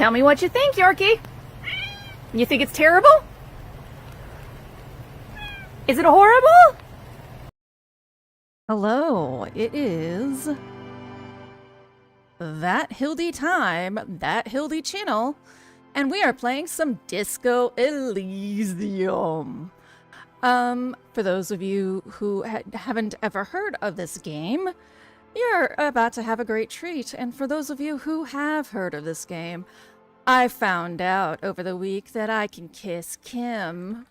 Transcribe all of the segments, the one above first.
Tell me what you think, Yorkie. You think it's terrible? Is it horrible? Hello, it is That Hildy time, That Hildy channel, and we are playing some Disco Elysium. For those of you who haven't ever heard of this game, you're about to have a great treat, and for those of you who have heard of this game, I found out over the week that I can kiss Kim.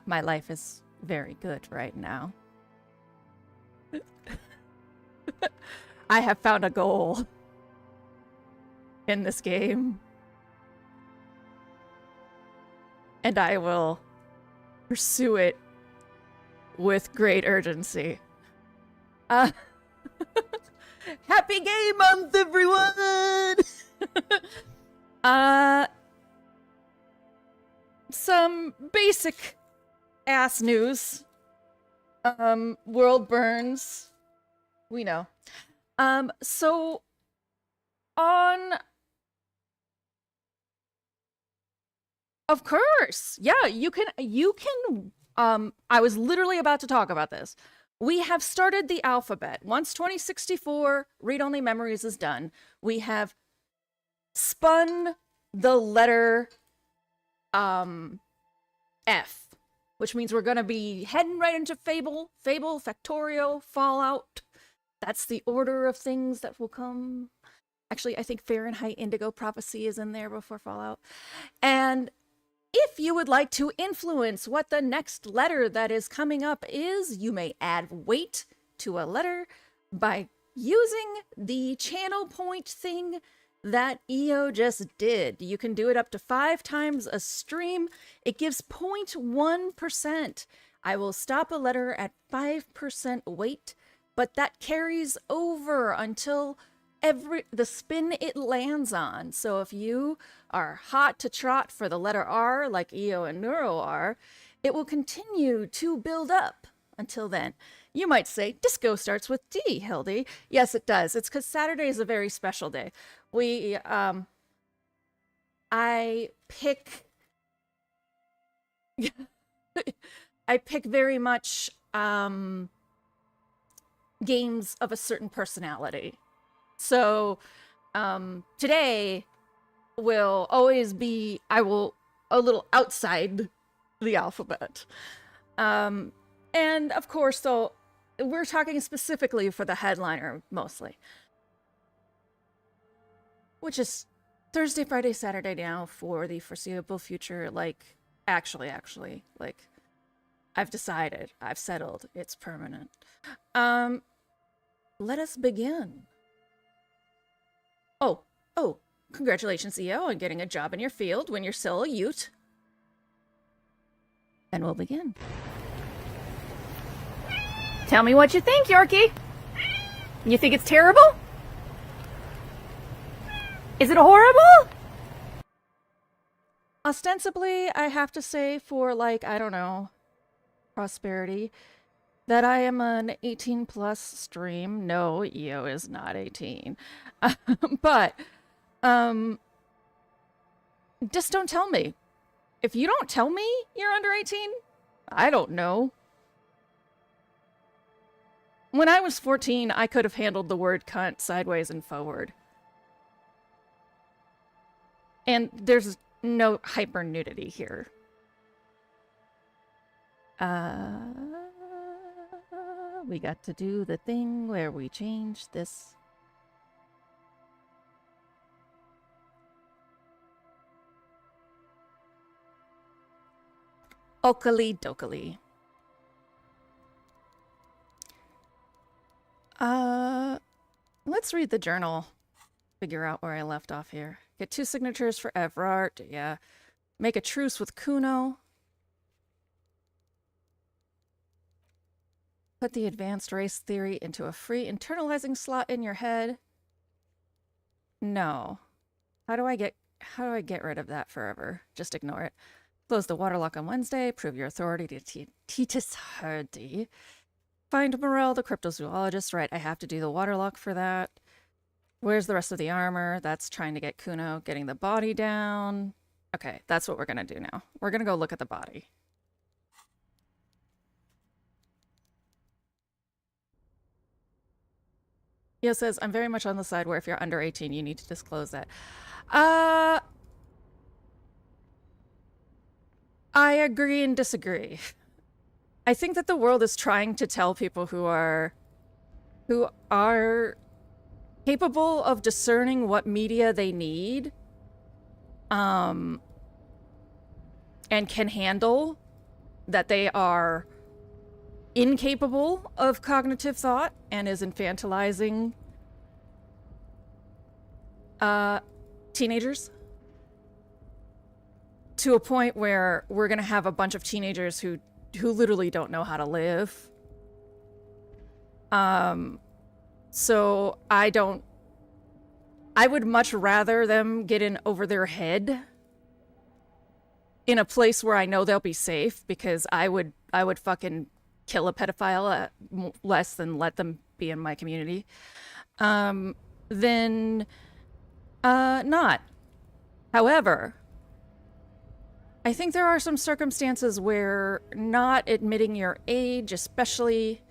My life is very good right now. I have found a goal in this game. And I will pursue it with great urgency. Happy Gay Month, everyone! Some basic ass news. World burns. We know. So on... Of course. Yeah, you can, I was literally about to talk about this. We have started the alphabet. Once 2064 read-only memories is done, we have spun the letter F, which means we're going to be heading right into Fable, Factorio, Fallout. That's the order of things that will come. Actually, I think Fahrenheit Indigo Prophecy is in there before Fallout. And if you would like to influence what the next letter that is coming up is, you may add weight to a letter by using the channel point thing that EO just did. You can do it up to 5 times a stream. It gives 0.1%. I will stop a letter at 5% weight, but that carries over until the spin it lands on. So if you are hot to trot for the letter R, like EO and Neuro are, it will continue to build up until then. You might say, disco starts with D, Hildy. Yes, it does. It's because Saturday is a very special day. I pick very much games of a certain personality. So today will always be, a little outside the alphabet. And of course, though, we're talking specifically for the headliner mostly, which is Thursday, Friday, Saturday now for the foreseeable future. Like, actually, like, I've decided, I've settled, it's permanent. Let us begin. Oh, congratulations, EO, on getting a job in your field when you're still a Ute. And we'll begin. Tell me what you think, Yorkie. You think it's terrible? Is it horrible? Ostensibly, I have to say for, like, I don't know, prosperity, that I am an 18 plus stream. No, EO is not 18. But just don't tell me. If you don't tell me you're under 18, I don't know. When I was 14, I could have handled the word cunt sideways and forward. And there's no hyper nudity here. We got to do the thing where we change this. Okily dokily. Let's read the journal. Figure out where I left off here. Get 2 signatures for Everard. Yeah. Make a truce with Kuno. Put the advanced race theory into a free internalizing slot in your head. No. How do I get rid of that forever? Just ignore it. Close the waterlock on Wednesday. Prove your authority to Titus Hardy. Find Morel, the cryptozoologist. Right, I have to do the waterlock for that. Where's the rest of the armor? That's trying to get Kuno, getting the body down. Okay, that's what we're gonna do now. We're gonna go look at the body. Io says, I'm very much on the side where if you're under 18, you need to disclose that. I agree and disagree. I think that the world is trying to tell people who are capable of discerning what media they need, and can handle that they are incapable of cognitive thought and is infantilizing teenagers to a point where we're gonna have a bunch of teenagers who literally don't know how to live. So I would much rather them get in over their head in a place where I know they'll be safe, because I would fucking kill a pedophile less than let them be in my community. Then not. However, I think there are some circumstances where not admitting your age, especially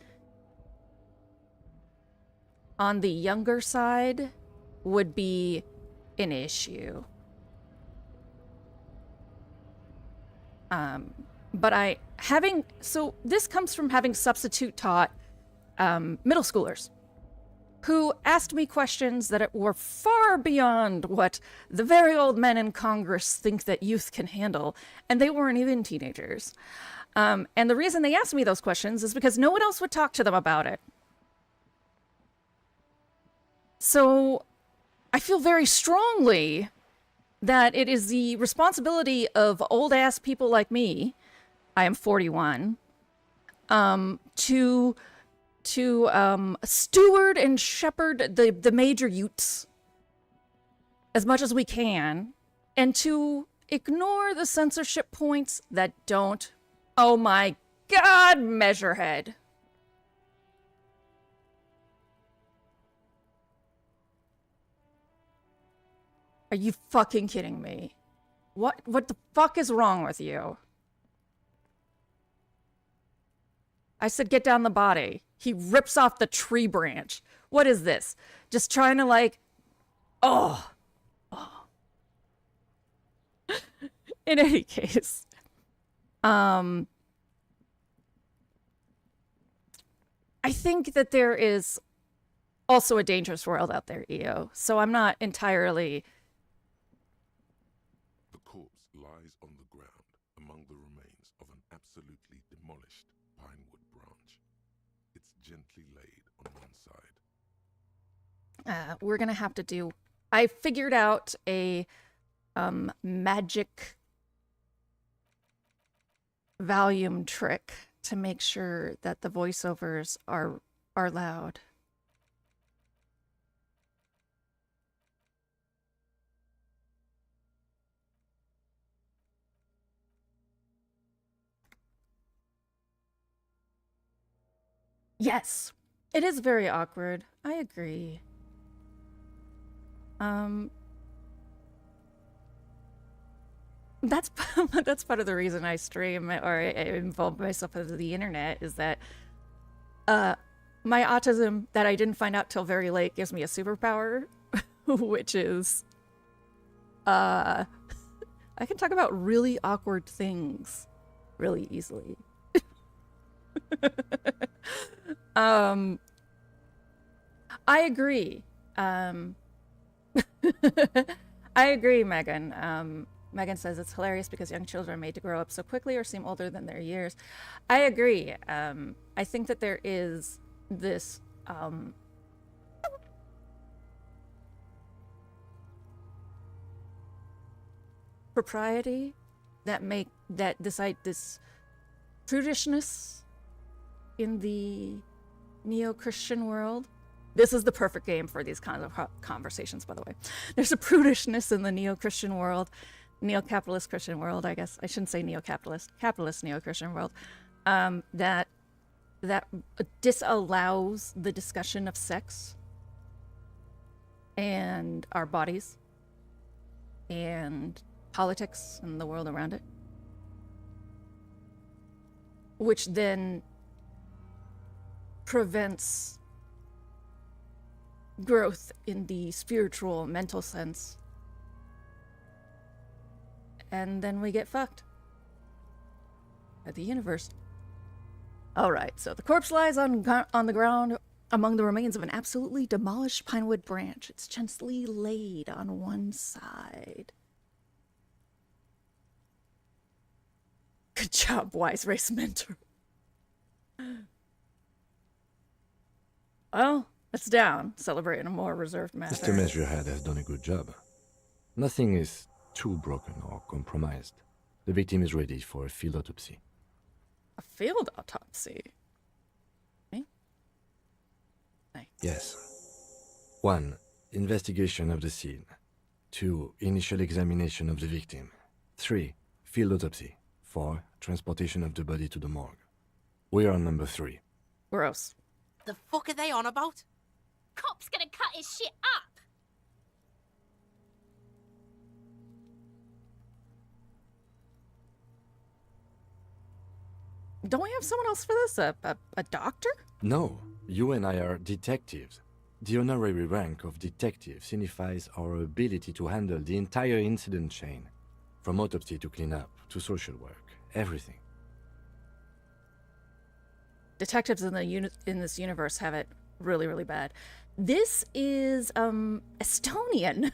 on the younger side, would be an issue. But so this comes from having substitute taught middle schoolers who asked me questions that were far beyond what the very old men in Congress think that youth can handle, and they weren't even teenagers. And the reason they asked me those questions is because no one else would talk to them about it. So I feel very strongly that it is the responsibility of old-ass people like me, I am 41, to steward and shepherd the major youths as much as we can, and to ignore the censorship points that don't, oh my god, Measurehead. Are you fucking kidding me? What the fuck is wrong with you? I said get down the body. He rips off the tree branch. What is this? Just trying to like... Oh. In any case. I think that there is also a dangerous world out there, EO. So I'm not entirely... The corpse lies on the ground among the remains of an absolutely demolished pinewood branch. It's gently laid on one side. We're gonna have to do... I figured out a magic volume trick to make sure that the voiceovers are loud. Yes, it is very awkward. I agree. That's that's part of the reason I stream or I involve myself into the internet, is that my autism that I didn't find out till very late gives me a superpower, which is I can talk about really awkward things really easily. I agree. I agree, Megan. Megan says it's hilarious because young children are made to grow up so quickly or seem older than their years. I agree. I think that there is this propriety that this prudishness in the neo-Christian world. This is the perfect game for these kinds of conversations, by the way. There's a prudishness in the neo-Christian world, neo-capitalist Christian world, I guess. I shouldn't say neo-capitalist, capitalist neo-Christian world, that that disallows the discussion of sex and our bodies and politics and the world around it, which then prevents growth in the spiritual, mental sense. And then we get fucked by the universe. All right, so the corpse lies on the ground among the remains of an absolutely demolished pinewood branch. It's gently laid on one side. Good job, wise race mentor. Well, it's down. Celebrate in a more reserved manner. Mr. Measurehead has done a good job. Nothing is too broken or compromised. The victim is ready for a field autopsy. A field autopsy? Me? Nice. Yes. 1. Investigation of the scene. 2. Initial examination of the victim. 3. Field autopsy. 4. Transportation of the body to the morgue. We are on number 3. Gross. The fuck are they on about? Cop's gonna cut his shit up. Don't we have someone else for this? A doctor? No, you and I are detectives. The honorary rank of detective signifies our ability to handle the entire incident chain, from autopsy to cleanup to social work, everything. Detectives in this universe have it really, really bad. This is Estonian.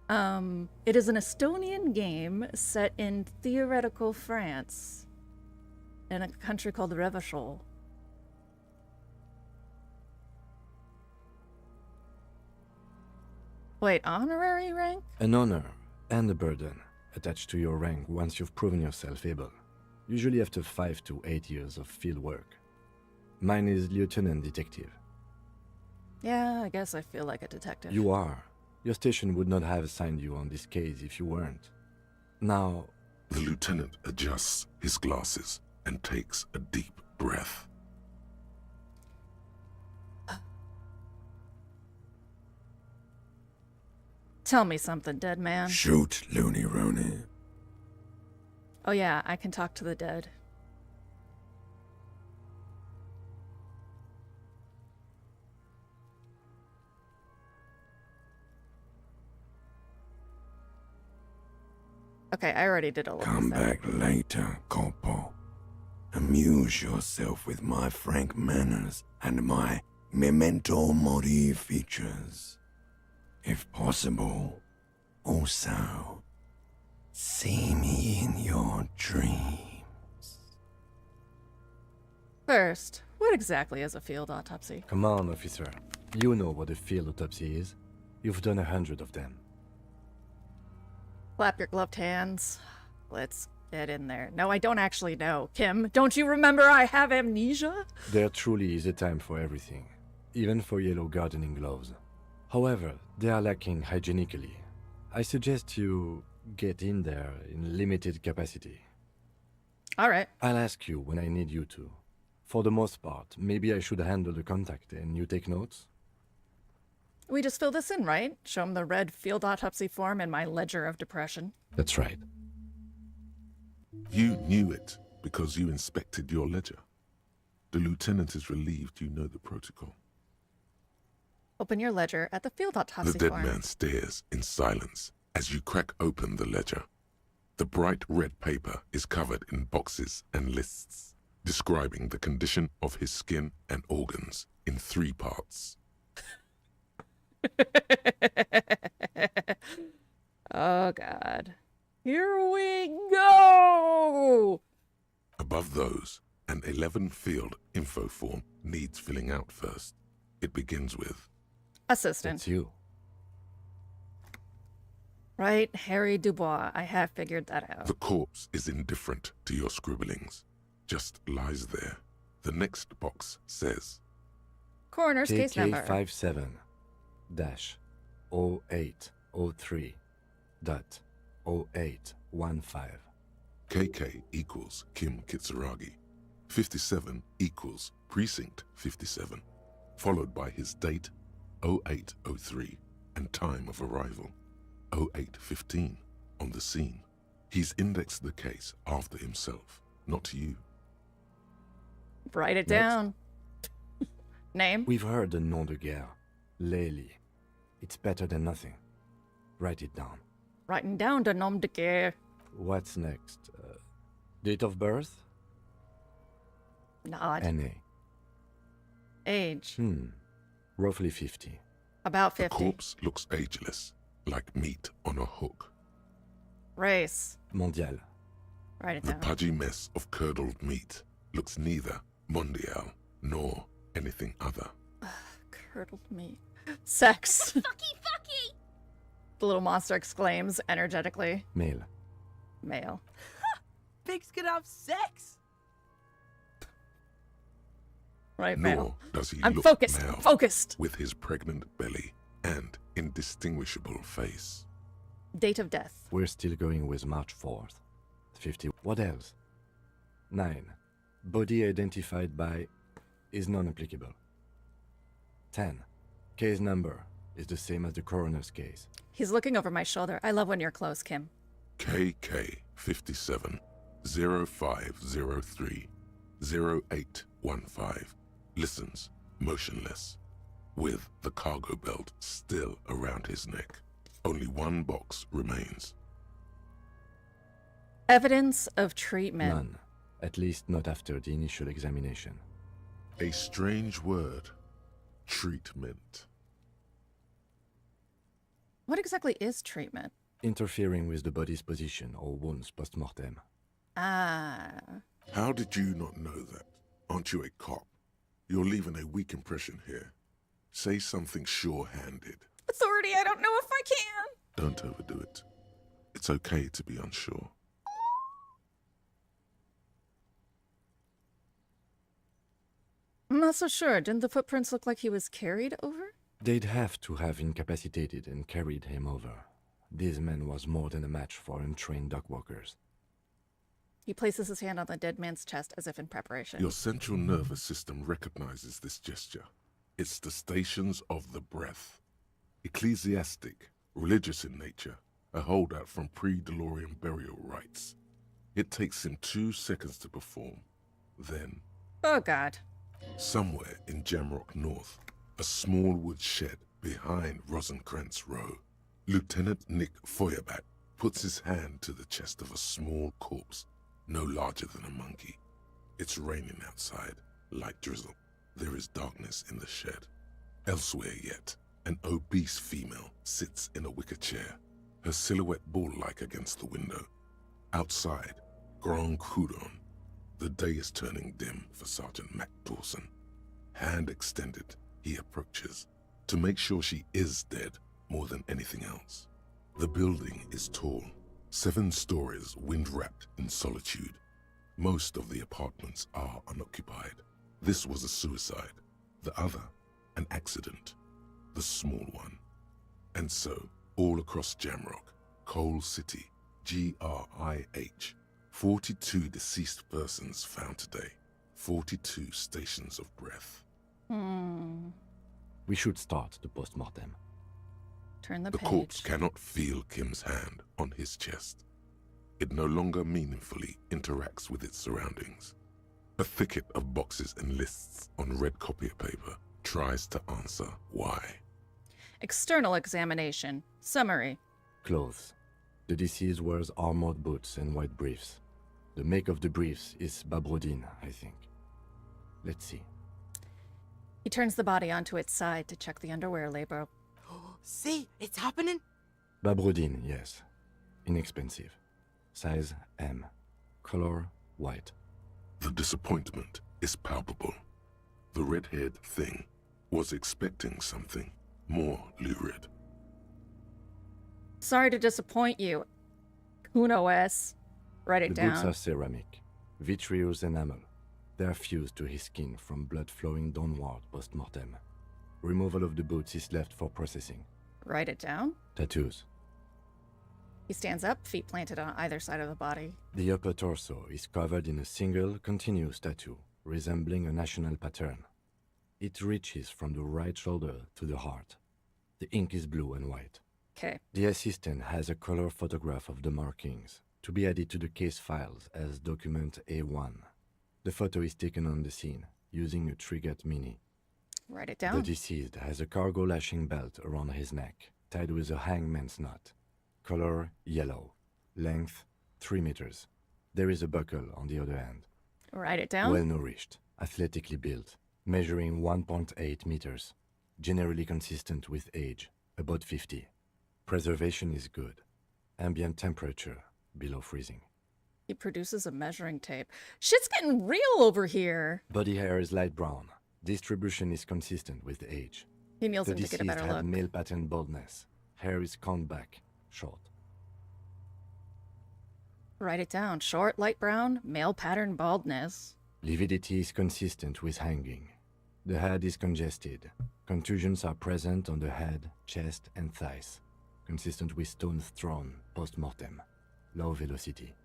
It is an Estonian game set in theoretical France in a country called Revachol. Wait, honorary rank? An honor and a burden attached to your rank once you've proven yourself able, usually after 5 to 8 years of field work. Mine is Lieutenant Detective. Yeah, I guess I feel like a detective. You are. Your station would not have assigned you on this case if you weren't. Now, The lieutenant adjusts his glasses and takes a deep breath. Tell me something, dead man. Shoot, Looney Rooney. Oh yeah, I can talk to the dead. Okay, I already did all of Come this. back later, Corpo. Amuse yourself with my frank manners and my memento mori features. If possible, also, see me in your dreams. First, what exactly is a field autopsy? come on, officer. You know what a field autopsy is. You've done 100 of them. Clap your gloved hands. Let's get in there. No, I don't actually know. Kim, don't you remember I have amnesia? There truly is a time for everything, even for yellow gardening gloves. However, they are lacking hygienically. I suggest you get in there in limited capacity. All right. I'll ask you when I need you to. For the most part, maybe I should handle the contact and you take notes? We just fill this in, right? Show him the red field autopsy form and my ledger of depression. That's right. You knew it because you inspected your ledger. The lieutenant is relieved you know the protocol. Open your ledger at the field autopsy The dead form. man stares in silence as you crack open the ledger. The bright red paper is covered in boxes and lists, describing the condition of his skin and organs in 3 parts. Oh, God. Here we go! Above those, an 11-field info form needs filling out first. It begins with, Assistant. That's you. Right, Harry Dubois. I have figured that out. the corpse is indifferent to your scribblings, just lies there. The next box says, Coroner's case number. KK57-0803.0815. KK equals Kim Kitsuragi. 57 equals Precinct 57, followed by his date 0803 and time of arrival 0815 on the scene. He's indexed the case after himself, not you. Write it Next. down. Name? We've heard the nom de guerre. Lely. It's better than nothing. Write it down. Writing down the nom de guerre. What's next? Date of birth? Nod. NA. Age. Roughly 50. About The 50. corpse looks ageless, like meat on a hook. Race. Mondial. Write it The down. pudgy mess of curdled meat looks neither mondial nor anything other. Curdled meat. Sex. Fucky, fucky! The little monster exclaims energetically. Male. Male. Pigs can have sex. Right, Nor male. does he I'm look focused. male, Focused. with his pregnant belly and indistinguishable face. Date of death. We're still going with March 4th. 50. What else? 9. Body identified by is non-applicable. 10. Case number is the same as the coroner's case. He's looking over my shoulder. I love when you're close, Kim. KK 57 0503 0815 listens motionless, with the cargo belt still around his neck. Only one box remains. Evidence of treatment. None. At least not after the initial examination. A strange word. Treatment. What exactly is treatment? Interfering with the body's position or wounds post-mortem. Ah. How did you not know that? Aren't you a cop? You're leaving a weak impression here. Say something sure-handed. Authority, I don't know if I can. Don't overdo it. It's okay to be unsure. I'm not so sure. Didn't the footprints look like he was carried over? They'd have to have incapacitated and carried him over. This man was more than a match for untrained dog walkers. He places his hand on the dead man's chest as if in preparation. Your central nervous system recognizes this gesture. It's the stations of the breath. Ecclesiastic, religious in nature, a holdout from pre-DeLorean burial rites. It takes him 2 seconds to perform. Then, Oh, God. somewhere in Jamrock North, a small wood shed behind Rosencrantz Row, Lieutenant Nick Feuerbat puts his hand to the chest of a small corpse, no larger than a monkey. It's raining outside, light drizzle. There is darkness in the shed. Elsewhere yet, an obese female sits in a wicker chair, her silhouette bull-like against the window. Outside, Grand Coudon. The day is turning dim for Sergeant Mac Dawson. Hand extended, he approaches, to make sure she is dead more than anything else. The building is tall, 7 stories wind-wrapped in solitude. Most of the apartments are unoccupied. This was a suicide, the other an accident, the small one. And so, all across Jamrock, Coal City, GRIH, 42 deceased persons found today, 42 stations of breath. We should start the post-mortem. Turn the The page. corpse cannot feel Kim's hand on his chest. It no longer meaningfully interacts with its surroundings. A thicket of boxes and lists on red copier paper tries to answer why. External examination. Summary. Clothes. The deceased wears armored boots and white briefs. The make of the briefs is Babrodine, I think. Let's see. He turns the body onto its side to check the underwear label. See, it's happening. Babrodine, yes. Inexpensive. Size M. Color white. The disappointment is palpable. The red-haired thing was expecting something more lurid. Sorry to disappoint you. Kuno S. Write it The boots down. are ceramic, vitreous enamel. They are fused to his skin from blood flowing downward post-mortem. Removal of the boots is left for processing. Write it down. Tattoos. He stands up, feet planted on either side of the body. The upper torso is covered in a single, continuous tattoo, resembling a national pattern. It reaches from the right shoulder to the heart. The ink is blue and white. Okay. The assistant has a color photograph of the markings, to be added to the case files as document A1. The photo is taken on the scene, using a Trigat Mini. Write it The down. deceased has a cargo lashing belt around his neck, tied with a hangman's knot. Color yellow. Length 3 meters. There is a buckle on the other end. Write it down. Well nourished, athletically built, measuring 1.8 meters. Generally consistent with age, about 50. Preservation is good. Ambient temperature below freezing. He produces a measuring tape. Shit's getting real over here. Body hair is light brown. Distribution is consistent with age. He kneels The in to get deceased a better had look. male pattern baldness. Hair is combed back, short. Write it down. Short, light brown, male pattern baldness. Lividity is consistent with hanging. The head is congested. Contusions are present on the head, chest, and thighs. Consistent with stones thrown post-mortem. Low velocity.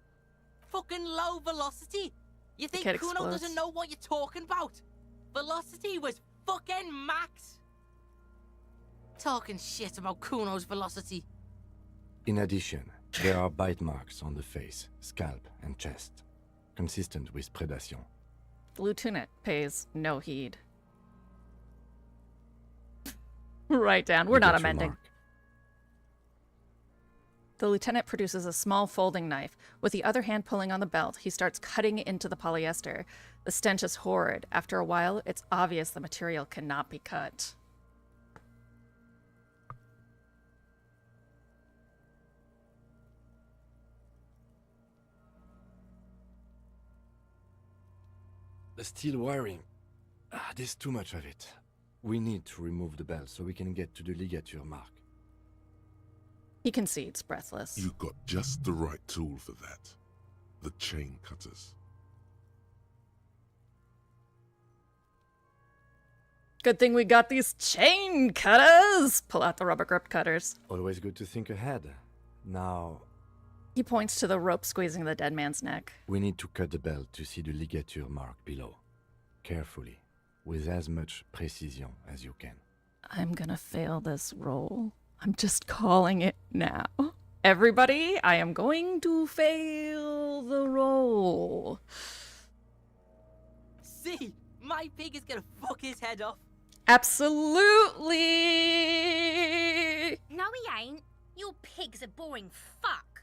Fucking low velocity. You think kid Kuno explodes. doesn't know what you're talking about? Velocity was fucking max. Talking shit about Kuno's velocity. In addition, there are bite marks on the face, scalp, and chest. Consistent with predation. The lieutenant pays no heed. Write down. We're not Ligature amending. mark. The lieutenant produces a small folding knife. With the other hand pulling on the belt, he starts cutting into the polyester. The stench is horrid. After a while, it's obvious the material cannot be cut. The steel wiring. There's too much of it. We need to remove the belt so we can get to the ligature mark. He concedes, breathless. You got just the right tool for that. The chain cutters. Good thing we got these chain cutters! Pull out the rubber grip cutters. Always good to think ahead. Now, He points to the rope squeezing the dead man's neck. we need to cut the belt to see the ligature mark below. Carefully, with as much precision as you can. I'm gonna fail this roll. I'm just calling it now. Everybody, I am going to fail the roll. See, my pig is gonna fuck his head off. Absolutely! No, he ain't. Your pig's a boring fuck.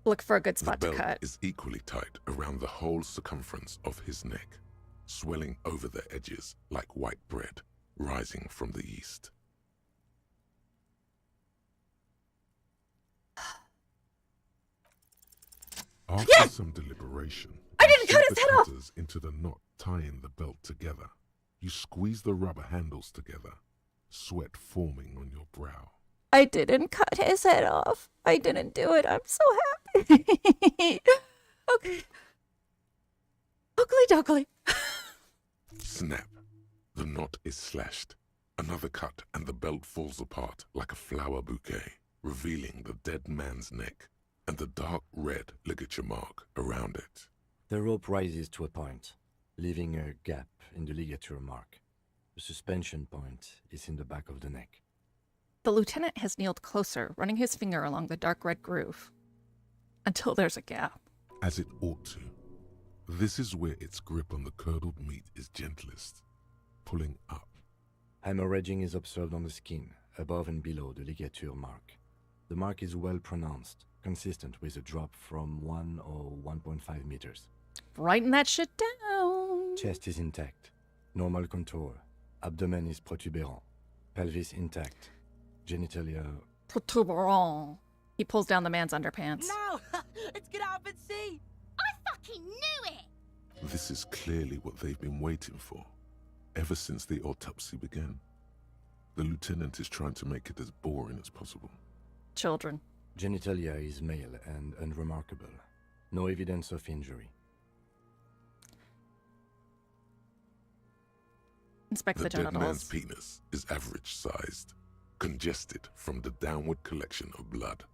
Look for a good The spot to belt cut. is equally tight around the whole circumference of his neck, swelling over the edges like white bread rising from the yeast. After some deliberation, I you didn't cut sink his the head off! cutters into the knot tying the belt together. You squeeze the rubber handles together, sweat forming on your brow. I didn't cut his head off. I didn't do it. I'm so happy. Okay. Ugly duckly. Snap. The knot is slashed. Another cut and the belt falls apart like a flower bouquet, revealing the dead man's neck and the dark red ligature mark around it. The rope rises to a point, leaving a gap in the ligature mark. The suspension point is in the back of the neck. The lieutenant has kneeled closer, running his finger along the dark red groove. Until there's a gap. As it ought to. This is where its grip on the curdled meat is gentlest, pulling up. Hemorrhaging is observed on the skin, above and below the ligature mark. The mark is well pronounced, consistent with a drop from 1 or 1.5 meters. Writing that shit down. Chest is intact, normal contour. Abdomen is protuberant, pelvis intact, genitalia. Protuberant. He pulls down the man's underpants. No, let's get out and see. I fucking knew it! This is clearly what they've been waiting for, ever since the autopsy began. The lieutenant is trying to make it as boring as possible. Children. Genitalia is male and unremarkable. No evidence of injury. Inspect the The dead man's genitals. penis is average-sized, congested from the downward collection of blood.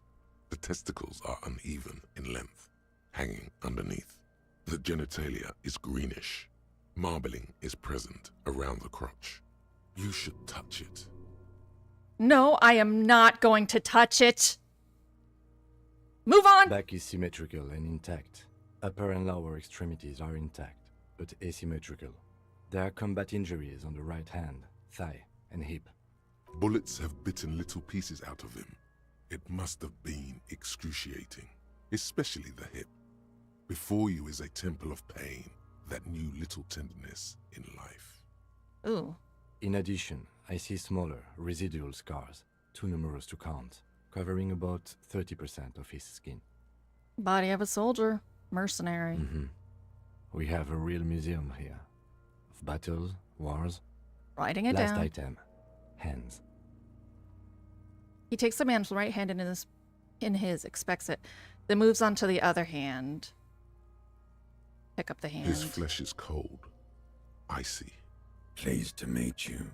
The testicles are uneven in length, hanging underneath. The genitalia is greenish. Marbling is present around the crotch. You should touch it. No, I am not going to touch it. Move on. Back is symmetrical and intact. Upper and lower extremities are intact, but asymmetrical. There are combat injuries on the right hand, thigh, and hip. Bullets have bitten little pieces out of him. It must have been excruciating, especially the hip. Before you is a temple of pain that knew little tenderness in life. Ooh. In addition, I see smaller, residual scars, too numerous to count, covering about 30% of his skin. Body of a soldier. Mercenary. We have a real museum here. Of battles, wars. Writing it Last down. item, hands. He takes the man's right hand in his, expects it, then moves on to the other hand. Pick up the hand. His flesh is cold, icy. Pleased to meet you.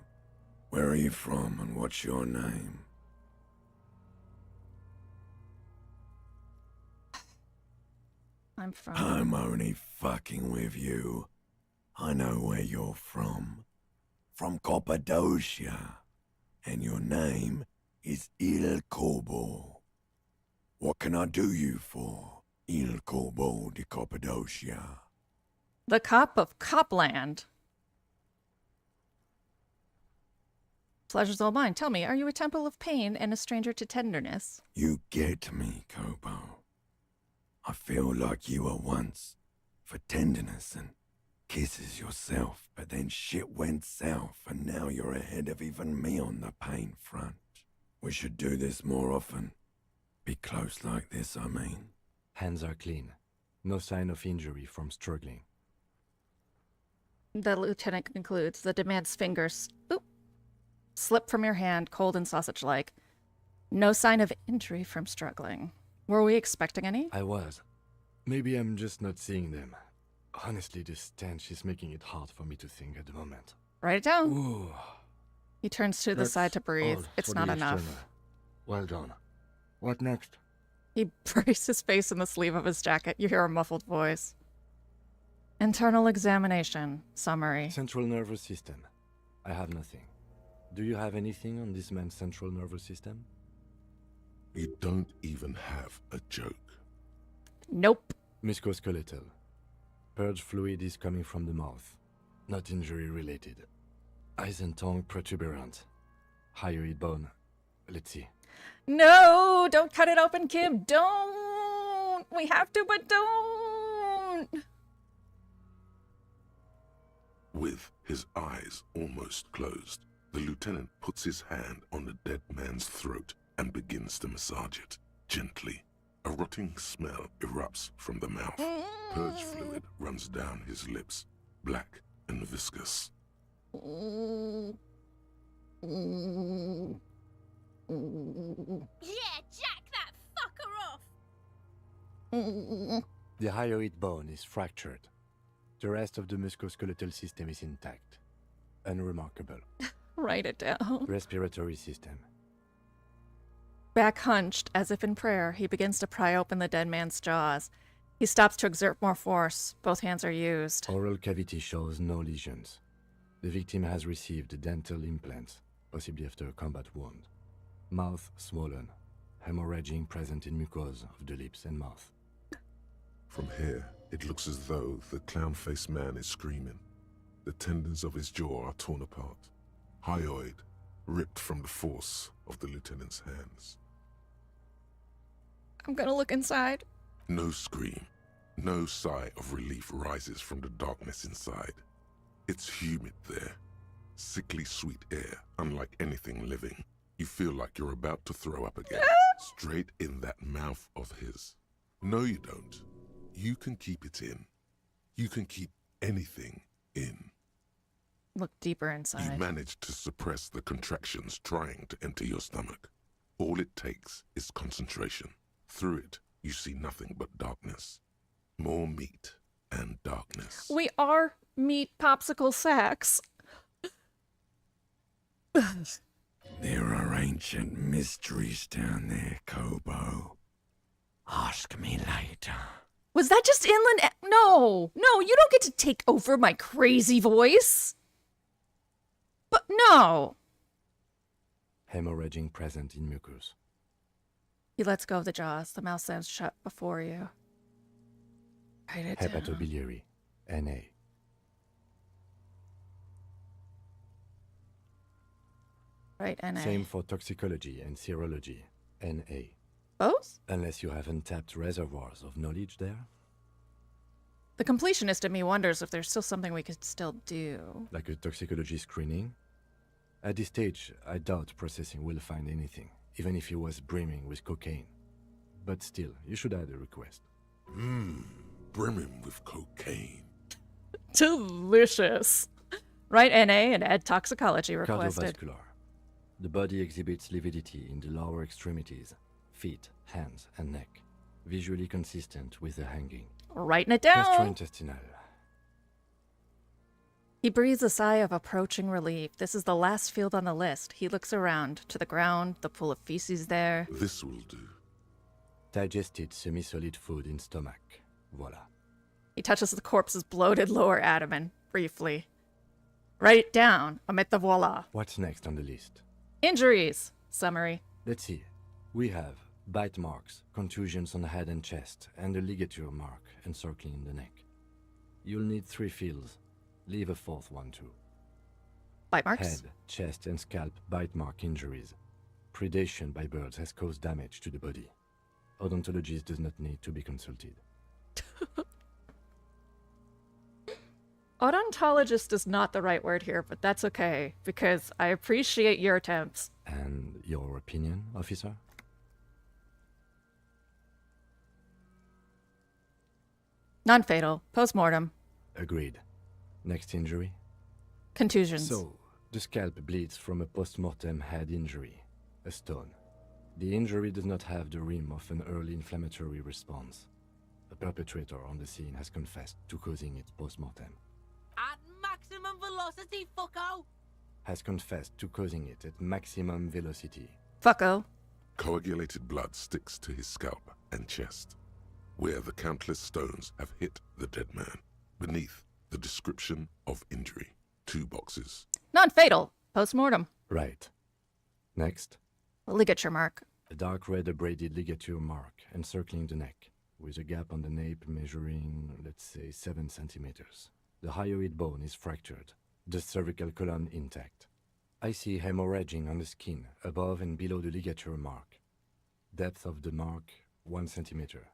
Where are you from and what's your name? I'm from. I'm only fucking with you. I know where you're from. From Cappadocia. And your name is Il Corbo. What can I do you for, Il Corbo de Cappadocia? The Cop of Copland. Pleasure's all mine. Tell me, are you a temple of pain and a stranger to tenderness? You get me, Kobo. I feel like you were once, for tenderness and kisses yourself, but then shit went south and now you're ahead of even me on the pain front. We should do this more often. Be close like this, I mean. Hands are clean. No sign of injury from struggling. The lieutenant concludes. The demand's fingers slip from your hand, cold and sausage-like. No sign of injury from struggling. Were we expecting any? I was. Maybe I'm just not seeing them. Honestly, this stench is making it hard for me to think at the moment. Write it down. Ooh, He turns to the that's side to breathe. all It's for not the enough. external. Well done. What next? He buries his face in the sleeve of his jacket. You hear a muffled voice. Internal examination. Summary. Central nervous system. I have nothing. Do you have anything on this man's central nervous system? You don't even have a joke. Nope. Musculoskeletal. Purge fluid is coming from the mouth. Not injury related. Eyes and tongue protuberant. Hyoid bone. Let's see. No! Don't cut it open, Kim. Don't! We have to, but don't! With his eyes almost closed, the lieutenant puts his hand on the dead man's throat and begins to massage it, gently. A rotting smell erupts from the mouth. Purge fluid runs down his lips, black and viscous. Yeah, jack that fucker off! The hyoid bone is fractured. The rest of the musculoskeletal system is intact. Unremarkable. Write it down. Respiratory system. Back hunched, as if in prayer, he begins to pry open the dead man's jaws. He stops to exert more force. Both hands are used. Oral cavity shows no lesions. The victim has received dental implants, possibly after a combat wound. Mouth swollen. Hemorrhaging present in mucosa of the lips and mouth. From here, it looks as though the clown-faced man is screaming. The tendons of his jaw are torn apart. Hyoid ripped from the force of the lieutenant's hands. I'm gonna look inside. No scream, no sigh of relief rises from the darkness inside. It's humid there. Sickly sweet air, unlike anything living. You feel like you're about to throw up again, straight in that mouth of his. No, you don't. You can keep it in. You can keep anything in. Look deeper You inside. manage to suppress the contractions trying to enter your stomach. All it takes is concentration. Through it, you see nothing but darkness. More meat and darkness. We are meat popsicle sacks. There are ancient mysteries down there, Kobo. Ask me later. Was that just inland? No, you don't get to take over my crazy voice. But no. Hemorrhaging present in mucus. He lets go of the jaws. The mouth slams shut before you. Write it down. Hepatobiliary. NA. Right, NA. Same for toxicology and serology. NA. Both? Unless you have untapped reservoirs of knowledge there. The completionist in me wonders if there's still something we could still do. Like a toxicology screening. At this stage, I doubt processing will find anything, even if he was brimming with cocaine. But still, you should add a request. Brimming with cocaine. Delicious. Right, NA and add toxicology requested. Cardiovascular. The body exhibits lividity in the lower extremities, feet, hands, and neck. Visually consistent with the hanging. Writing it down. Gastrointestinal. He breathes a sigh of approaching relief. This is the last field on the list. He looks around to the ground, the pool of feces there. This will do. Digested semi-solid food in stomach. Voila. He touches the corpse's bloated lower abdomen briefly. Write it down. Omit the voila. What's next on the list? Injuries. Summary. Let's see. We have bite marks, contusions on the head and chest, and a ligature mark encircling the neck. You'll need 3 fields. Leave a 4th one too. Bite marks. Head, chest, and scalp bite mark injuries. Predation by birds has caused damage to the body. Odontologist does not need to be consulted. Odontologist is not the right word here, but that's okay, because I appreciate your attempts. And your opinion, officer? Non-fatal. Post-mortem. Agreed. Next injury? Contusions. So, the scalp bleeds from a post-mortem head injury, a stone. The injury does not have the rim of an early inflammatory response. The perpetrator on the scene has confessed to causing it post-mortem. At maximum velocity, fucko! Has confessed to causing it at maximum velocity. Fucko. Coagulated blood sticks to his scalp and chest, where the countless stones have hit the dead man. Beneath, the description of injury. 2 boxes. Non-fatal. Post-mortem. Right. Next, Ligature mark. a dark red abraded ligature mark encircling the neck, with a gap on the nape measuring, let's say, 7 centimeters. The hyoid bone is fractured, the cervical column intact. I see hemorrhaging on the skin, above and below the ligature mark. Depth of the mark, 1 centimeter.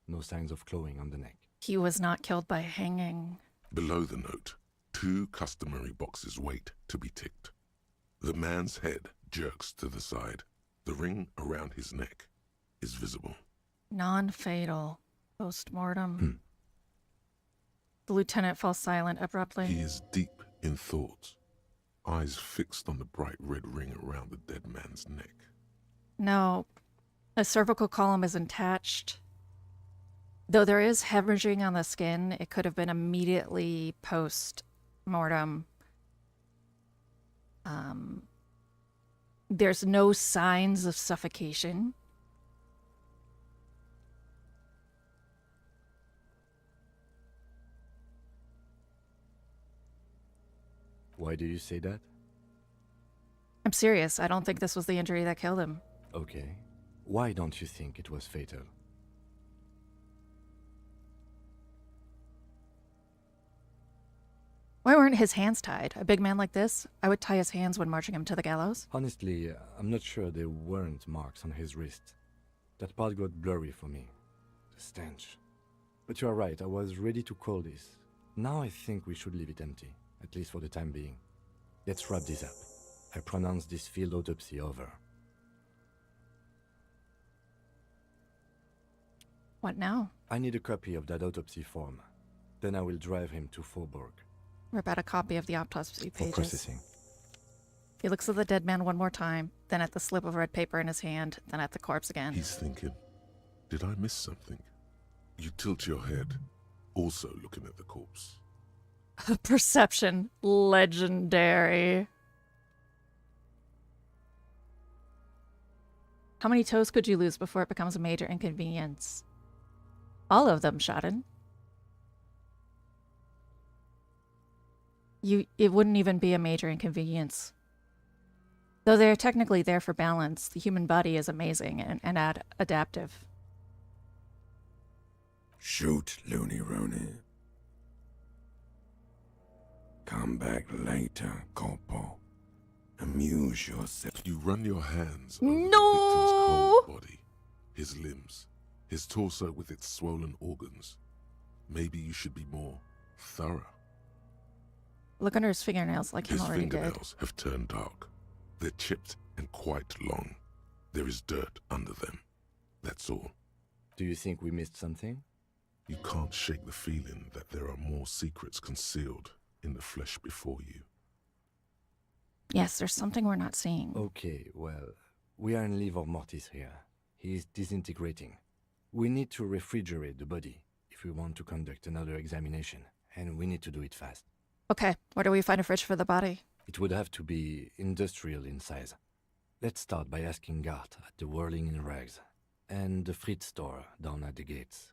No signs of clawing on the neck. He was not killed by hanging. Below the note, 2 customary boxes wait to be ticked. The man's head jerks to the side. The ring around his neck is visible. Non-fatal. Post-mortem. The lieutenant falls silent abruptly. He is deep in thought, eyes fixed on the bright red ring around the dead man's neck. No. The cervical column is attached. Though there is hemorrhaging on the skin, it could have been immediately post-mortem. There's no signs of suffocation. Why do you say that? I'm serious. I don't think this was the injury that killed him. Okay. Why don't you think it was fatal? Why weren't his hands tied? A big man like this, I would tie his hands when marching him to the gallows. Honestly, I'm not sure there weren't marks on his wrist. That part got blurry for me. The stench. But you are right, I was ready to call this. Now I think we should leave it empty, at least for the time being. Let's wrap this up. I pronounce this field autopsy over. What now? I need a copy of that autopsy form. Then I will drive him to Faubourg Rip out a copy of the autopsy for pages. processing. He looks at the dead man one more time, then at the slip of red paper in his hand, then at the corpse again. He's thinking, did I miss something? You tilt your head, also looking at the corpse. Perception. Legendary. How many toes could you lose before it becomes a major inconvenience? All of them, Shaden. It wouldn't even be a major inconvenience. Though they're technically there for balance, the human body is amazing and adaptive. Shoot, Looney Rooney. Come back later, Corporal. Amuse yourself. You run your hands over the No! victim's cold body, his limbs, his torso with its swollen organs. Maybe you should be more thorough. Look under his fingernails like him His already did. fingernails have turned dark. They're chipped and quite long. There is dirt under them. That's all. Do you think we missed something? You can't shake the feeling that there are more secrets concealed in the flesh before you. Yes, there's something we're not seeing. Okay, well, we are in livor mortis here. He is disintegrating. We need to refrigerate the body if we want to conduct another examination, and we need to do it fast. Okay, where do we find a fridge for the body? It would have to be industrial in size. Let's start by asking Gart at the Whirling in Rags and the Fritz store down at the gates.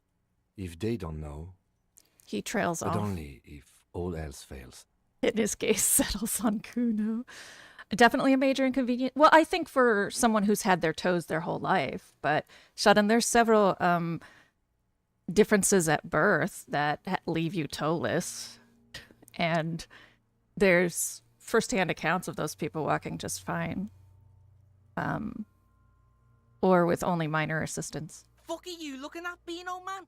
If they don't know, He trails but off. only if all else fails. In his case, settles on Kuno. Definitely a major inconvenience. Well, I think for someone who's had their toes their whole life, but Shaden, there's several differences at birth that leave you toeless. And there's firsthand accounts of those people walking just fine. Or with only minor assistance. Fuck are you looking at, Beano, man?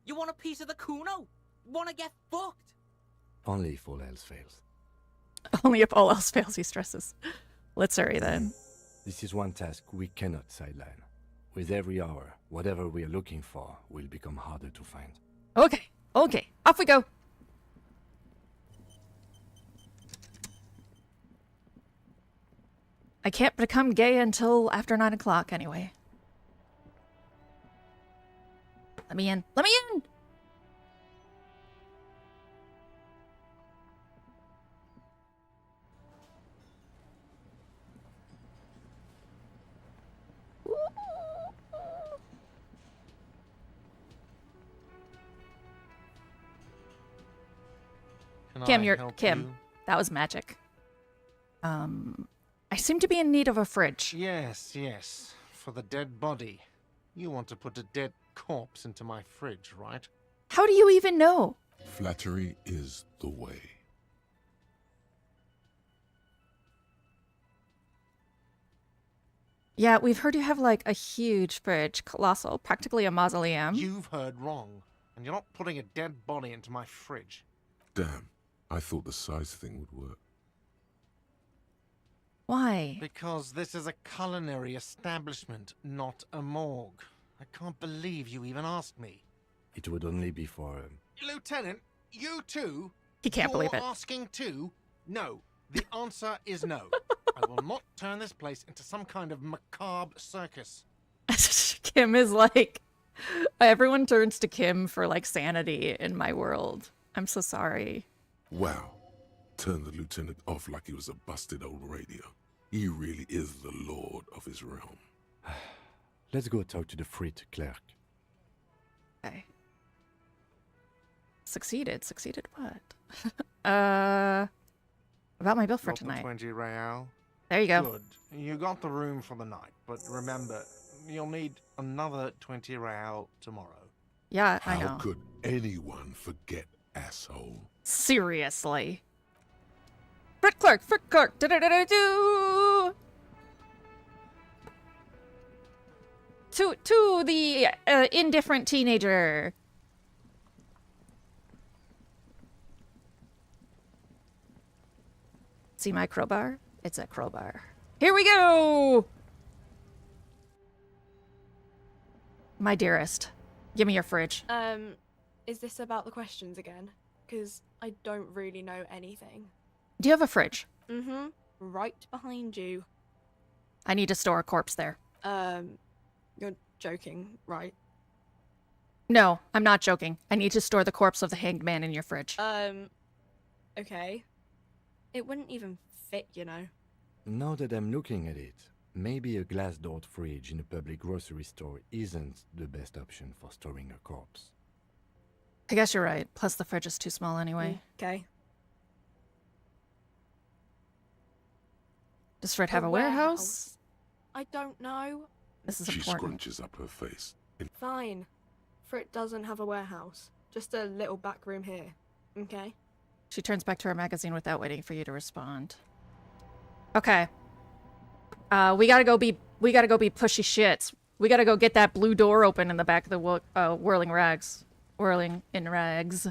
You want a piece of the Kuno? Wanna get fucked? Only if all else fails. Only if all else fails, he stresses. Let's hurry then. This is one task we cannot sideline. With every hour, whatever we are looking for will become harder to find. Okay, off we go. I can't become gay until after 9 o'clock anyway. Let me in. Let me in! Kim, you're Kim. That was magic. I seem to be in need of a fridge. Yes, yes. For the dead body. You want to put a dead corpse into my fridge, right? How do you even know? Flattery is the way. Yeah, we've heard you have like a huge fridge, colossal, practically a mausoleum. You've heard wrong. And you're not putting a dead body into my fridge. Damn, I thought the size thing would work. Why? Because this is a culinary establishment, not a morgue. I can't believe you even asked me. It would only be for... Lieutenant, you too? He can't believe it. You're asking too? No. The answer is no. I will not turn this place into some kind of macabre circus. Kim is like... Everyone turns to Kim for like sanity in my world. I'm so sorry. Wow. Turned the lieutenant off like he was a busted old radio. He really is the lord of his realm. Let's go talk to the Frit clerk. Okay. Succeeded. Succeeded what? About my bill for Got the tonight. 20 real. There you go. Good. You got the room for the night, but remember, you'll need another 20 real tomorrow. Yeah, I How know. could anyone forget, asshole? Seriously. Frit clerk, da-da-da-da-doo! To the indifferent teenager. See my crowbar? It's a crowbar. Here we go! My dearest, give me your fridge. Is this about the questions again? Because I don't really know anything. Do you have a fridge? Mm-hmm. Right behind you. I need to store a corpse there. You're joking, right? No, I'm not joking. I need to store the corpse of the hanged man in your fridge. Okay. It wouldn't even fit, you know. Now that I'm looking at it, Maybe a glass-doored fridge in a public grocery store isn't the best option for storing a corpse. I guess you're right. Plus, the fridge is too small anyway. Okay. Does Fred have a warehouse? I don't know. This is She important. scrunches up her face. Fine. Frit doesn't have a warehouse. Just a little back room here. Okay? She turns back to her magazine without waiting for you to respond. Okay. We gotta go be pushy shits. We gotta go get that blue door open in the back of the whirling rags. Whirling in rags.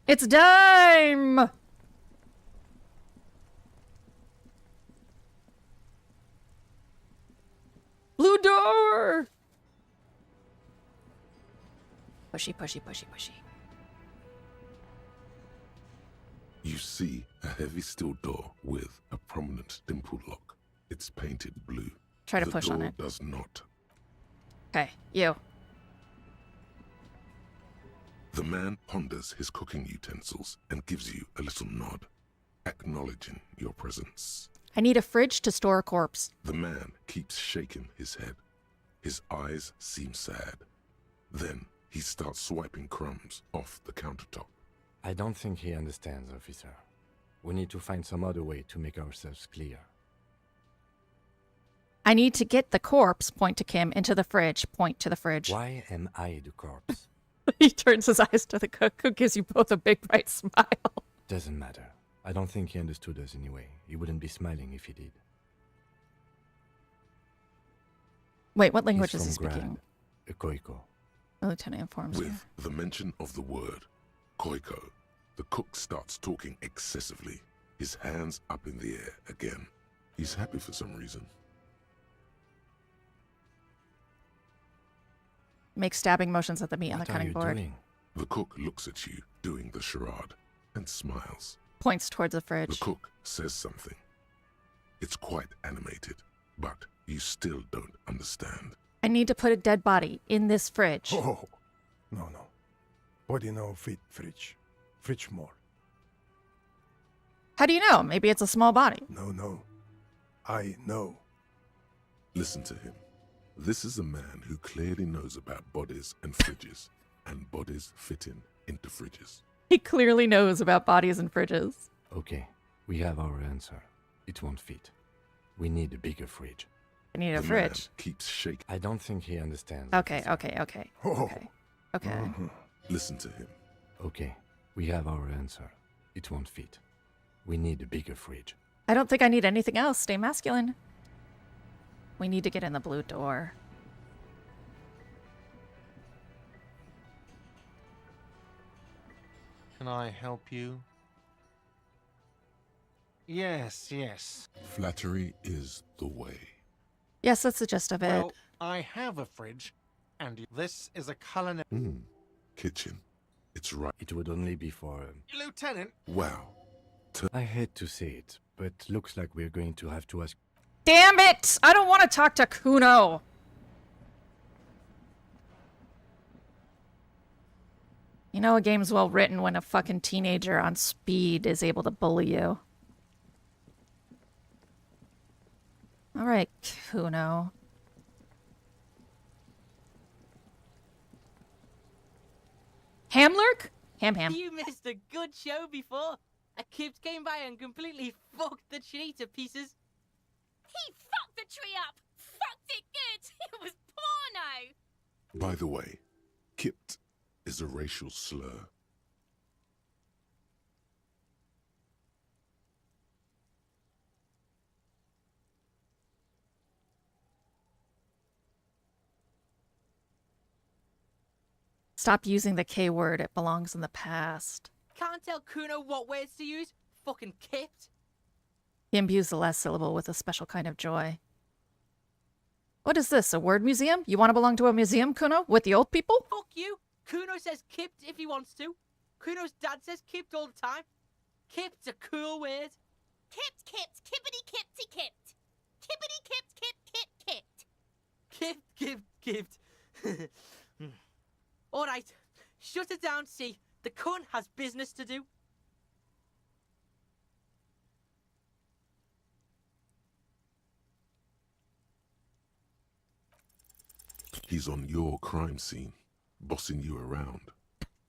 It's time! Blue door! Pushy, pushy, pushy, pushy. You see a heavy steel door with a prominent dimple lock. It's painted blue. Try to The push on door it. does not. Okay, you. The man ponders his cooking utensils and gives you a little nod, acknowledging your presence. I need a fridge to store a corpse. The man keeps shaking his head. His eyes seem sad. Then he starts swiping crumbs off the countertop. I don't think he understands, officer. We need to find some other way to make ourselves clear. I need to get the corpse, point to Kim, into the fridge, point to the fridge. Why am I the corpse? He turns his eyes to the cook, who gives you both a big bright smile. Doesn't matter. I don't think he understood us anyway. He wouldn't be smiling if he did. Wait, what He's language is from he speaking? Grad, Koiko. The lieutenant informs me. With the mention of the word Koiko, the cook starts talking excessively, his hands up in the air again. He's happy for some reason. Make stabbing motions at the meat on the What are cutting you board. doing? The cook looks at you doing the charade and smiles. Points towards the The fridge. cook says something. It's quite animated, but you still don't understand. I need to put a dead body in this fridge. Oh, no. Body no fit fridge. Fridge more. How do you know? Maybe it's a small body. No. I know. Listen to him. This is a man who clearly knows about bodies and fridges, and bodies fitting into fridges. He clearly knows about bodies and fridges. Okay, we have our answer. It won't fit. We need a bigger fridge. I need a The fridge. man keeps shaking. I don't think he understands. Okay, officer. okay. Oh. Okay. Listen to him. Okay, we have our answer. It won't fit. We need a bigger fridge. I don't think I need anything else. Stay masculine. We need to get in the blue door. Can I help you? Yes. Flattery is the way. Yes, that's the gist of it. Well, I have a fridge, and this is a culinary... Kitchen. It's right. It would only be for... Lieutenant! Wow. I hate to say it, but looks like we're going to have to ask... Damn it! I don't want to talk to Kuno! You know a game's well written when a fucking teenager on speed is able to bully you. Alright, Kuno. Hamlurk? Ham. You missed a good show before. A kid came by and completely fucked the tree to pieces. He fucked the tree up! Fucked it good! It was porno! By the way, kipped is a racial slur. Stop using the K word. It belongs in the past. Can't tell Kuno what words to use. Fucking kipped. He imbues the last syllable with a special kind of joy. What is this, a word museum? You want to belong to a museum, Kuno? With the old people? Fuck you. Kuno says kipped if he wants to. Kuno's dad says kipped all the time. Kipped's a cool word. Kipped, kippity kippty kipped. Kippity kipped, kipped. Kipped. Alright, shut it down, see. The cunt has business to do. He's on your crime scene, bossing you around.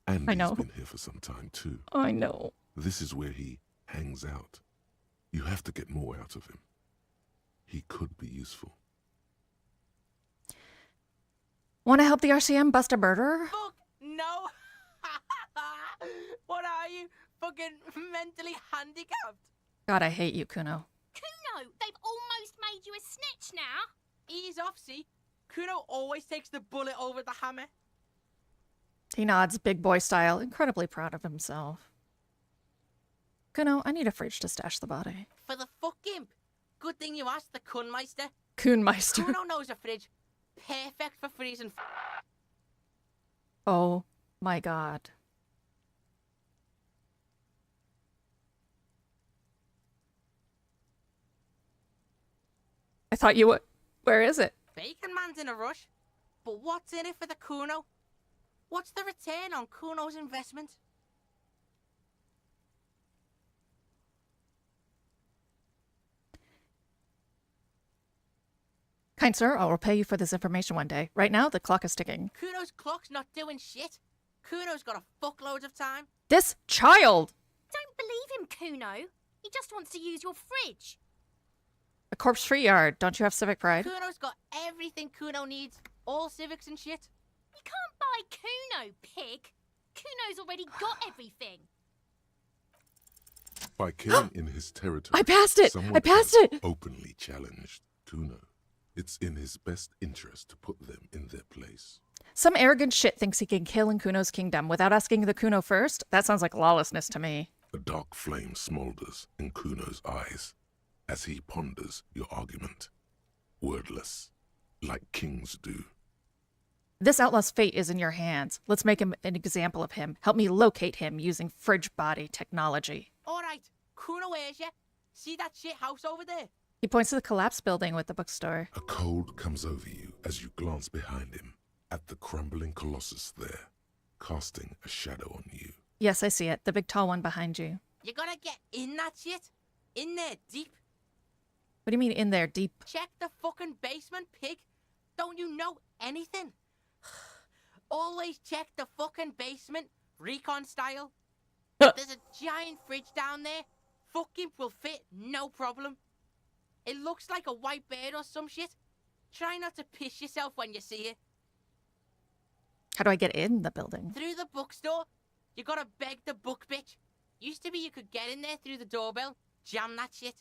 And I know. he's been here for some time too. I know. This is where he hangs out. You have to get more out of him. He could be useful. Want to help the RCM bust a murderer? Fuck no! What are you? Fucking mentally handicapped? God, I hate you, Kuno. Kuno, they've almost made you a snitch now. Ease off, see? Kuno always takes the bullet over the hammer. He nods, big boy style, incredibly proud of himself. Kuno, I need a fridge to stash the body. For the fuck imp. Good thing you asked the Kunmeister. Kuhnmeister. Kuno knows a fridge. Perfect for freezing. Oh my god. I thought you would. Where is it? Bacon Man's in a rush. But what's in it for the Kuno? What's the return on Kuno's investment? Kind sir, I will repay you for this information one day. Right now, the clock is ticking. Kuno's clock's not doing shit. Kuno's got a fuckload of time. This child! Don't believe him, Kuno. He just wants to use your fridge. A corpse-free yard. Don't you have civic pride? Kuno's got everything Kuno needs. All civics and shit. You can't buy Kuno, pig. Kuno's already got everything. By killing in his territory, I passed it! someone I passed has it! openly challenged Kuno. It's in his best interest to put them in their place. Some arrogant shit thinks he can kill in Kuno's kingdom without asking the Kuno first? That sounds like lawlessness to me. A dark flame smolders in Kuno's eyes as he ponders your argument. Wordless, like kings do. This outlaw's fate is in your hands. Let's make him an example of him. Help me locate him using fridge body technology. Alright, Kuno hears ya. See that shit house over there? He points to the collapsed building with the bookstore. A cold comes over you as you glance behind him at the crumbling colossus there, casting a shadow on you. Yes, I see it. The big tall one behind you. You gotta get in that shit. In there, deep. What do you mean in there, deep? Check the fucking basement, pig. Don't you know anything? Always check the fucking basement, recon style. There's a giant fridge down there. Fucking will fit, no problem. It looks like a white bird or some shit. Try not to piss yourself when you see it. How do I get in the building? Through the bookstore, you gotta beg the book bitch. Used to be you could get in there through the doorbell, jam that shit.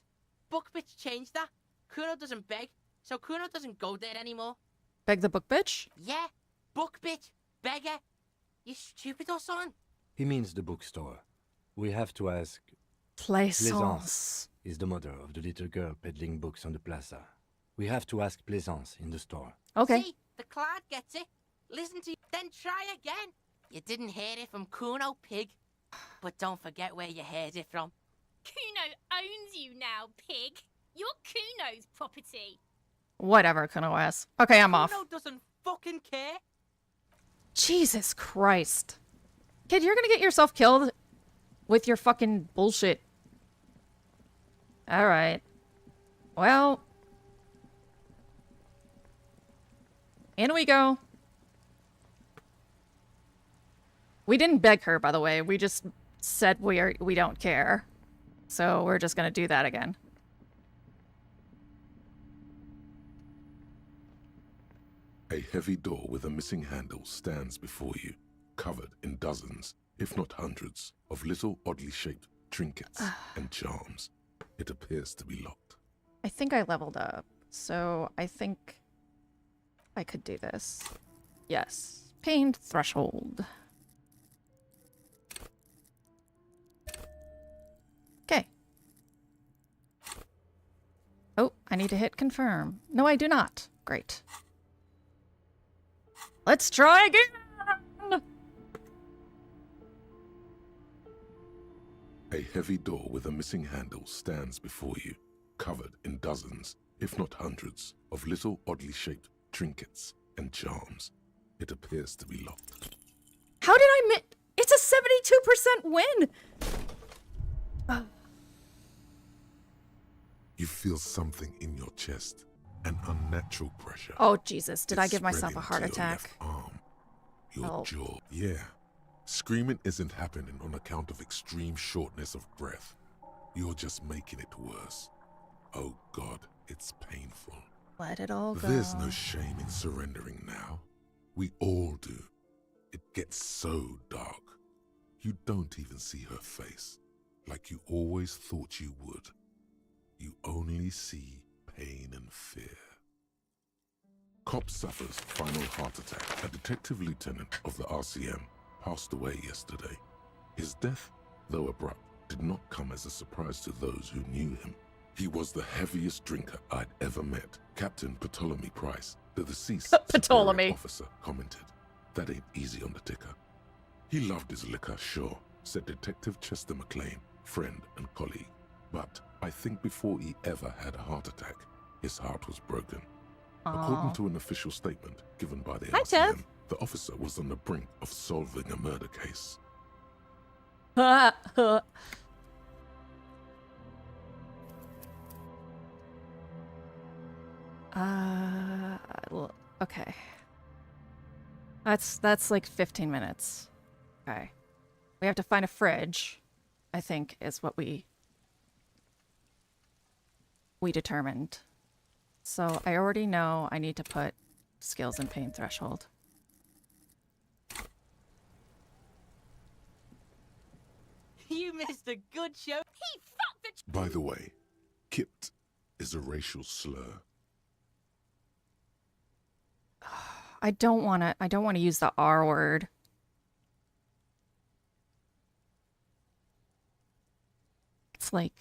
Book bitch changed that. Kuno doesn't beg, so Kuno doesn't go there anymore. Beg the book bitch? Yeah, book bitch, beggar. You stupid or something? He means the bookstore. We have to ask. Plaisance. Is the mother of the little girl peddling books on the plaza. We have to ask Plaisance in the store. Okay. See, the cloud gets it. Listen to you, then try again. You didn't hear it from Kuno, pig. But don't forget where you heard it from. Kuno owns you now, pig. You're Kuno's property. Whatever, Kuno S. Okay, I'm off. Kuno doesn't fucking care. Jesus Christ. Kid, you're gonna get yourself killed with your fucking bullshit. Alright. Well. In we go. We didn't beg her, by the way. We just said we don't care. So we're just gonna do that again. A heavy door with a missing handle stands before you, covered in dozens, if not hundreds, of little oddly shaped trinkets and charms. It appears to be locked. I think I leveled up, so I think I could do this. Yes. Pained threshold. Okay. Oh, I need to hit confirm. No, I do not. Great. Let's try again! A heavy door with a missing handle stands before you, covered in dozens, if not hundreds, of little oddly shaped trinkets and charms. It appears to be locked. How did I miss? It's a 72% win! You feel something in your chest. An unnatural pressure. Oh, Jesus. Did I It's give myself a spreading heart to your left attack? arm, your Oh. jaw. Yeah. Screaming isn't happening on account of extreme shortness of breath. You're just making it worse. Oh God, it's painful. Let it all go. There's no shame in surrendering now. We all do. It gets so dark. You don't even see her face, like you always thought you would. You only see pain and fear. Cop suffers final heart attack. A detective lieutenant of the RCM passed away yesterday. His death, though abrupt, did not come as a surprise to those who knew him. He was the heaviest drinker I'd ever met. Captain Ptolemy Price, the deceased Ptolemy superior officer, commented, "That ain't easy on the ticker." He loved his liquor, sure, said Detective Chester McLean, friend and colleague. But I think before he ever had a heart attack, his heart was broken. According to an official statement given by the Hi, RCM, Jeff. the officer was on the brink of solving a murder case. Well, okay. That's like 15 minutes. Okay. We have to find a fridge, I think, is what we determined. So I already know I need to put skills and pain threshold. You missed a good show. He fucked the By the way, kipped is a racial slur. I don't want to use the R word. It's like,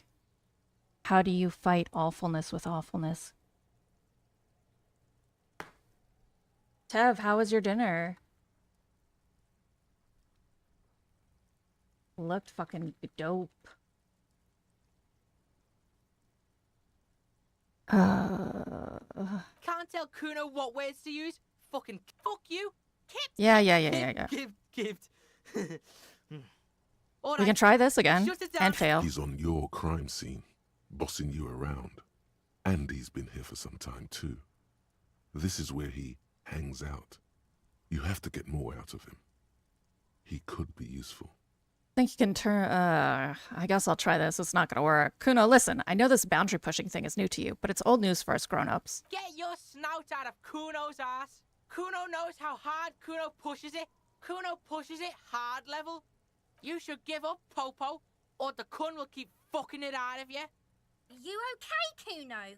how do you fight awfulness with awfulness? Tev, how was your dinner? Looked fucking dope. Can't tell Kuno what words to use. Fucking fuck you. Kip. Yeah. Gift. We can try this again Shut it down. and fail. He's on your crime scene, bossing you around. And he's been here for some time too. This is where he hangs out. You have to get more out of him. He could be useful. Think you can turn, I guess I'll try this. It's not gonna work. Kuno, listen, I know this boundary pushing thing is new to you, but it's old news for us grown-ups. Get your snout out of Kuno's ass. Kuno knows how hard Kuno pushes it. Kuno pushes it hard level. You should give up, Popo, or the Kun will keep fucking it out of you. You okay, Kuno?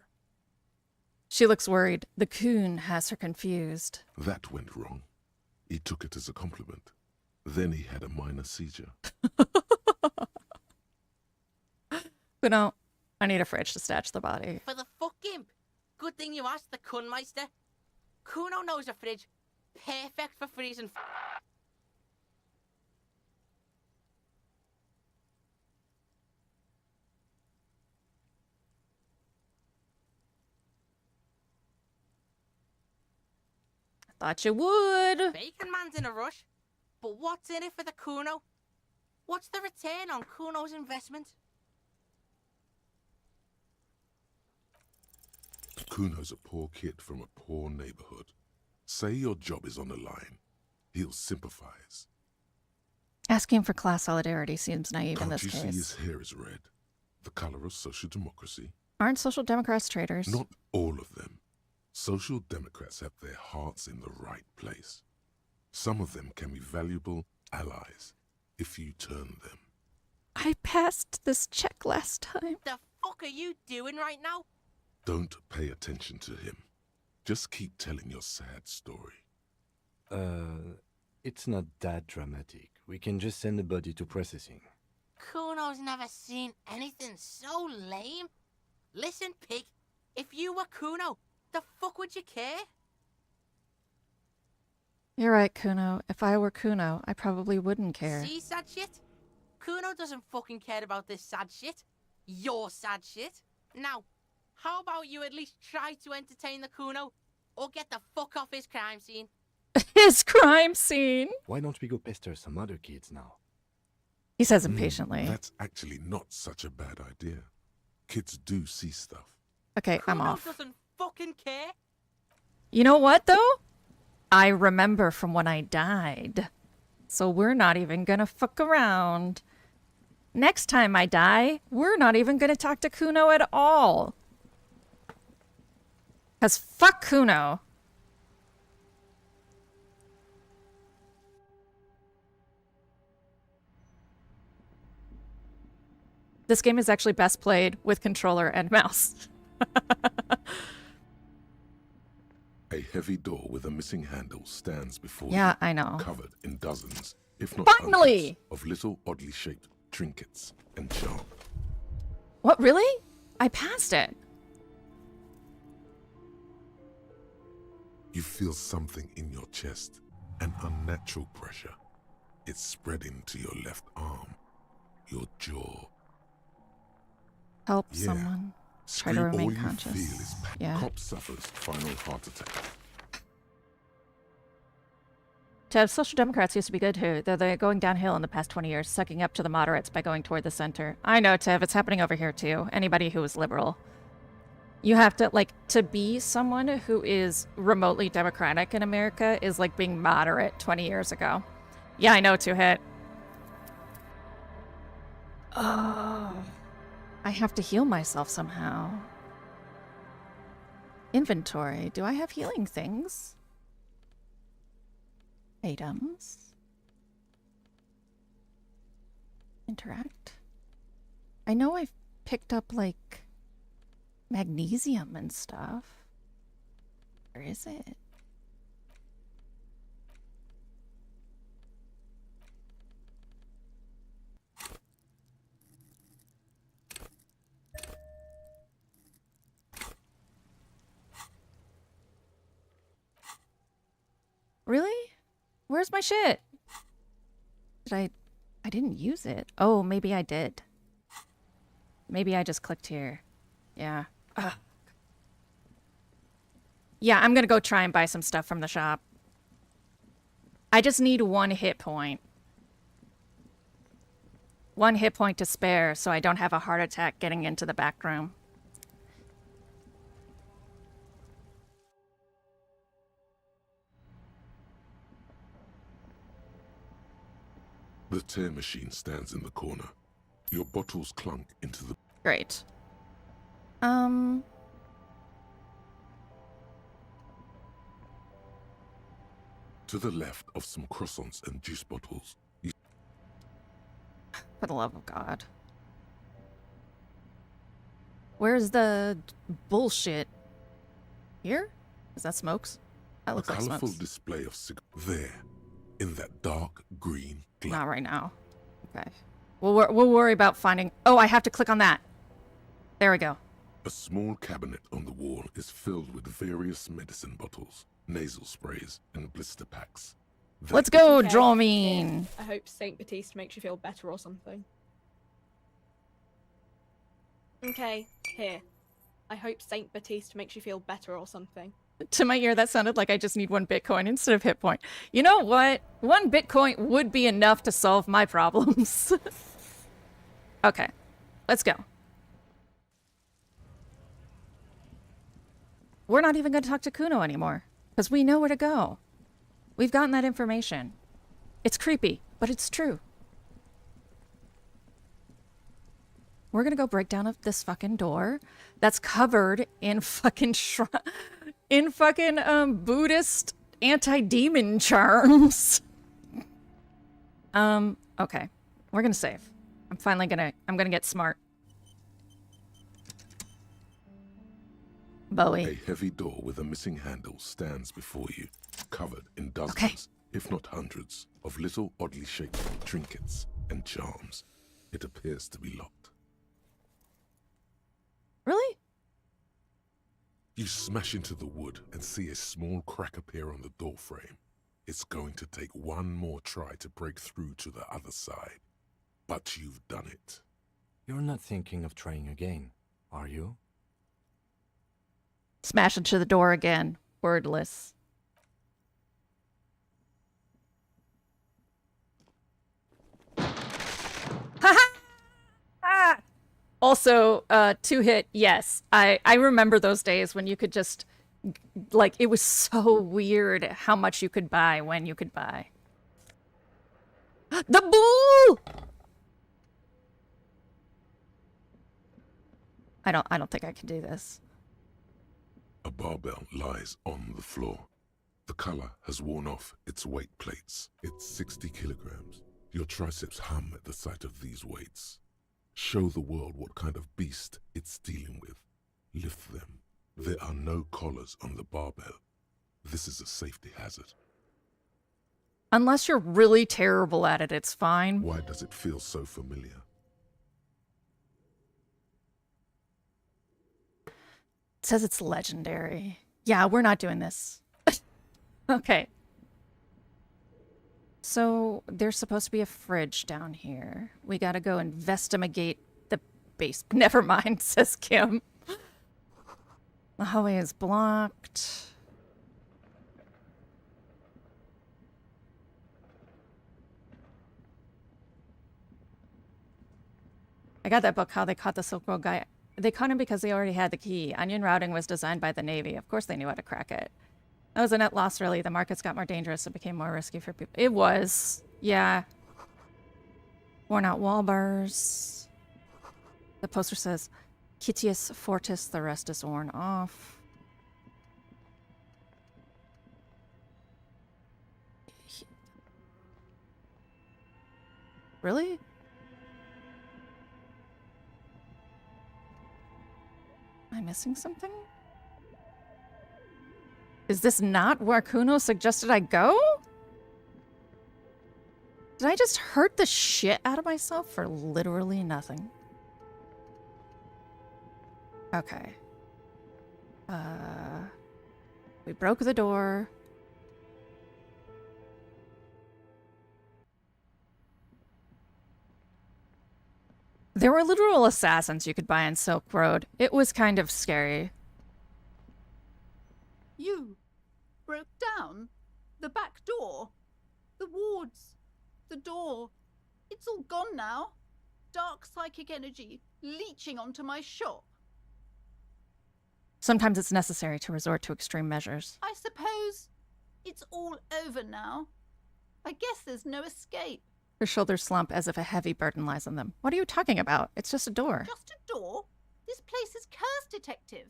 She looks worried. The coon has her confused. That went wrong. He took it as a compliment. Then he had a minor seizure. Kuno, I need a fridge to stash the body. For the fuck imp. Good thing you asked the Kunmeister. Kuno knows a fridge. Perfect for freezing. Thought you would. Bacon Man's in a rush. But what's in it for the Kuno? What's the return on Kuno's investment? Kuno's a poor kid from a poor neighborhood. Say your job is on the line. He'll sympathize. Asking for class solidarity seems naive in Can't this you see case. his hair is red? The color of social democracy. Aren't social democrats traitors? Not all of them. Social democrats have their hearts in the right place. Some of them can be valuable allies if you turn them. I passed this check last time. The fuck are you doing right now? Don't pay attention to him. Just keep telling your sad story. It's not that dramatic. We can just send the body to processing. Kuno's never seen anything so lame. Listen, pig, if you were Kuno, the fuck would you care? You're right, Kuno. If I were Kuno, I probably wouldn't care. See sad shit? Kuno doesn't fucking care about this sad shit. Your sad shit. Now, how about you at least try to entertain the Kuno, or get the fuck off his crime scene? His crime scene! Why don't we go pester some other kids now? He says impatiently. That's actually not such a bad idea. Kids do see stuff. Okay, I'm Kuno off. doesn't fucking care. You know what, though? I remember from when I died. So we're not even gonna fuck around. Next time I die, we're not even gonna talk to Kuno at all. Because fuck Kuno. This game is actually best played with controller and mouse. A heavy door with a missing handle stands before Yeah, you, I know. covered in dozens, if not Finally! hundreds, of little oddly shaped trinkets and charms. What, really? I passed it. You feel something in your chest, an unnatural pressure. It's spreading to your left arm, your jaw. Help Yeah. someone. Try Scream, to all remain you conscious. feel is pain. Yeah. Cop suffers final heart attack. Tev, Social Democrats used to be good too, though they're going downhill in the past 20 years, sucking up to the moderates by going toward the center. I know, Tev, it's happening over here too. Anybody who is liberal. You have to, like, to be someone who is remotely democratic in America is like being moderate 20 years ago. Yeah, I know, Two Hit. Oh. I have to heal myself somehow. Inventory. Do I have healing things? Items. Interact. I know I've picked up, like, magnesium and stuff. Where is it? Really? Where's my shit? I didn't use it. Oh, maybe I did. Maybe I just clicked here. Yeah. Ugh. Yeah, I'm gonna go try and buy some stuff from the shop. I just need 1 hit point. 1 hit point to spare so I don't have a heart attack getting into the back room. The tear machine stands in the corner. Your bottles clunk into the... Great. To the left of some croissants and juice bottles, you... For the love of God. Where's the bullshit? Here? Is that smokes? That looks a like colorful smokes. display of cigarettes. There, in that dark green glass. Not right now. Okay. We'll worry about finding... Oh, I have to click on that. There we go. A small cabinet on the wall is filled with various medicine bottles, nasal sprays, and blister packs. Let's go, Okay, Dramine! I hope Saint Baptiste makes you feel better or something. Okay, here. I hope Saint Baptiste makes you feel better or something. To my ear, that sounded like I just need 1 Bitcoin instead of hit point. You know what? 1 Bitcoin would be enough to solve my problems. Okay, let's go. We're not even going to talk to Kuno anymore, because we know where to go. We've gotten that information. It's creepy, but it's true. We're going to go break down this fucking door that's covered in fucking Buddhist anti-demon charms. Okay. We're gonna save. I'm gonna get smart. Bowie. A heavy door with a missing handle stands before you, covered in dozens, if not hundreds, of little oddly shaped trinkets and charms. It appears to be locked. Really? You smash into the wood and see a small crack appear on the door frame. It's going to take 1 more try to break through to the other side. But you've done it. You're not thinking of trying again, are you? Smash into the door again. Wordless. Ha ha! Ah! Also, two-hit, yes. I remember those days when you could just, like, it was so weird how much you could buy when you could buy. The bull! I don't think I can do this. A barbell lies on the floor. The color has worn off its weight plates. It's 60 kilograms. Your triceps hum at the sight of these weights. Show the world what kind of beast it's dealing with. Lift them. There are no collars on the barbell. This is a safety hazard. Unless you're really terrible at it, it's fine. Why does it feel so familiar? It says it's legendary. Yeah, we're not doing this. Okay. So there's supposed to be a fridge down here. We gotta go investigate the base. Never mind, says Kim. The hallway is blocked. I got that book, How They Caught the Silk Road Guy. They caught him because they already had the key. Onion routing was designed by the Navy. Of course they knew how to crack it. That was a net loss, really. The markets got more dangerous. It became more risky for people. It was. Yeah. Worn out wall bars. The poster says, Citius Fortis, the rest is worn off. Really? Am I missing something? Is this not where Kuno suggested I go? Did I just hurt the shit out of myself for literally nothing? Okay. We broke the door. There were literal assassins you could buy on Silk Road. It was kind of scary. You broke down the back door, the wards, the door. It's all gone now. Dark psychic energy leeching onto my shop. Sometimes it's necessary to resort to extreme measures. I suppose it's all over now. I guess there's no escape. Her shoulders slump as if a heavy burden lies on them. What are you talking about? It's just a door. Just a door? This place is cursed, Detective.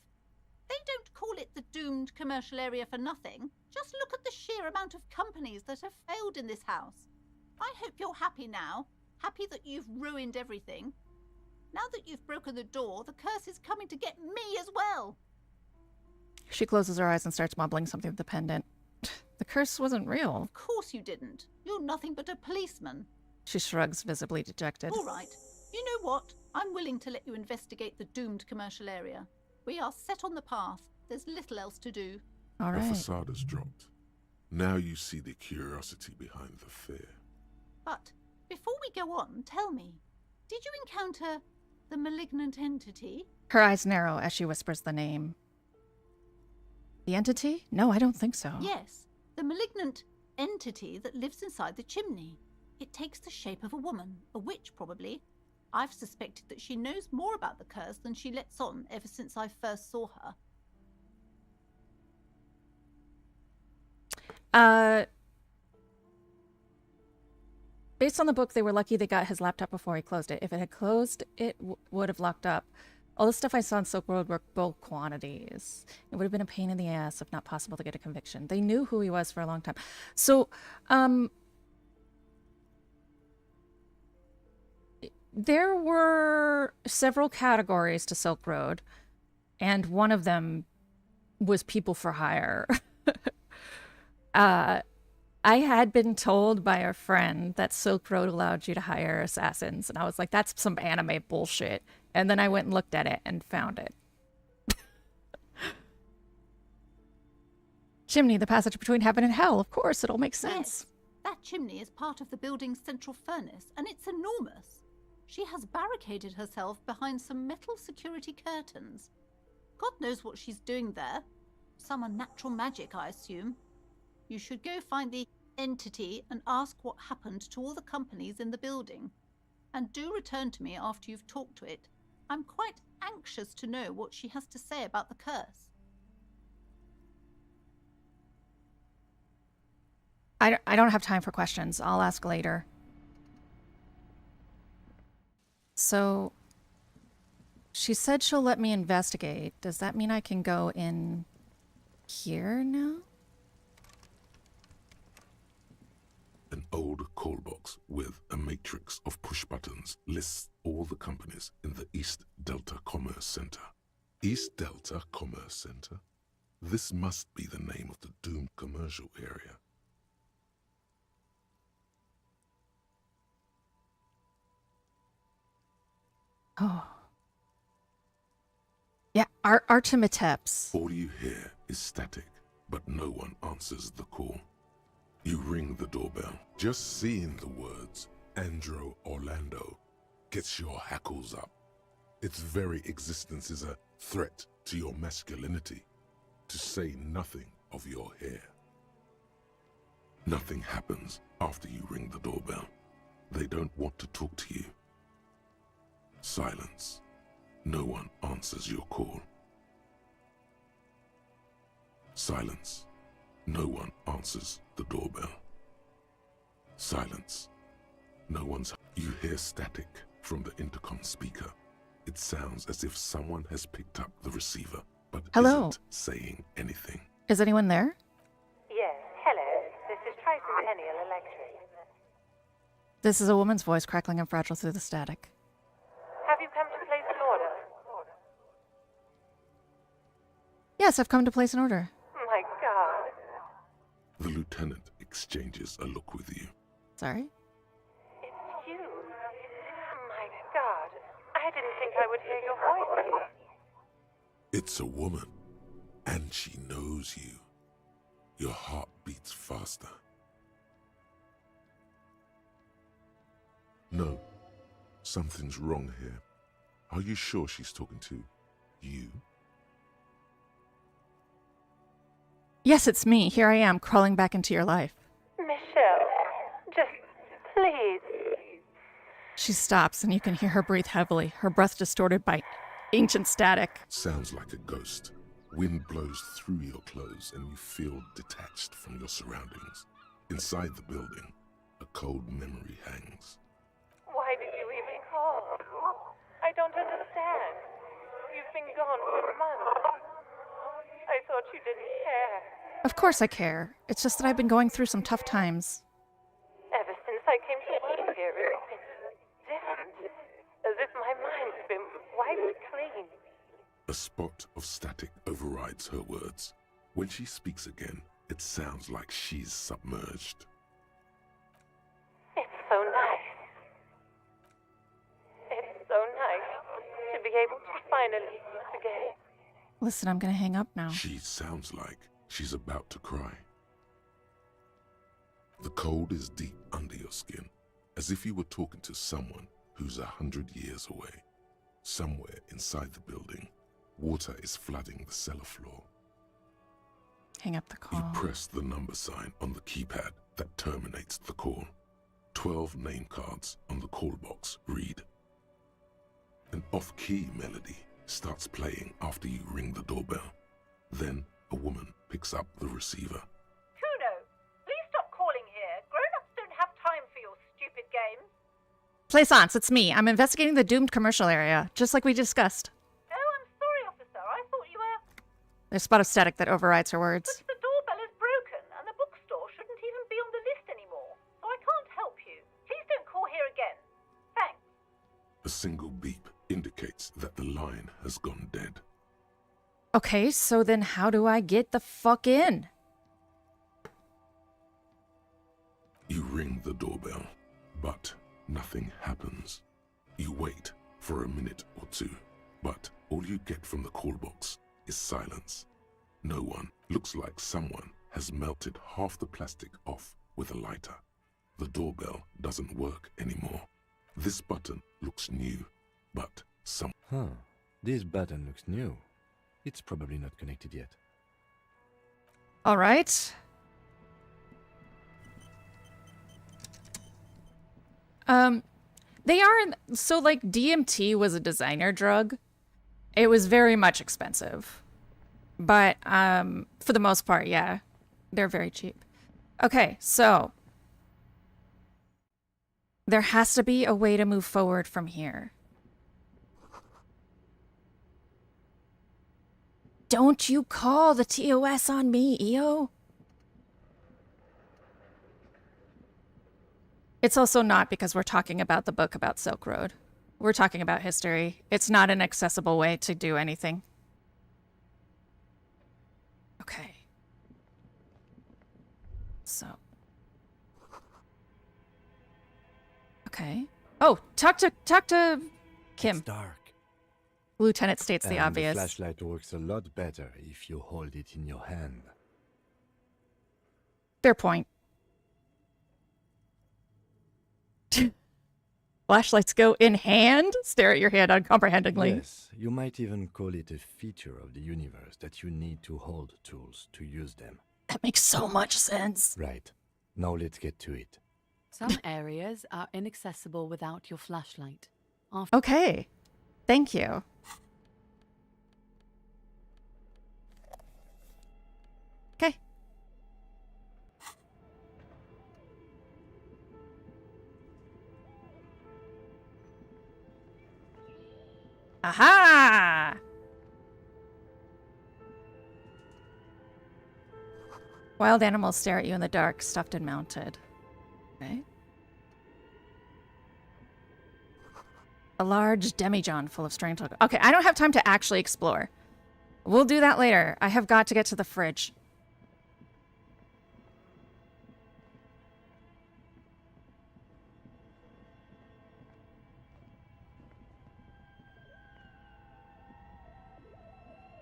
They don't call it the doomed commercial area for nothing. Just look at the sheer amount of companies that have failed in this house. I hope you're happy now. Happy that you've ruined everything. Now that you've broken the door, the curse is coming to get me as well. She closes her eyes and starts mumbling something with the pendant. The curse wasn't real. Of course you didn't. You're nothing but a policeman. She shrugs, visibly dejected. All right. You know what? I'm willing to let you investigate the doomed commercial area. We are set on the path. There's little else to do. All right. The facade has dropped. Now you see the curiosity behind the fear. But before we go on, tell me, did you encounter the malignant entity? Her eyes narrow as she whispers the name. The entity? No, I don't think so. Yes, the malignant entity that lives inside the chimney. It takes the shape of a woman, a witch probably. I've suspected that she knows more about the curse than she lets on ever since I first saw her. Based on the book, they were lucky they got his laptop before he closed it. If it had closed, it would have locked up. All the stuff I saw on Silk Road were bulk quantities. It would have been a pain in the ass, if not possible, to get a conviction. They knew who he was for a long time. So, there were several categories to Silk Road, and one of them was people for hire. I had been told by a friend that Silk Road allowed you to hire assassins, and I was like, that's some anime bullshit. And then I went and looked at it and found it. Chimney, the passage between heaven and hell. Of course, it all makes sense. Yes, that chimney is part of the building's central furnace, and it's enormous. She has barricaded herself behind some metal security curtains. God knows what she's doing there. Some unnatural magic, I assume. You should go find the entity and ask what happened to all the companies in the building. And do return to me after you've talked to it. I'm quite anxious to know what she has to say about the curse. I don't have time for questions. I'll ask later. So, she said she'll let me investigate. Does that mean I can go in here now? An old call box with a matrix of push buttons lists all the companies in the East Delta Commerce Center. East Delta Commerce Center? This must be the name of the doomed commercial area. Oh. Yeah, Artemiteps. All you hear is static, but no one answers the call. You ring the doorbell. Just seeing the words Andro Orlando gets your hackles up. Its very existence is a threat to your masculinity, to say nothing of your hair. Nothing happens after you ring the doorbell. They don't want to talk to you. Silence. No one answers your call. Silence. No one answers the doorbell. Silence. No one's... You hear static from the intercom speaker. It sounds as if someone has picked up the receiver, but isn't saying anything. Is anyone there? Yes, hello. This is Tricentennial Electric. This is a woman's voice crackling and fragile through the static. Have you come to place an order? Yes, I've come to place an order. My God. The lieutenant exchanges a look with you. Sorry? It's you. My God. I didn't think I would hear your voice here. It's a woman, and she knows you. Your heart beats faster. No, something's wrong here. Are you sure she's talking to you? Yes, it's me. Here I am, crawling back into your life. Michelle, just please. She stops, and you can hear her breathe heavily, her breath distorted by ancient static. Sounds like a ghost. Wind blows through your clothes, and you feel detached from your surroundings. Inside the building, a cold memory hangs. Why did you even call? I don't understand. You've been gone for months. I thought you didn't care. Of course I care. It's just that I've been going through some tough times. Ever since I came to work here, it's been different. As if my mind's been wiped clean. A spot of static overrides her words. When she speaks again, it sounds like she's submerged. It's so nice. It's so nice to be able to finally forget. Listen, I'm gonna hang up now. She sounds like she's about to cry. The cold is deep under your skin, as if you were talking to someone who's 100 years away. Somewhere inside the building, water is flooding the cellar floor. Hang up the call. You press the number sign on the keypad that terminates the call. 12 name cards on the call box read. An off-key melody starts playing after you ring the doorbell. Then a woman picks up the receiver. Kuno, please stop calling here. Grown-ups don't have time for your stupid games. Plaisance, it's me. I'm investigating the doomed commercial area, just like we discussed. Oh, I'm sorry, officer. I thought you were... There's a spot of static that overrides her words. But the doorbell is broken, and the bookstore shouldn't even be on the list anymore. So I can't help you. Please don't call here again. Thanks. A single beep indicates that the line has gone dead. Okay, so then how do I get the fuck in? You ring the doorbell, but nothing happens. You wait for a minute or two, but all you get from the call box is silence. No one. Looks like someone has melted half the plastic off with a lighter. The doorbell doesn't work anymore. This button looks new, but This button looks new. It's probably not connected yet. All right. They are, so like DMT was a designer drug. It was very much expensive. But for the most part, yeah, they're very cheap. Okay, so there has to be a way to move forward from here. Don't you call the TOS on me, EO. It's also not because we're talking about the book about Silk Road. We're talking about history. It's not an accessible way to do anything. Okay. So. Okay. Oh, talk to Kim. It's dark. Lieutenant states the And obvious. The flashlight works a lot better if you hold it in your hand. Fair point. Flashlights go in hand? Stare at your hand uncomprehendingly. Yes, you might even call it a feature of the universe that you need to hold tools to use them. That makes so much sense. Right. Now let's get to it. Some areas are inaccessible without your flashlight. Okay. Thank you. Okay. Aha! Wild animals stare at you in the dark, stuffed and mounted. Okay. A large demijohn full of strange... Okay, I don't have time to actually explore. We'll do that later. I have got to get to the fridge.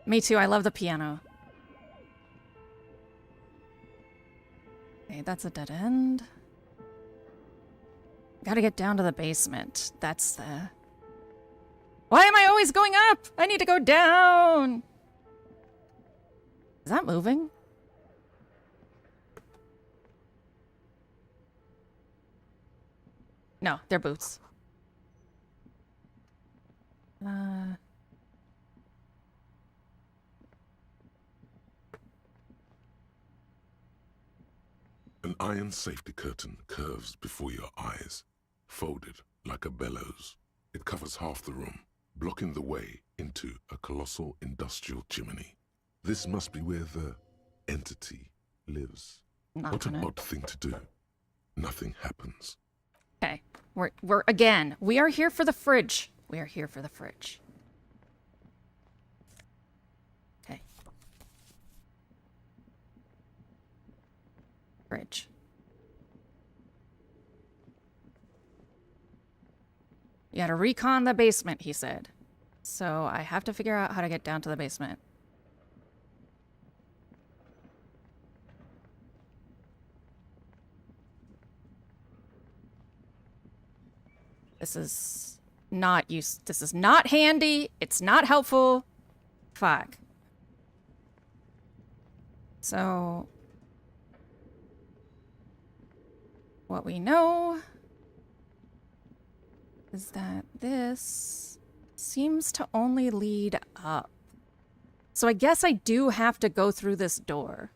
Me too, I love the piano. Okay, that's a dead end. Gotta get down to the basement. That's the... Why am I always going up? I need to go down! Is that moving? No, they're boots. An iron safety curtain curves before your eyes, folded like a bellows. It covers half the room, blocking the way into a colossal industrial chimney. This must be where the entity lives. What an odd thing to do. Nothing happens. Okay, we're again. We are here for the fridge. We are here for the fridge. Okay. Fridge. You gotta recon the basement, he said. So I have to figure out how to get down to the basement. This is not this is not handy. It's not helpful. Fuck. So what we know is that this seems to only lead up. So I guess I do have to go through this door.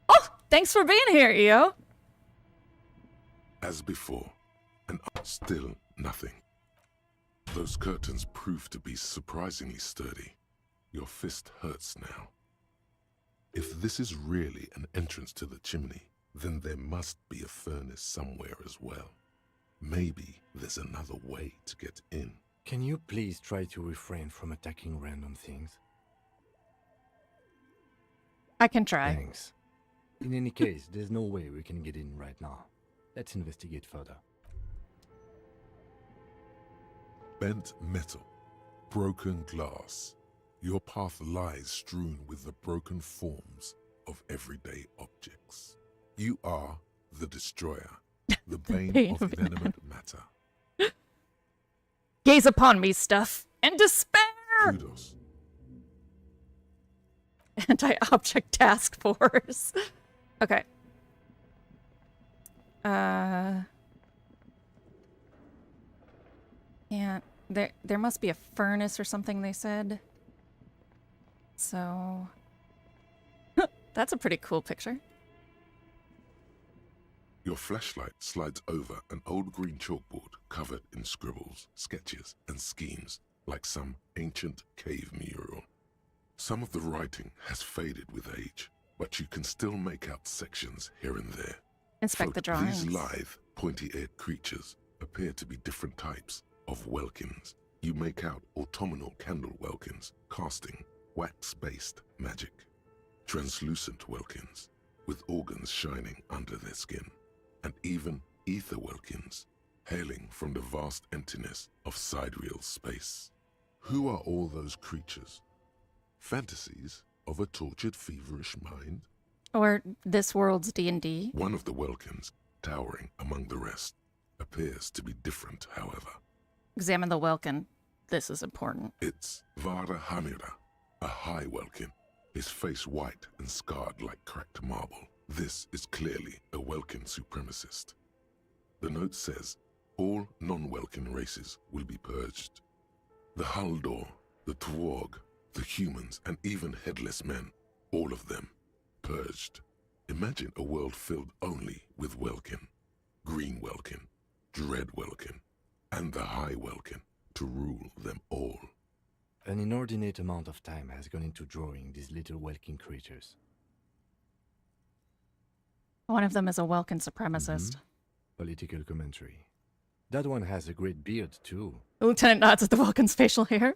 Oh, thanks for being here, EO. As before, and still nothing. Those curtains prove to be surprisingly sturdy. Your fist hurts now. If this is really an entrance to the chimney, then there must be a furnace somewhere as well. Maybe there's another way to get in. Can you please try to refrain from attacking random things? I can try. Thanks. In any case, there's no way we can get in right now. Let's investigate further. Bent metal, broken glass. Your path lies strewn with the broken forms of everyday objects. You are the destroyer, the bane of inanimate matter. Gaze upon me, stuff, and despair! Kudos. Anti-object task force. Okay. There must be a furnace or something, they said. So... That's a pretty cool picture. Your flashlight slides over an old green chalkboard covered in scribbles, sketches, and schemes like some ancient cave mural. Some of the writing has faded with age, but you can still make out sections here and there. Inspect the drawings. These lithe, pointy-eared creatures appear to be different types of welkins. You make out autumnal candle welkins casting wax-based magic. Translucent welkins with organs shining under their skin, and even ether welkins hailing from the vast emptiness of sidereal space. Who are all those creatures? Fantasies of a tortured, feverish mind? Or this world's D&D? One of the welkins, towering among the rest, appears to be different, however. Examine the welkin. This is important. It's Vara Hamira, a high welkin, his face white and scarred like cracked marble. This is clearly a Welkin supremacist. The note says, all non-Welkin races will be purged. The Haldor, the Twarg, the humans, and even headless men, all of them, purged. Imagine a world filled only with Welkin, Green Welkin, Dread Welkin, and the High Welkin to rule them all. An inordinate amount of time has gone into drawing these little Welkin creatures. One of them is a Welkin supremacist. Political commentary. That one has a great beard, too. The lieutenant nods at the Welkin's facial hair.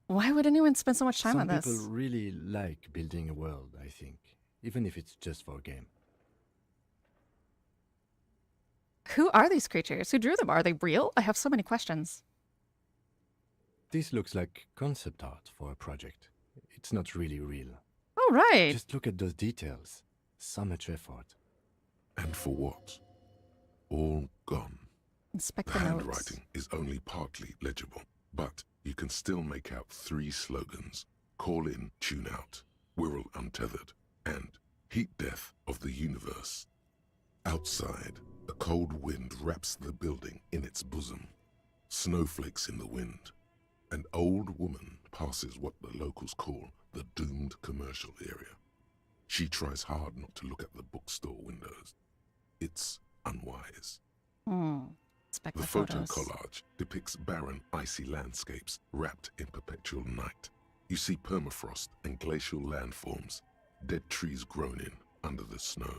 Why would anyone spend so much time on this? Some people really like building a world, I think. Even if it's just for a game. Who are these creatures? Who drew them? Are they real? I have so many questions. This looks like concept art for a project. It's not really real. Oh, right. Just look at those details. So much effort. And for what? All gone. Inspect The the notes. handwriting is only partly legible, but you can still make out 3 slogans. Call in, tune out, Wirral untethered, and Heat Death of the Universe. Outside, a cold wind wraps the building in its bosom. Snowflakes in the wind. An old woman passes what the locals call the doomed commercial area. She tries hard not to look at the bookstore windows. It's unwise. Inspect The the photo photos. collage depicts barren, icy landscapes wrapped in perpetual night. You see permafrost and glacial landforms, dead trees grown in under the snow.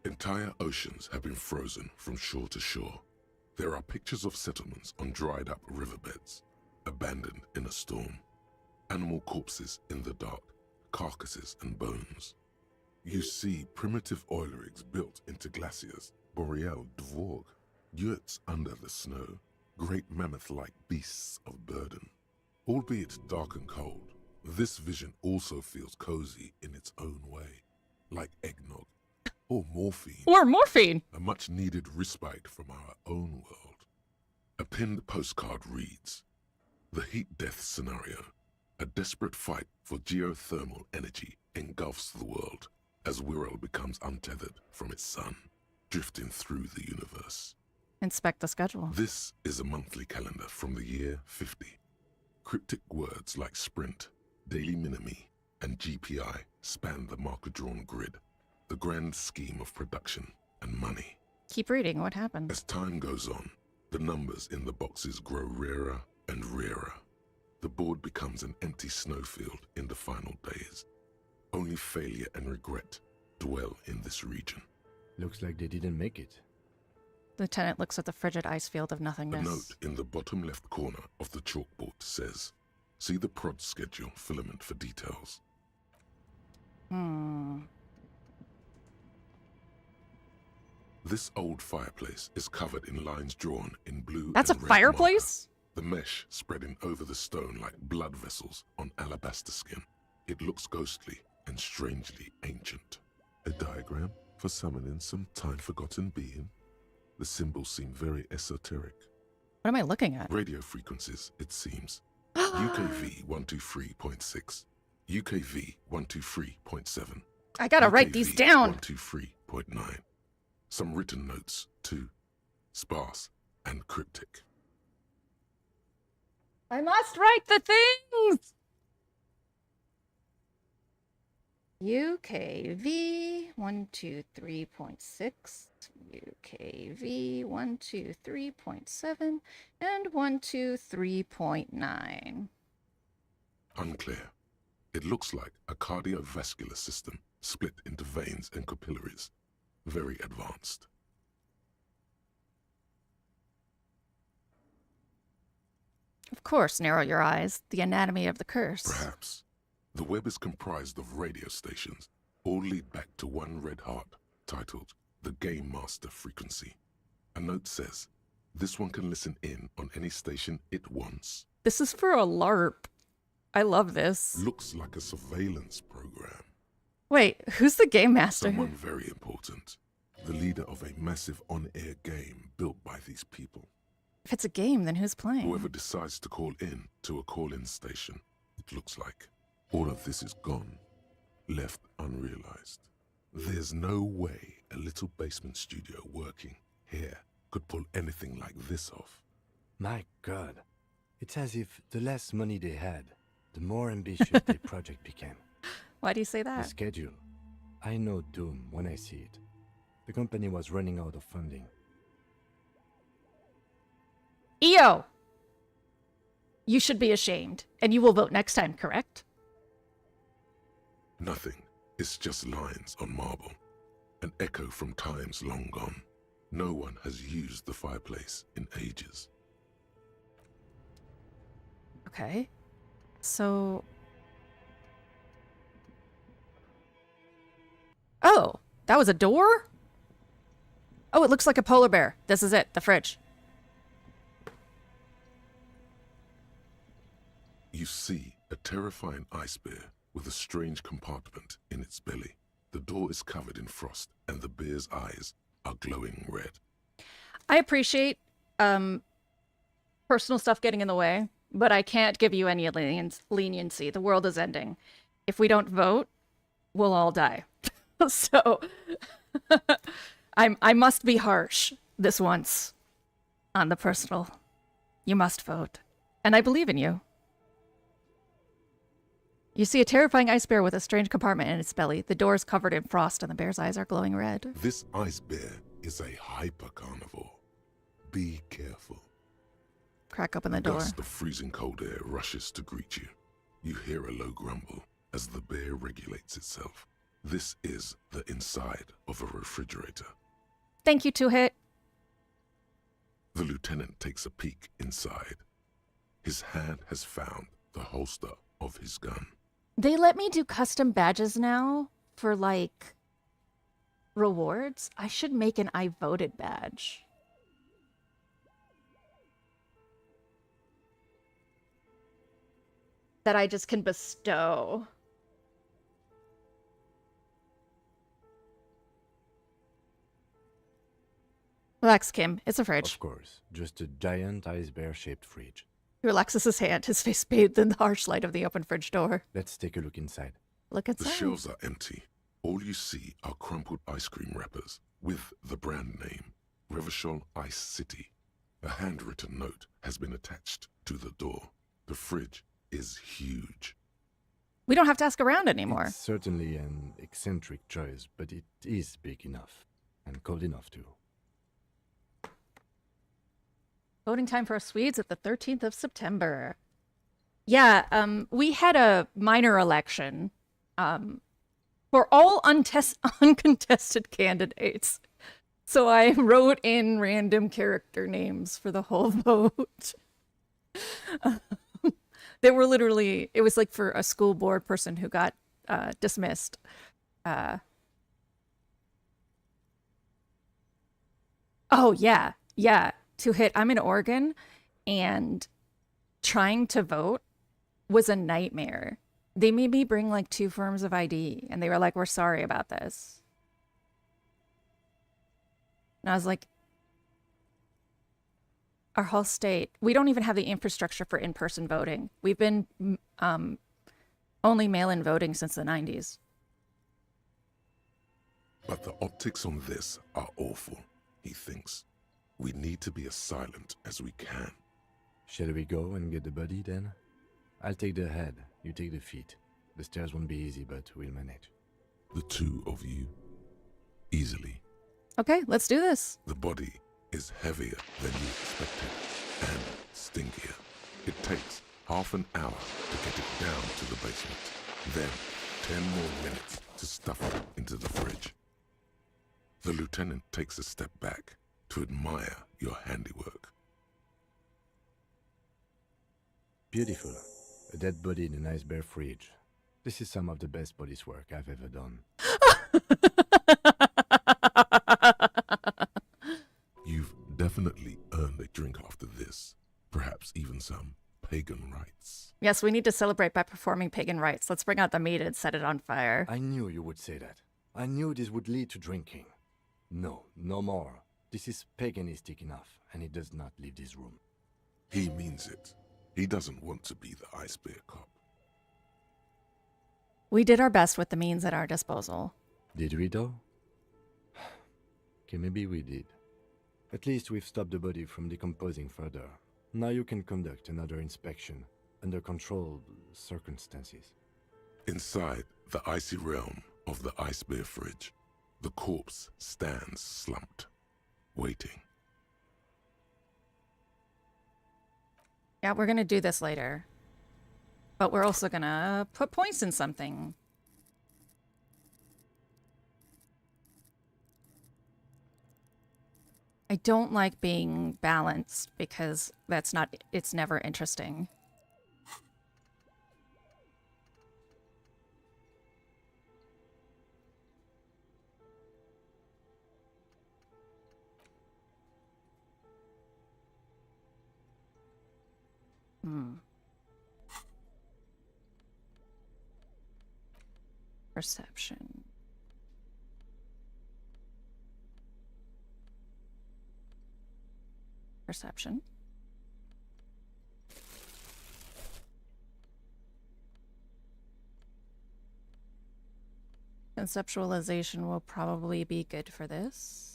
Entire oceans have been frozen from shore to shore. There are pictures of settlements on dried-up riverbeds, abandoned in a storm. Animal corpses in the dark, carcasses and bones. You see primitive oil rigs built into glaciers, boreal dvorg, yurts under the snow, great mammoth-like beasts of burden. Albeit dark and cold, this vision also feels cozy in its own way, like eggnog or morphine. Or morphine! A much-needed respite from our own world. A pinned postcard reads, "The heat death scenario. A desperate fight for geothermal energy engulfs the world as Wirral becomes untethered from its sun, drifting through the universe." Inspect the schedule. This is a monthly calendar from the year 50. Cryptic words like sprint, daily minimi, and GPI span the marker-drawn grid, the grand scheme of production and money. Keep reading. What happens? As time goes on, the numbers in the boxes grow rarer and rarer. The board becomes an empty snowfield in the final days. Only failure and regret dwell in this region. Looks like they didn't make it. Lieutenant looks at the frigid ice field of A nothingness. note in the bottom left corner of the chalkboard says, "See the prod schedule filament for details." This old fireplace is covered in lines drawn in blue. That's a and red fireplace? marker, the mesh spreading over the stone like blood vessels on alabaster skin. It looks ghostly and strangely ancient. A diagram for summoning some time-forgotten being. The symbols seem very esoteric. What am I looking at? Radio frequencies, it seems. UKV 123.6, UKV 123.7. I gotta write these down. 123.9. Some written notes, too. sparse, and cryptic. I must write the things! UKV 123.6, UKV 123.7, and 123.9. Unclear. It looks like a cardiovascular system split into veins and capillaries. Very advanced. Of course, narrow your eyes. The anatomy of the curse. Perhaps. The web is comprised of radio stations, all lead back to one red heart, titled the Game Master Frequency. A note says, this one can listen in on any station it wants. This is for a LARP. I love this. Looks like a surveillance program. Wait, who's the game master? Someone very important. The leader of a massive on-air game built by these people. If it's a game, then who's playing? Whoever decides to call in to a call-in station, it looks like. All of this is gone, left unrealized. There's no way a little basement studio working here could pull anything like this off. My God. It's as if the less money they had, the more ambitious their project became. Why do you say The that? schedule. I know doom when I see it. The company was running out of funding. EO! You should be ashamed, and you will vote next time, correct? Nothing. It's just lines on marble. An echo from times long gone. No one has used the fireplace in ages. Okay. So... Oh, that was a door? Oh, it looks like a polar bear. This is it, the fridge. You see a terrifying ice bear with a strange compartment in its belly. The door is covered in frost, and the bear's eyes are glowing red. I appreciate personal stuff getting in the way, but I can't give you any leniency. The world is ending. If we don't vote, we'll all die. So I must be harsh this once on the personal. You must vote. And I believe in you. You see a terrifying ice bear with a strange compartment in its belly. The door is covered in frost and the bear's eyes are glowing red. This ice bear is a hyper-carnivore. Be careful. Crack open the A door. gust of freezing cold air rushes to greet you. You hear a low grumble as the bear regulates itself. This is the inside of a refrigerator. Thank you, Two Hit. The lieutenant takes a peek inside. His hand has found the holster of his gun. They let me do custom badges now for, like, rewards. I should make an I voted badge. That I just can bestow. Relax, Kim. It's a fridge. Of course, just a giant ice bear-shaped fridge. He relaxes his hand, his face bathed in the harsh light of the open fridge door. Let's take a look inside. Look inside. The shelves are empty. All you see are crumpled ice cream wrappers with the brand name, Revachol Ice City. A handwritten note has been attached to the door. The fridge is huge. We don't have to ask around anymore. It's certainly an eccentric choice, but it is big enough. And cold enough, too. Voting time for Swedes at the 13th of September. Yeah, we had a minor election for all uncontested candidates. So I wrote in random character names for the whole vote. They were literally, it was like for a school board person who got dismissed. Oh, yeah. To hit, I'm in Oregon, and trying to vote was a nightmare. They made me bring like 2 forms of ID, and they were like, we're sorry about this. And I was like, our whole state, we don't even have the infrastructure for in-person voting. We've been only mail-in voting since the 90s. But the optics on this are awful, he thinks. We need to be as silent as we can. Shall we go and get the body then? I'll take the head, you take the feet. The stairs won't be easy, but we'll manage. The two of you, easily. Okay, let's do this. The body is heavier than you expected and stinkier. It takes half an hour to get it down to the basement. Then 10 more minutes to stuff it into the fridge. The lieutenant takes a step back to admire your handiwork. Beautiful. A dead body in a nice bare fridge. This is some of the best police work I've ever done. You've definitely earned a drink after this. Perhaps even some pagan rites. Yes, we need to celebrate by performing pagan rites. Let's bring out the meat and set it on fire. I knew you would say that. I knew this would lead to drinking. No, no more. This is paganistic enough, and he does not leave this room. He means it. He doesn't want to be the ice bear cop. We did our best with the means at our disposal. Did we though? Okay, maybe we did. At least we've stopped the body from decomposing further. Now you can conduct another inspection under controlled circumstances. Inside the icy realm of the ice bear fridge, the corpse stands slumped, waiting. Yeah, we're gonna do this later. But we're also gonna put points in something. I don't like being balanced because it's never interesting. Perception. Perception. Conceptualization will probably be good for this.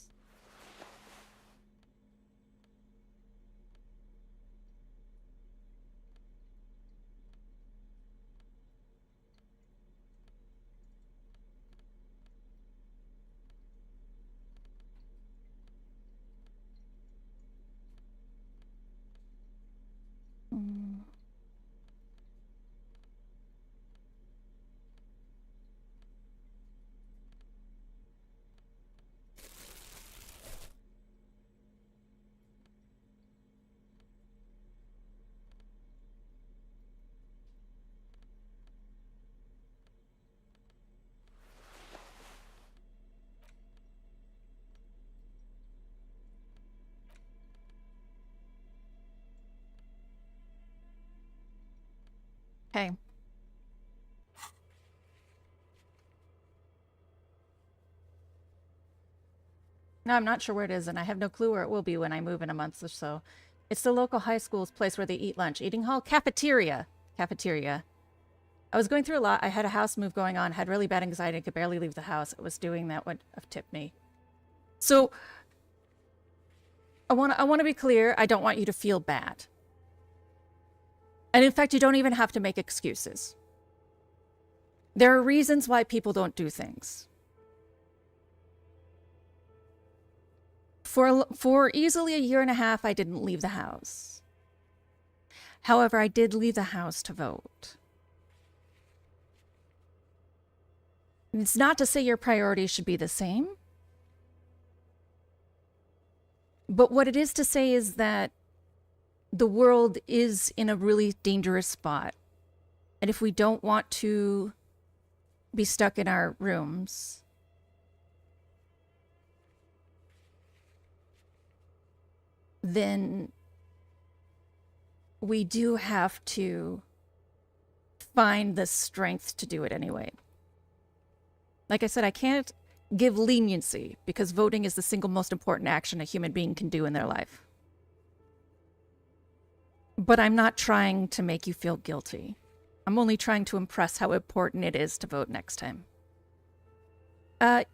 Okay. No, I'm not sure where it is, and I have no clue where it will be when I move in a month or so. It's the local high school's place where they eat lunch. Eating hall? Cafeteria. Cafeteria. I was going through a lot. I had a house move going on, had really bad anxiety, could barely leave the house. It was doing that would have tipped me. So, I want to be clear. I don't want you to feel bad. And in fact, you don't even have to make excuses. There are reasons why people don't do things. For easily a year and a half, I didn't leave the house. However, I did leave the house to vote. It's not to say your priorities should be the same. But what it is to say is that the world is in a really dangerous spot. And if we don't want to be stuck in our rooms, then we do have to find the strength to do it anyway. Like I said, I can't give leniency because voting is the single most important action a human being can do in their life. But I'm not trying to make you feel guilty. I'm only trying to impress how important it is to vote next time. I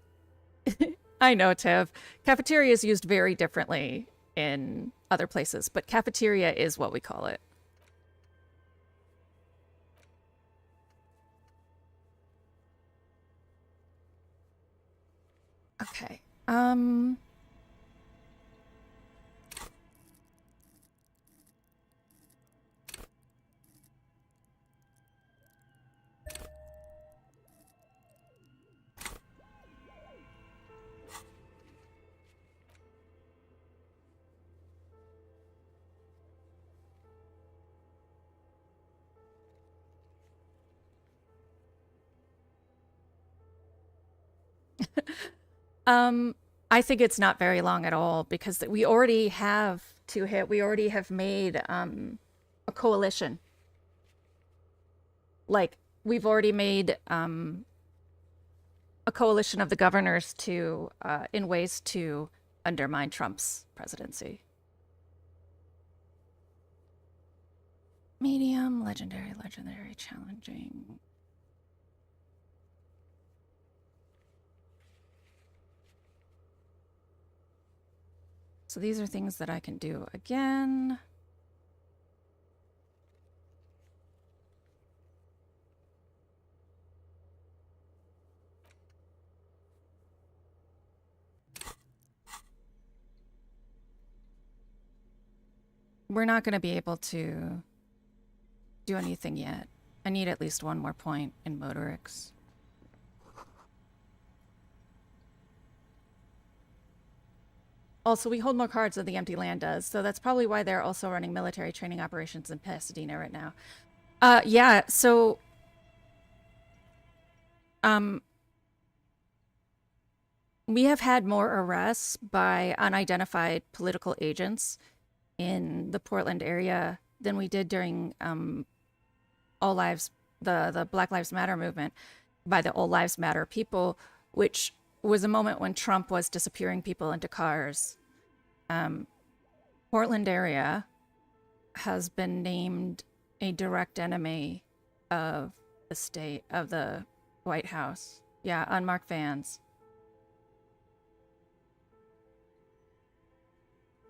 know, Tev. Cafeteria is used very differently in other places, but cafeteria is what we call it. Okay. I think it's not very long at all because we already have we already have made a coalition. Like, we've already made a coalition of the governors to in ways to undermine Trump's presidency. Medium, legendary, challenging. So these are things that I can do again. We're not going to be able to do anything yet. I need at least one more point in motorics. Also, we hold more cards than the empty land does, so that's probably why they're also running military training operations in Pasadena right now. Yeah, so we have had more arrests by unidentified political agents in the Portland area than we did during All Lives, the Black Lives Matter movement, by the All Lives Matter people, which was a moment when Trump was disappearing people into cars. Portland area has been named a direct enemy of the state, of the White House. Yeah, unmarked vans.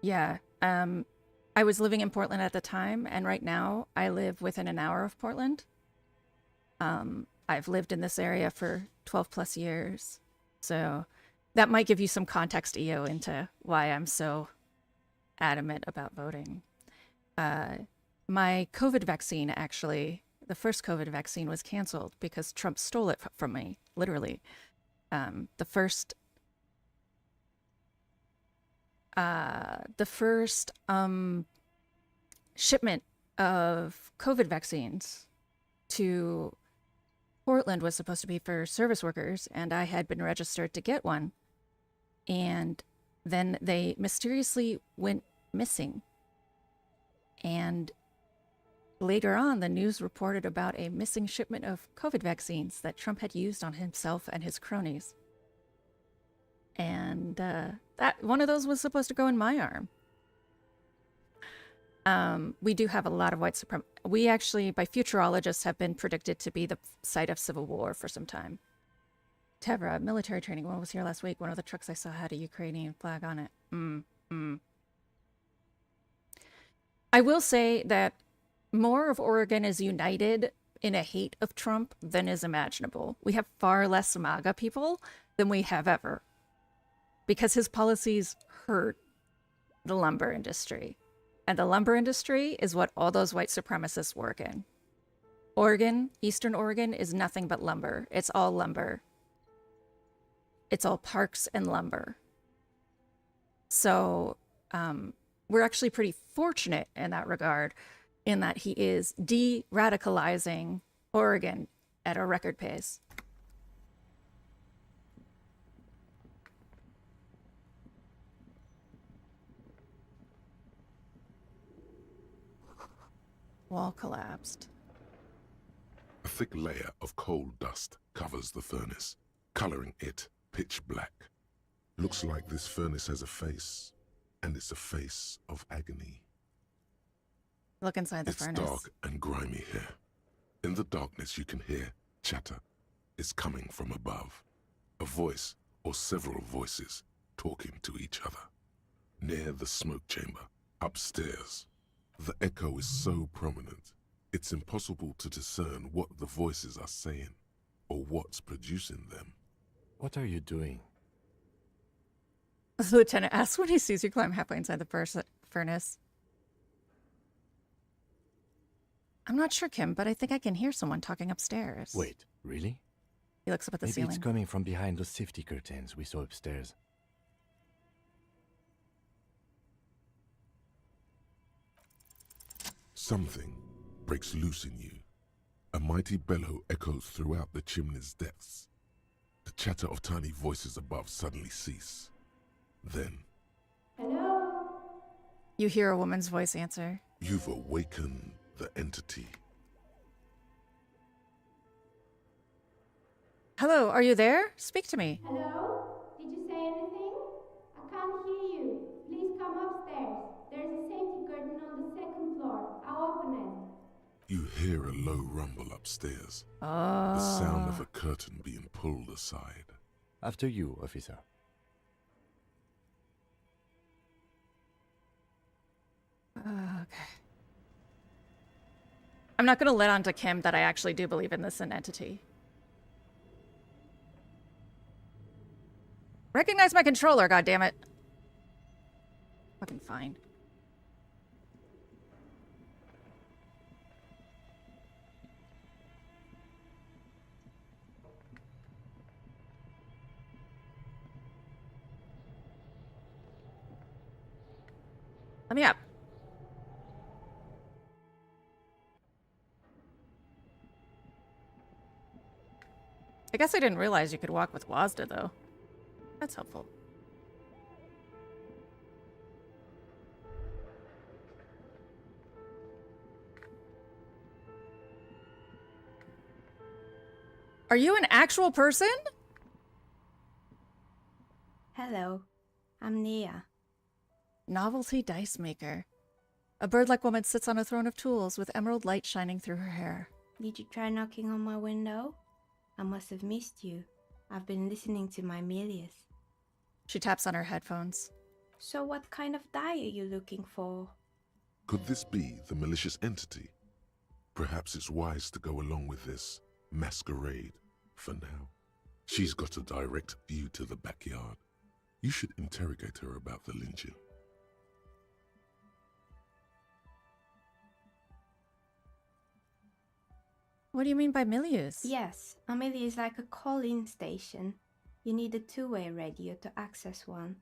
Yeah, I was living in Portland at the time, and right now I live within an hour of Portland. I've lived in this area for 12 plus years. So that might give you some context, EO, into why I'm so adamant about voting. My COVID vaccine, actually, the first COVID vaccine was canceled because Trump stole it from me, literally. The first shipment of COVID vaccines to Portland was supposed to be for service workers, and I had been registered to get one. And then they mysteriously went missing. And later on, the news reported about a missing shipment of COVID vaccines that Trump had used on himself and his cronies. And that one of those was supposed to go in my arm. We do have a lot of white supremacy. We actually, by futurologists, have been predicted to be the site of civil war for some time. Tevra, military training. One was here last week. One of the trucks I saw had a Ukrainian flag on it. I will say that more of Oregon is united in a hate of Trump than is imaginable. We have far less MAGA people than we have ever, because his policies hurt the lumber industry. And the lumber industry is what all those white supremacists work in. Oregon, Eastern Oregon, is nothing but lumber. It's all lumber. It's all parks and lumber. So we're actually pretty fortunate in that regard, in that he is de-radicalizing Oregon at a record pace. Wall collapsed. A thick layer of coal dust covers the furnace, coloring it pitch black. Looks like this furnace has a face, and it's a face of agony. Look inside the furnace. It's dark and grimy here. In the darkness you can hear chatter. It's coming from above. A voice or several voices talking to each other. near the smoke chamber, upstairs. The echo is so prominent, it's impossible to discern what the voices are saying, or what's producing them. What are you doing? The lieutenant asks when he sees you climb halfway inside the furnace. I'm not sure, Kim, but I think I can hear someone talking upstairs. Wait, really? He looks up at the Maybe ceiling. it's coming from behind those safety curtains we saw upstairs. Something breaks loose in you. A mighty bellow echoes throughout the chimney's depths. The chatter of tiny voices above suddenly cease. Then, You hear a woman's voice answer. you've awakened the entity. Hello, are you there? Speak to me. Hello? Did you say anything? I can't hear you. Please come upstairs. There's a safety curtain on the second floor. I'll open it. You hear a low rumble upstairs. The sound of a curtain being pulled aside. After you, officer. Okay. I'm not going to let on to Kim that I actually do believe in this entity. Recognize my controller, goddammit. Fucking fine. Let me up. I guess I didn't realize you could walk with WASDA, though. That's helpful. Are you an actual person? Hello. I'm Nia. Novelty dice maker. A bird-like woman sits on a throne of tools with emerald light shining through her hair. Did you try knocking on my window? I must have missed you. I've been listening to my Melius. She taps on her headphones. So what kind of die are you looking for? Could this be the malicious entity? Perhaps it's wise to go along with this masquerade for now. She's got a direct view to the backyard. You should interrogate her about the lynching. What do you mean by Milius? Yes, Amelia is like a call-in station. You need a two-way radio to access one.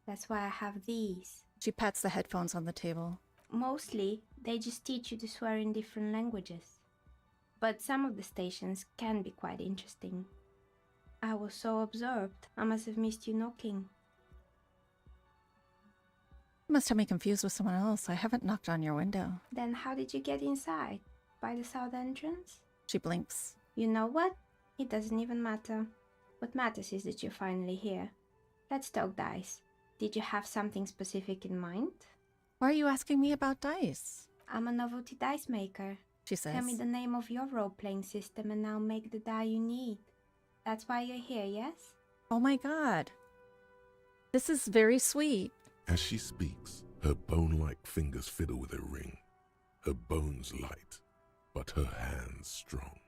That's why I have these. She pats the headphones on the table. Mostly, they just teach you to swear in different languages. But some of the stations can be quite interesting. I was so absorbed, I must have missed you knocking. You must have me confused with someone else. I haven't knocked on your window. Then how did you get inside? By the south entrance? She blinks. You know what? It doesn't even matter. What matters is that you're finally here. Let's talk dice. Did you have something specific in mind? Why are you asking me about dice? I'm a novelty dice maker. She says. Tell me the name of your role-playing system and I'll make the die you need. That's why you're here, yes? Oh my god. This is very sweet. As she speaks, her bone-like fingers fiddle with a ring. Her bones light, but her hands strong.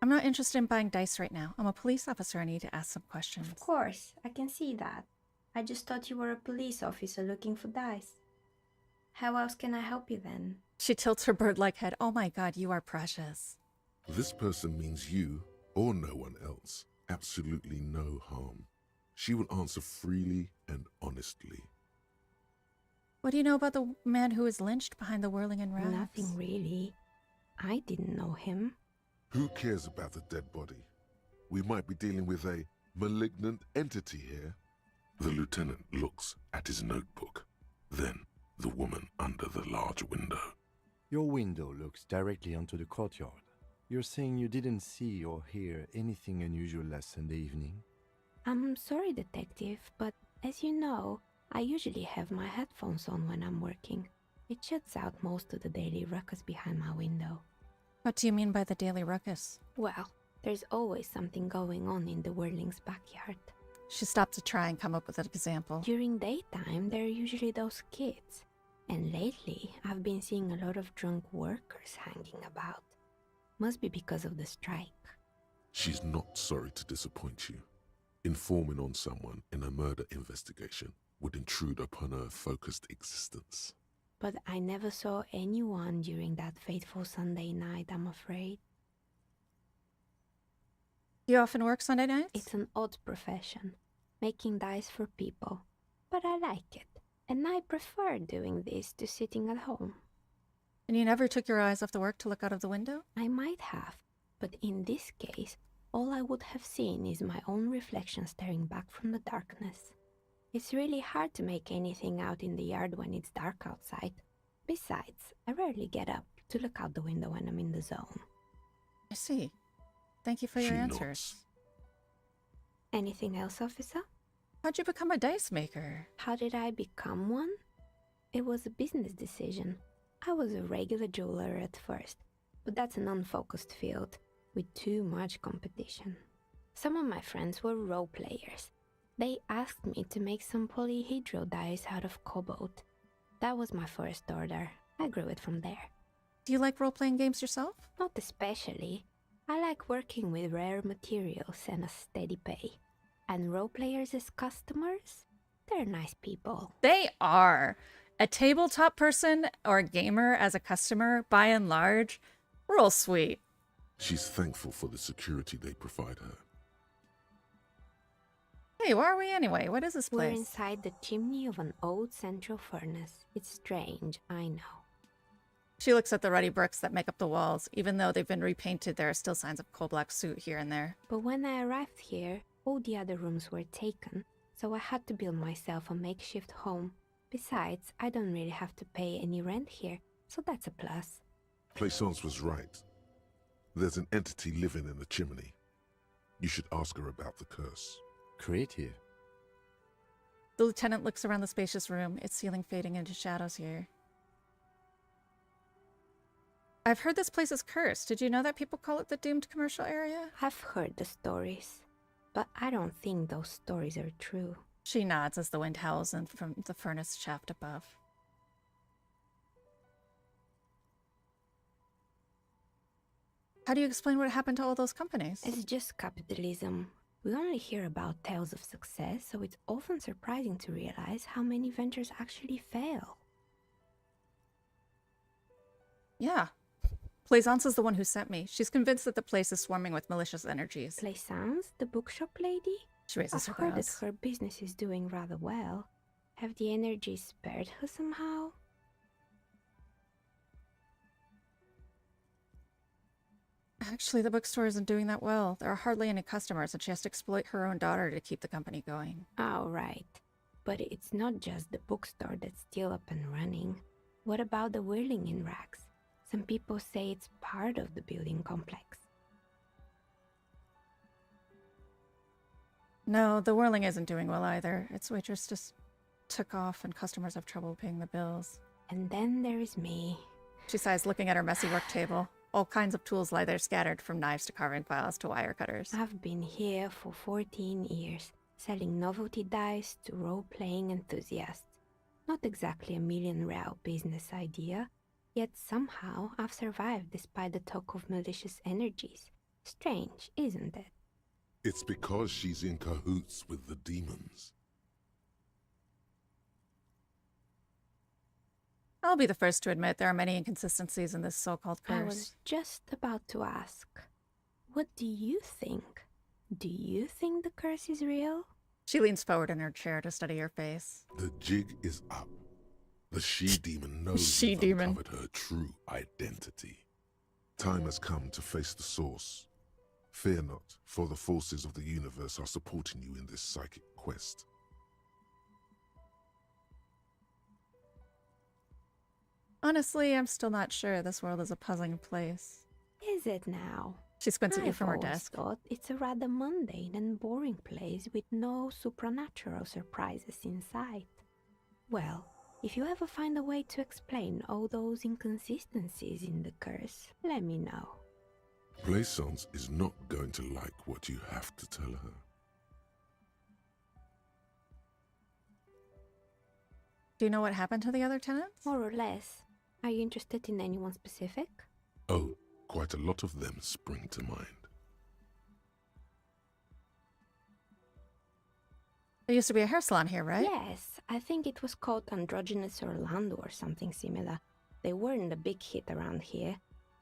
I'm not interested in buying dice right now. I'm a police officer. I need to ask some questions. Of course, I can see that. I just thought you were a police officer looking for dice. How else can I help you then? She tilts her bird-like head. Oh my god, you are precious. This person means you, or no one else, absolutely no harm. She will answer freely and honestly. What do you know about the man who was lynched behind the whirling and rafts? Nothing really. I didn't know him. Who cares about a dead body? We might be dealing with a malignant entity here. The lieutenant looks at his notebook, then the woman under the large window. Your window looks directly onto the courtyard. You're saying you didn't see or hear anything unusual last Sunday evening? I'm sorry, detective, but as you know, I usually have my headphones on when I'm working. It shuts out most of the daily ruckus behind my window. What do you mean by the daily ruckus? Well, There's always something going on in the Whirling's backyard. She stopped to try and come up with an example. During daytime, there are usually those kids. And lately, I've been seeing a lot of drunk workers hanging about. Must be because of the strike. She's not sorry to disappoint you. Informing on someone in a murder investigation would intrude upon her focused existence. But I never saw anyone during that fateful Sunday night, I'm afraid. You often work Sunday nights? It's an odd profession, making dice for people. But I like it, and I prefer doing this to sitting at home. And you never took your eyes off the work to look out of the window? I might have, but in this case, all I would have seen is my own reflection staring back from the darkness. It's really hard to make anything out in the yard when it's dark outside. Besides, I rarely get up to look out the window when I'm in the zone. I see. Thank you for your answers. Anything else, officer? How'd you become a dice maker? How did I become one? It was a business decision. I was a regular jeweler at first, but that's an unfocused field with too much competition. Some of my friends were role players. They asked me to make some polyhedral dice out of cobalt. That was my first order. I grew it from there. Do you like role-playing games yourself? Not especially. I like working with rare materials and a steady pay. And role players as customers? They're nice people. They are. A tabletop person or a gamer as a customer, by and large, real sweet. She's thankful for the security they provide her. Hey, where are we anyway? What is this place? We're inside the chimney of an old central furnace. It's strange, I know. She looks at the ruddy bricks that make up the walls. Even though they've been repainted, there are still signs of coal black soot here and there. But when I arrived here, all the other rooms were taken, so I had to build myself a makeshift home. Besides, I don't really have to pay any rent here, so that's a plus. Plaisance was right. There's an entity living in the chimney. You should ask her about the curse. Creative. The lieutenant looks around the spacious room, its ceiling fading into shadows here. I've heard this place is cursed. Did you know that people call it the doomed commercial area? I've heard the stories, but I don't think those stories are true. She nods as the wind howls in from the furnace shaft above. How do you explain what happened to all those companies? It's just capitalism. We only hear about tales of success, so it's often surprising to realize how many ventures actually fail. Yeah. Plaisance is the one who sent me. She's convinced that the place is swarming with malicious energies. Plaisance, the bookshop lady? She raises her I've heard brows. that her business is doing rather well. Have the energies spared her somehow? Actually, the bookstore isn't doing that well. There are hardly any customers, and she has to exploit her own daughter to keep the company going. Oh, right. But it's not just the bookstore that's still up and running. What about the whirling in rags? Some people say it's part of the building complex. No, the whirling isn't doing well either. Its waitress just took off, and customers have trouble paying the bills. And then there is me. She sighs, looking at her messy work table. All kinds of tools lie there scattered, from knives to carving files to wire cutters. I've been here for 14 years, selling novelty dice to role-playing enthusiasts. Not exactly a million-real business idea, yet somehow I've survived despite the talk of malicious energies. Strange, isn't it? It's because she's in cahoots with the demons. I'll be the first to admit there are many inconsistencies in this so-called curse. I was just about to ask, what do you think? Do you think the curse is real? She leans forward in her chair to study her face. The jig is up. The she-demon knows She-demon. you've uncovered her true identity. Time has come to face the source. Fear not, for the forces of the universe are supporting you in this psychic quest. Honestly, I'm still not sure. This world is a puzzling place. Is it now? She squints at you from her I've always desk. thought it's a rather mundane and boring place with no supernatural surprises in sight. Well, if you ever find a way to explain all those inconsistencies in the curse, let me know. Plaisance is not going to like what you have to tell her. Do you know what happened to the other tenants? More or less. Are you interested in anyone specific? Oh, quite a lot of them spring to mind. There used to be a hair salon here, right? Yes, I think it was called Androgynous Orlando or something similar. They weren't a big hit around here.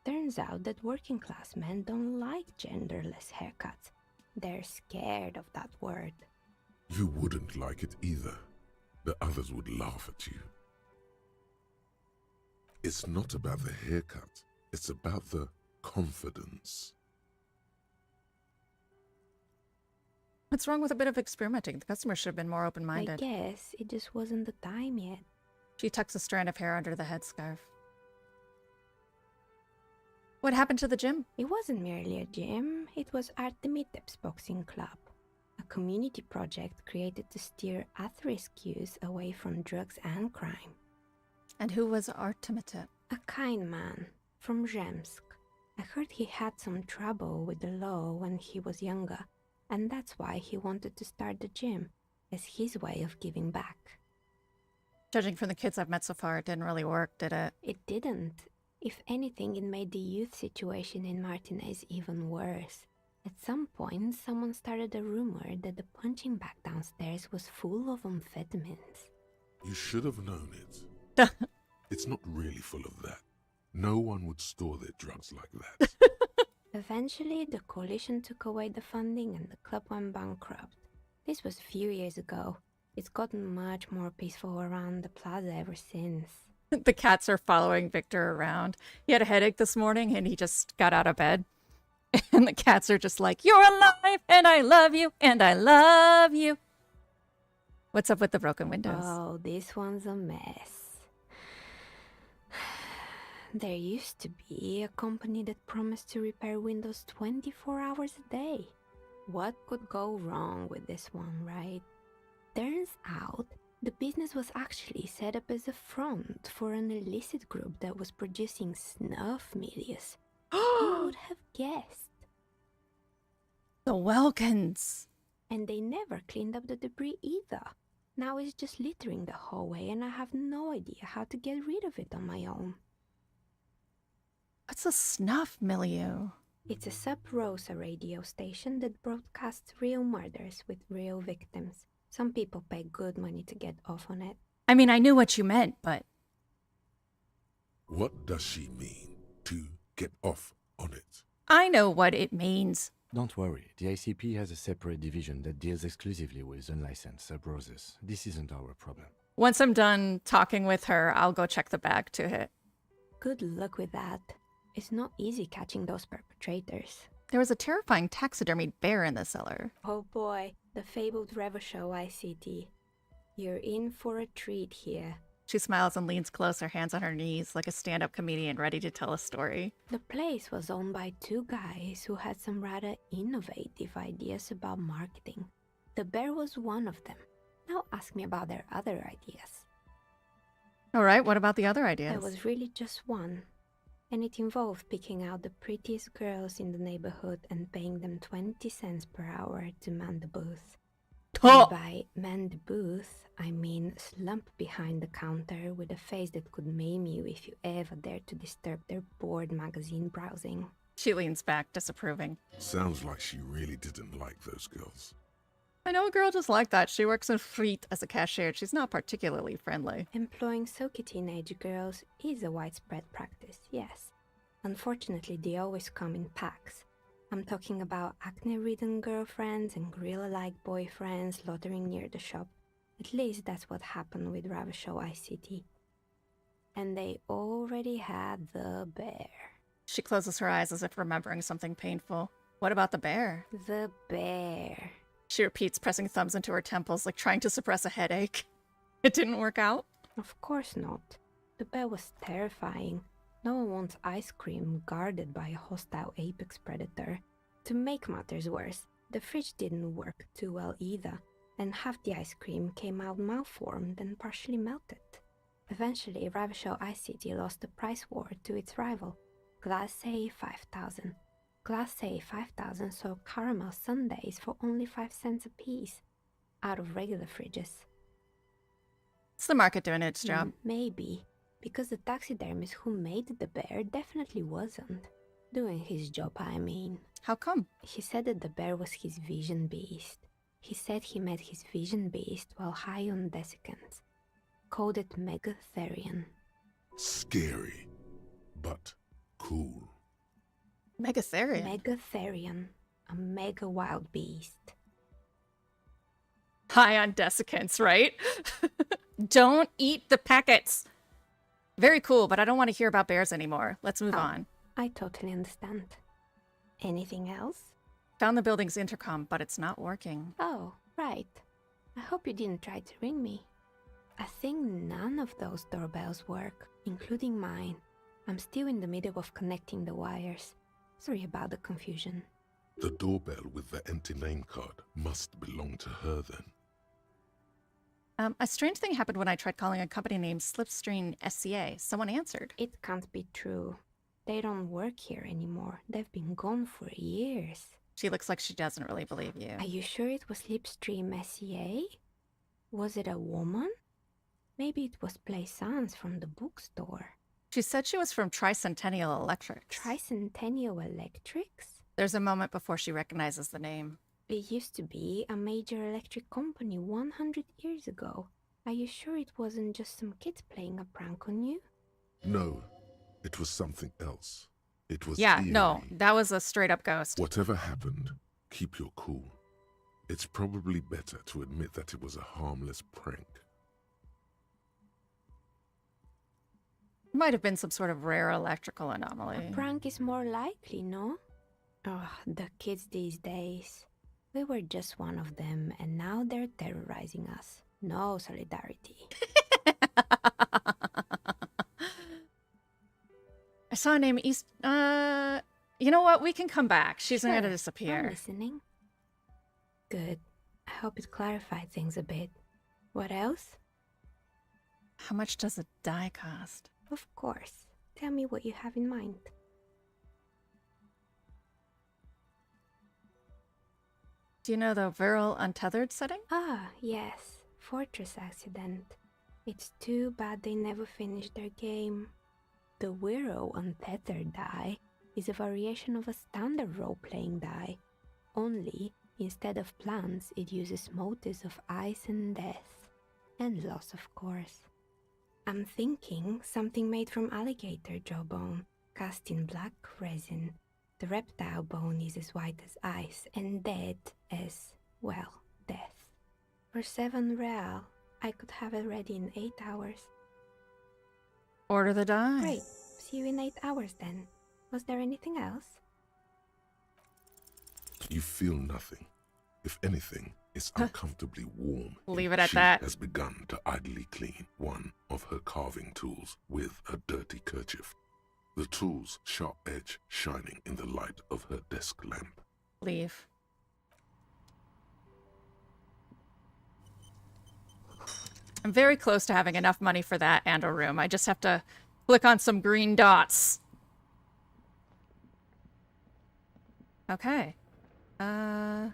Turns out that working class men don't like genderless haircuts. They're scared of that word. You wouldn't like it either. The others would laugh at you. It's not about the haircut. It's about the confidence. What's wrong with a bit of experimenting? The customers should have been more I open-minded. guess it just wasn't the time yet. She tucks a strand of hair under the headscarf. What happened to the gym? It wasn't merely a gym, it was Artemitep's boxing club. A community project created to steer at-risk youth away from drugs and crime. And who was Artemitep? A kind man from Zemsk. I heard he had some trouble with the law when he was younger, and that's why he wanted to start the gym, as his way of giving back. Judging from the kids I've met so far, it didn't really work, did it? It didn't. If anything, it made the youth situation in Martinez even worse. At some point, someone started a rumor that the punching bag downstairs was full of amphetamines. You should have known it. It's not really full of that. No one would store their drugs like that. Eventually, the coalition took away the funding and the club went bankrupt. This was a few years ago. It's gotten much more peaceful around the plaza ever since. The cats are following Victor around. He had a headache this morning and he just got out of bed. And the cats are just like, "You're alive and I love you and I love you." What's up with the broken windows? Oh, this one's a mess. There used to be a company that promised to repair windows 24 hours a day. What could go wrong with this one, right? Turns out, the business was actually set up as a front for an illicit group that was producing snuff milius. Who would have guessed? The Welkins! And they never cleaned up the debris either. Now it's just littering the hallway and I have no idea how to get rid of it on my own. What's a snuff milieu? It's a Sub Rosa radio station that broadcasts real murders with real victims. Some people pay good money to get off on it. I mean, I knew what you meant, but... What does she mean, to get off on it? I know what it means. Don't worry, the ICP has a separate division that deals exclusively with unlicensed sub-roses. This isn't our problem. Once I'm done talking with her, I'll go check the bag to hit. Good luck with that. It's not easy catching those perpetrators. There was a terrifying taxidermied bear in the cellar. Oh boy, the fabled Revachol ICT. You're in for a treat here. She smiles and leans close, her hands on her knees, like a stand-up comedian ready to tell a story. The place was owned by two guys who had some rather innovative ideas about marketing. The bear was one of them. Now ask me about their other ideas. All right, what about the other ideas? There was really just one. And it involved picking out the prettiest girls in the neighborhood and paying them 20 cents per hour to man the booth. Oh! And by man the booth, I mean slump behind the counter with a face that could maim you if you ever dared to disturb their bored magazine browsing. She leans back, disapproving. Sounds like she really didn't like those girls. I know a girl just like that. She works in Friet as a cashier. She's not particularly friendly. Employing silky teenage girls is a widespread practice, yes. Unfortunately, they always come in packs. I'm talking about acne-ridden girlfriends and gorilla-like boyfriends loitering near the shop. At least that's what happened with Revachol ICT. And they already had the bear. She closes her eyes as if remembering something painful. What about the bear? The bear. She repeats, pressing thumbs into her temples like trying to suppress a headache. It didn't work out? Of course not. The bear was terrifying. No one wants ice cream guarded by a hostile apex predator. To make matters worse, the fridge didn't work too well either, and half the ice cream came out malformed and partially melted. Eventually, Revachol ICT lost the price war to its rival, Class A 5000. Class A 5000 sold caramel sundaes for only 5 cents a piece, out of regular fridges. It's the market doing its job. Maybe, because the taxidermist who made the bear definitely wasn't. Doing his job, I mean. How come? He said that the bear was his vision beast. He said he met his vision beast while high on desiccants. Called it Megatherion. Scary, but cool. Megatherion? Megatherion. A mega wild beast. High on desiccants, right? Don't eat the packets. Very cool, but I don't want to hear about bears anymore. Let's move on. I totally understand. Anything else? Found the building's intercom, but it's not working. Oh, right. I hope you didn't try to ring me. I think none of those doorbells work, including mine. I'm still in the middle of connecting the wires. Sorry about the confusion. The doorbell with the empty name card must belong to her then. A strange thing happened when I tried calling a company named Slipstream SCA. Someone answered. It can't be true. They don't work here anymore. They've been gone for years. She looks like she doesn't really believe you. Are you sure it was Slipstream SCA? Was it a woman? Maybe it was Plaisance from the bookstore. She said she was from Tricentennial Electrics. Tricentennial Electrics? There's a moment before she recognizes the name. It used to be a major electric company 100 years ago. Are you sure it wasn't just some kids playing a prank on you? No, it was something else. It was Yeah, eerie. no, that was a straight up ghost. Whatever happened, keep your cool. It's probably better to admit that it was a harmless prank. Might have been some sort of rare electrical anomaly. A prank is more likely, no? Oh, the kids these days. We were just one of them, and now they're terrorizing us. No solidarity. I saw a name East. You know what? We can come back. She's not gonna I'm disappear. listening. Good. I hope it clarified things a bit. What else? How much does a die cost? Of course. Tell me what you have in mind. Do you know the Viral Untethered setting? Ah, yes. Fortress accident. It's too bad they never finished their game. The Viral Untethered die is a variation of a standard role-playing die. Only, instead of plants, it uses motifs of ice and death. And loss, of course. I'm thinking something made from alligator jawbone, cast in black resin. The reptile bone is as white as ice and dead as, well, death. For 7 real, I could have it ready in 8 hours. Order the die. Great. See you in 8 hours then. Was there anything else? You feel nothing. If anything, it's uncomfortably warm. Leave it at She that. has begun to idly clean one of her carving tools with a dirty kerchief. The tool's sharp edge shining in the light of her desk lamp. Leave. I'm very close to having enough money for that and a room. I just have to click on some green dots. Okay. I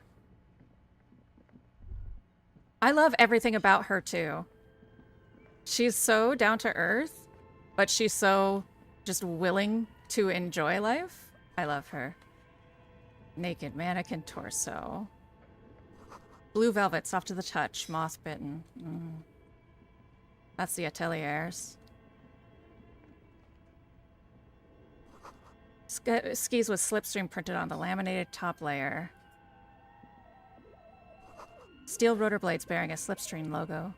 love everything about her too. She's so down to earth, but she's so just willing to enjoy life. I love her. Naked mannequin torso. Blue velvet, soft to the touch, moth bitten. That's the ateliers. Skis with slipstream printed on the laminated top layer. Steel rotor blades bearing a slipstream logo.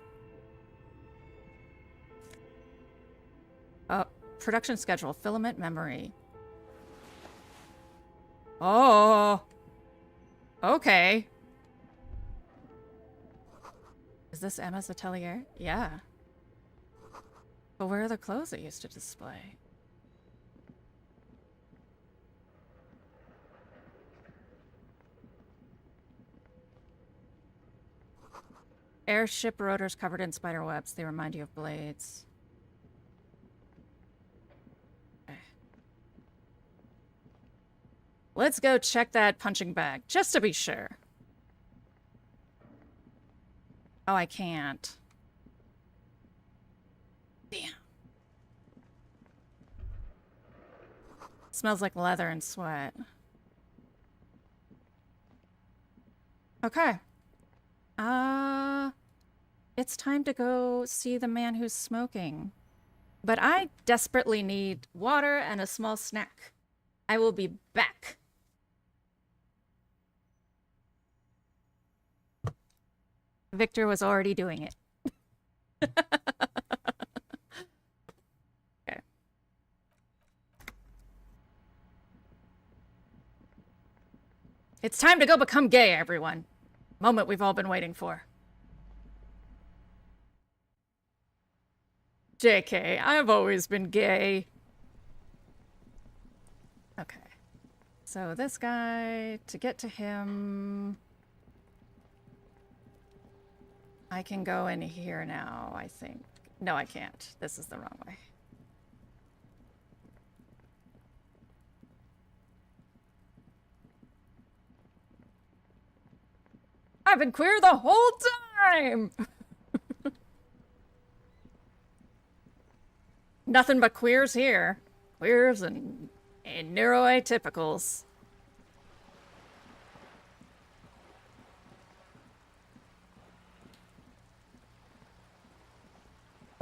Production schedule, filament memory. Oh. Okay. Is this Emma's atelier? Yeah. But where are the clothes it used to display? Airship rotors covered in spider webs. They remind you of blades. Okay. Let's go check that punching bag, just to be sure. Oh, I can't. Damn. Smells like leather and sweat. Okay. It's time to go see the man who's smoking. But I desperately need water and a small snack. I will be back. Victor was already doing it. Okay. It's time to go become gay, everyone. Moment we've all been waiting for. JK, I've always been gay. Okay. So this guy, to get to him... I can go in here now, I think. No, I can't. This is the wrong way. I've been queer the whole time! Nothing but queers here. Queers and neuroatypicals.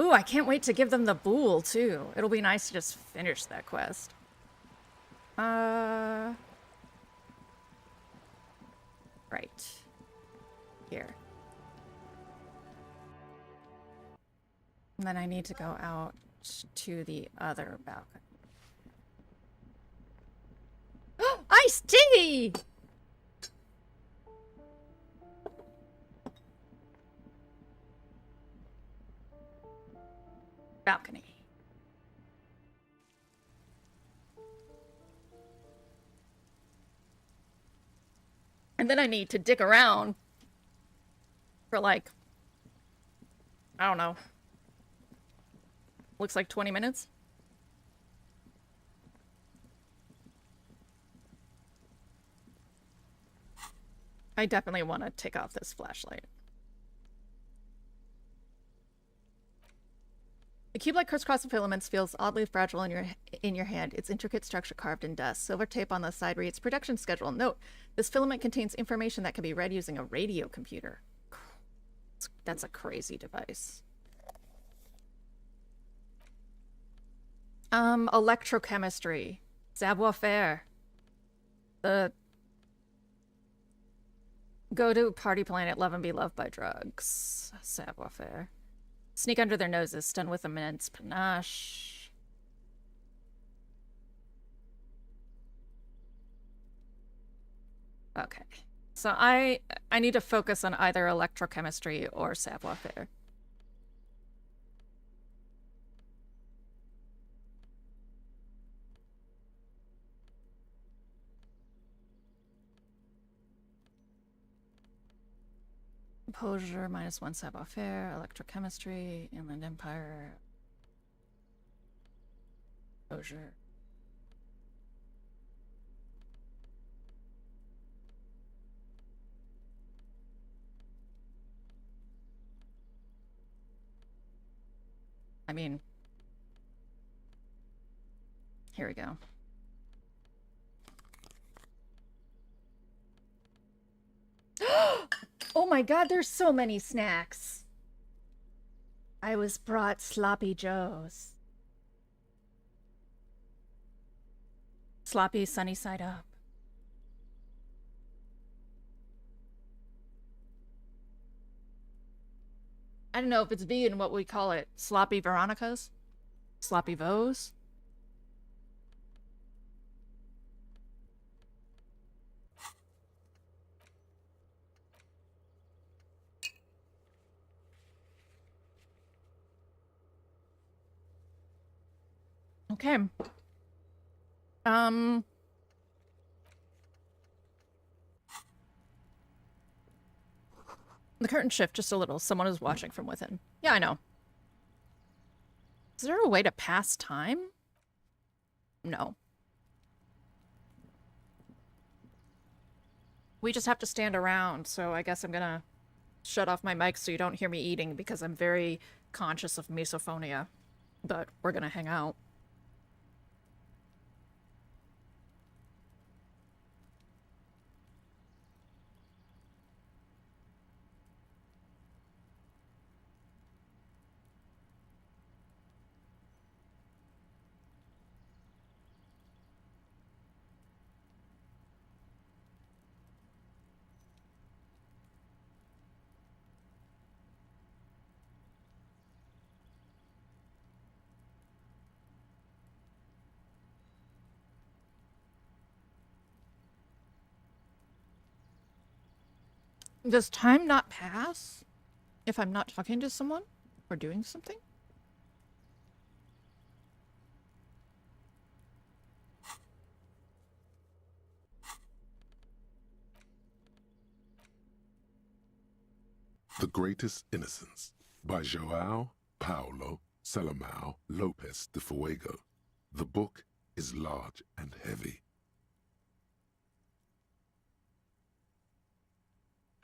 Ooh, I can't wait to give them the bool, too. It'll be nice to just finish that quest. Right. Here. And then I need to go out to the other balcony. Iced tea! Balcony. And then I need to dig around for like, I don't know. Looks like 20 minutes. I definitely want to take off this flashlight. The cube-like crisscross of filaments feels oddly fragile in your hand, its intricate structure carved in dust. Silver tape on the side reads, production schedule. Note, this filament contains information that can be read using a radio computer. That's a crazy device. Electrochemistry. Savoir-faire. Go to party planet, love and be loved by drugs. Savoir-faire. Sneak under their noses, stun with immense panache. Okay. So I need to focus on either electrochemistry or savoir-faire. Composure, -1 savoir-faire, electrochemistry, Inland Empire. Composure. I mean, here we go. Oh my god, there's so many snacks. I was brought Sloppy Joes. Sloppy sunny side up. I don't know if it's vegan, what we call it. Sloppy Veronicas? Sloppy Vos? Okay. The curtain shift just a little. Someone is watching from within. Yeah, I know. Is there a way to pass time? No. We just have to stand around, so I guess I'm gonna shut off my mic so you don't hear me eating because I'm very conscious of misophonia. But we're gonna hang out. Does time not pass if I'm not talking to someone or doing something? The Greatest Innocence by João Paulo Salomão Lopes de Fuego. The book is large and heavy.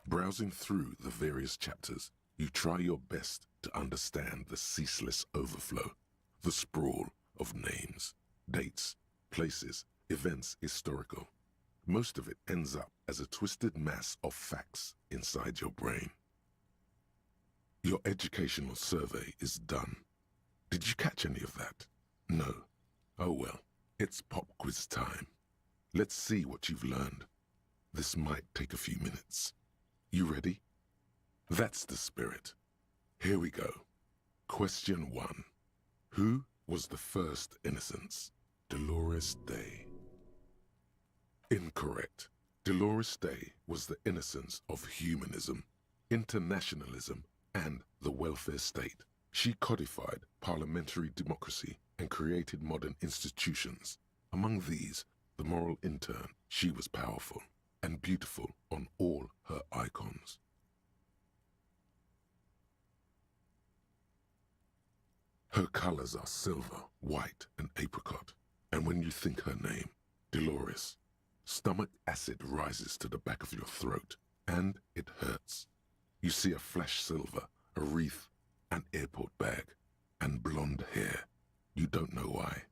Browsing through the various chapters, you try your best to understand the ceaseless overflow, the sprawl of names, dates, places, events historical. Most of it ends up as a twisted mass of facts inside your brain. Your educational survey is done. Did you catch any of that? No. Oh well, it's pop quiz time. Let's see what you've learned. This might take a few minutes. You ready? That's the spirit. Here we go. Question 1. Who was the first innocence? Dolores Day. Incorrect. Dolores Day was the innocence of humanism, internationalism, and the welfare state. She codified parliamentary democracy and created modern institutions. Among these, the moral intern, she was powerful and beautiful on all her icons. Her colors are silver, white, and apricot. And when you think her name, Dolores, stomach acid rises to the back of your throat, and it hurts. You see a flash silver, a wreath, an airport bag, and blonde hair. You don't know why.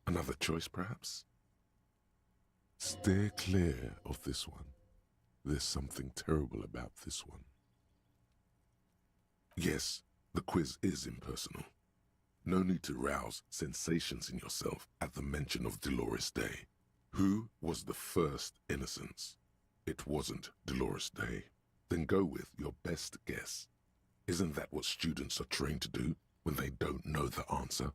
Another choice, perhaps? Steer clear of this one. There's something terrible about this one. Yes, the quiz is impersonal. No need to rouse sensations in yourself at the mention of Dolores Day. Who was the first innocence? It wasn't Dolores Day. Then go with your best guess. Isn't that what students are trained to do when they don't know the answer?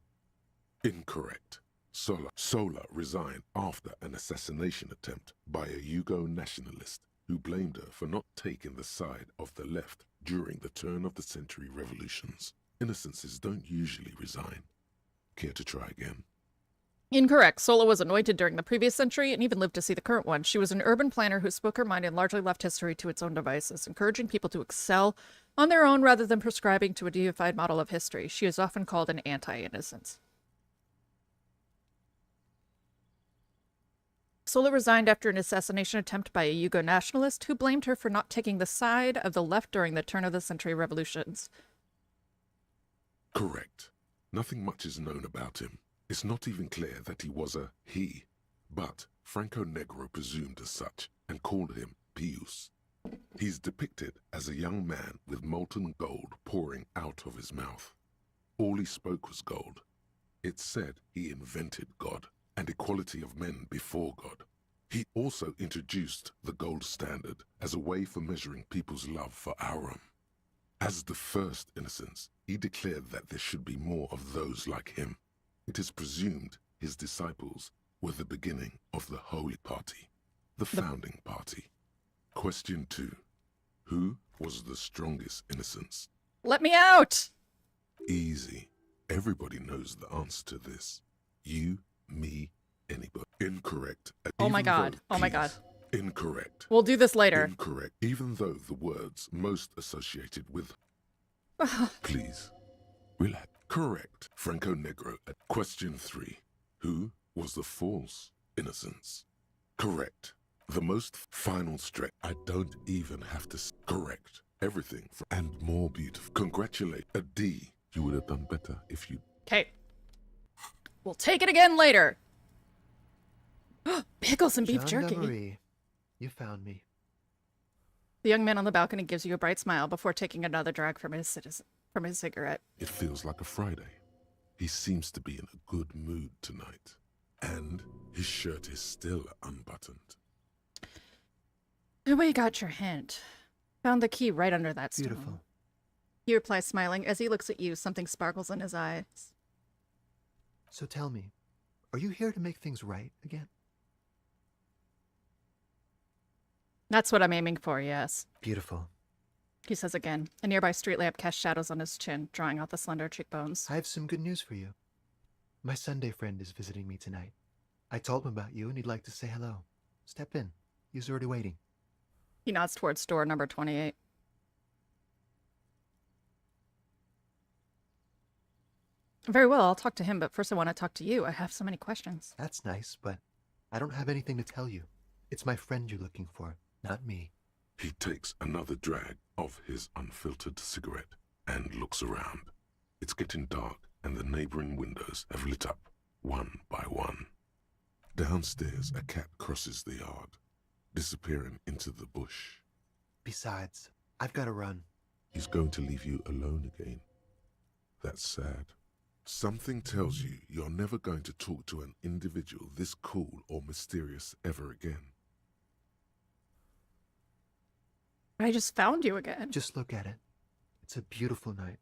Incorrect. Sola resigned after an assassination attempt by a Yugo nationalist who blamed her for not taking the side of the left during the turn-of-the-century revolutions. Innocences don't usually resign. Care to try again? Incorrect. Sola was anointed during the previous century and even lived to see the current one. She was an urban planner who spoke her mind and largely left history to its own devices, encouraging people to excel on their own rather than prescribing to a deified model of history. She is often called an anti-innocence. Sola resigned after an assassination attempt by a Yugo nationalist who blamed her for not taking the side of the left during the turn-of-the-century revolutions. Correct. Nothing much is known about him. It's not even clear that he was a he, but Franco Negro presumed as such and called him Pius. He's depicted as a young man with molten gold pouring out of his mouth. All he spoke was gold. It's said he invented God and equality of men before God. He also introduced the gold standard as a way for measuring people's love for Aurum. As the first innocence, he declared that there should be more of those like him. It is presumed his disciples were the beginning of the Holy Party, the founding party. Question 2. Who was the strongest innocence? Let me out! Easy. Everybody knows the answer to this. You, me, anybody. Incorrect. Oh my god. Oh my god. Incorrect. We'll do this later. Incorrect. Even though the words most associated with... Please, relax. Correct. Franco Negro. Question 3. Who was the false innocence? Correct. The most final stretch. I don't even have to correct everything and more beautiful. Congratulate a D. You would have done better if you... Okay. We'll take it again later. Pickles and beef jerky. Marie, you found me. The young man on the balcony gives you a bright smile before taking another drag from his cigarette. It feels like a Friday. He seems to be in a good mood tonight. And his shirt is still unbuttoned. We got your hint. Found the key right under that stone. Beautiful. He replies, smiling. As he looks at you, something sparkles in his eyes. So tell me, are you here to make things right again? That's what I'm aiming for, yes. Beautiful. He says again. A nearby street lamp casts shadows on his chin, drawing out the slender cheekbones. I have some good news for you. My Sunday friend is visiting me tonight. I told him about you and he'd like to say hello. Step in. He's already waiting. He nods towards door number 28. Very well, I'll talk to him, but first I want to talk to you. I have so many questions. That's nice, but I don't have anything to tell you. It's my friend you're looking for, not me. He takes another drag of his unfiltered cigarette and looks around. It's getting dark and the neighboring windows have lit up one by one. Downstairs, a cat crosses the yard, disappearing into the bush. Besides, I've got to run. He's going to leave you alone again. That's sad. Something tells you you're never going to talk to an individual this cool or mysterious ever again. I just found you again. Just look at it. It's a beautiful night.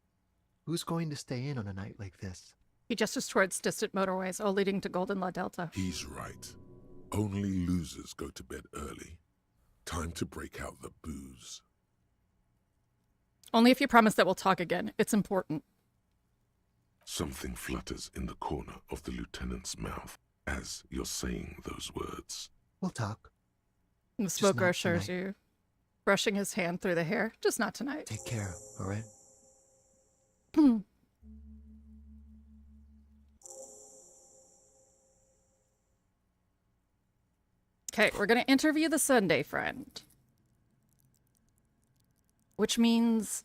Who's going to stay in on a night like this? He gestures towards distant motorways, all leading to Golden La Delta. He's right. Only losers go to bed early. Time to break out the booze. Only if you promise that we'll talk again. It's important. Something flutters in the corner of the lieutenant's mouth as you're saying those words. We'll talk. And the smoker assures you, brushing his hand through the hair. Just not tonight. Take care, all right? Okay, we're going to interview the Sunday friend. Which means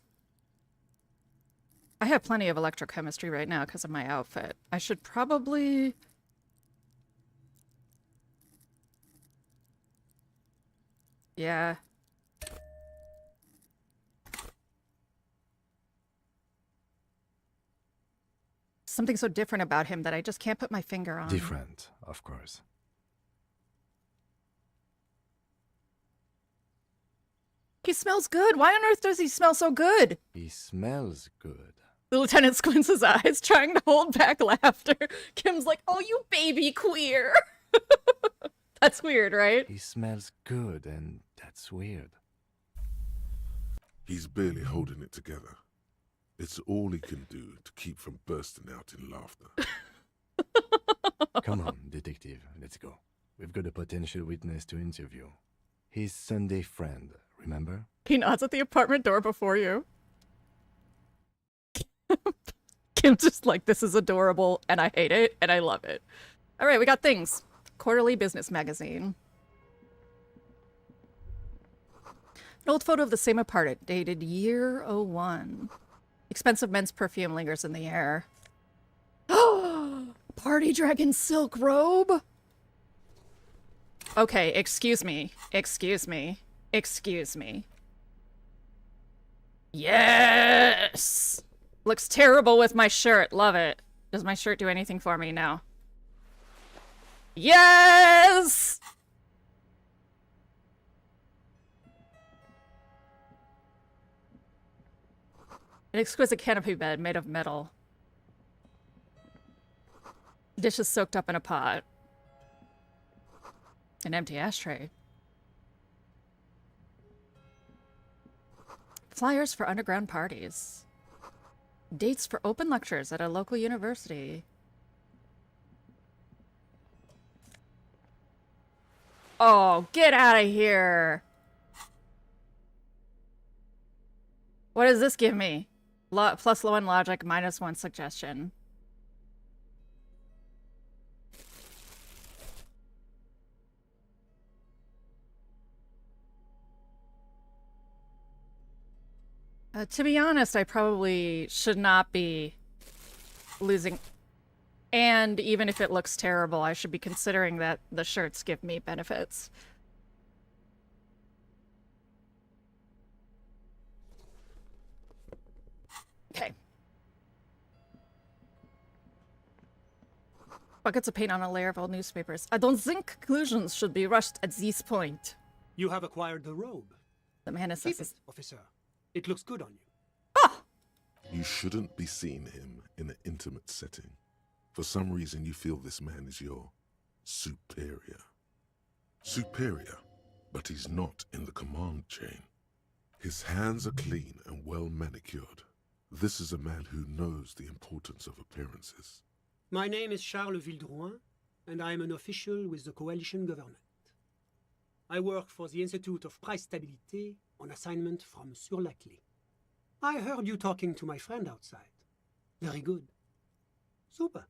I have plenty of electrochemistry right now because of my outfit. I should probably... Yeah. Something so different about him that I just can't put my finger on. Different, of course. He smells good. Why on earth does he smell so good? He smells good. The lieutenant squints his eyes, trying to hold back laughter. Kim's like, oh, you baby queer. That's weird, right? He smells good, and that's weird. He's barely holding it together. It's all he can do to keep from bursting out in laughter. Come on, detective, let's go. We've got a potential witness to interview. His Sunday friend, remember? He nods at the apartment door before you. Kim's just like, this is adorable, and I hate it, and I love it. All right, we got things. Quarterly Business Magazine. An old photo of the same apartment, dated year 01. Expensive men's perfume lingers in the air. Party dragon silk robe? Okay, excuse me. Excuse me. Excuse me. Yes! Looks terrible with my shirt. Love it. Does my shirt do anything for me? No. Yes! An exquisite canopy bed made of metal. Dishes soaked up in a pot. An empty ashtray. Flyers for underground parties. Dates for open lectures at a local university. Oh, get out of here! What does this give me? Plus low end logic, -1 suggestion. To be honest, I probably should not be losing. And even if it looks terrible, I should be considering that the shirts give me benefits. Okay. Buckets of paint on a layer of old newspapers. I don't think conclusions should be rushed at this point. You have acquired the robe. The man Keep assesses. it, officer. It looks good on you. You shouldn't be seeing him in an intimate setting. For some reason, you feel this man is your superior. Superior, but he's not in the command chain. His hands are clean and well manicured. This is a man who knows the importance of appearances. My name is Charles Vildrouin, and I am an official with the coalition government. I work for the Institute of Price Stabilité on assignment from Monsieur Laclé. I heard you talking to my friend outside. Very good. Super.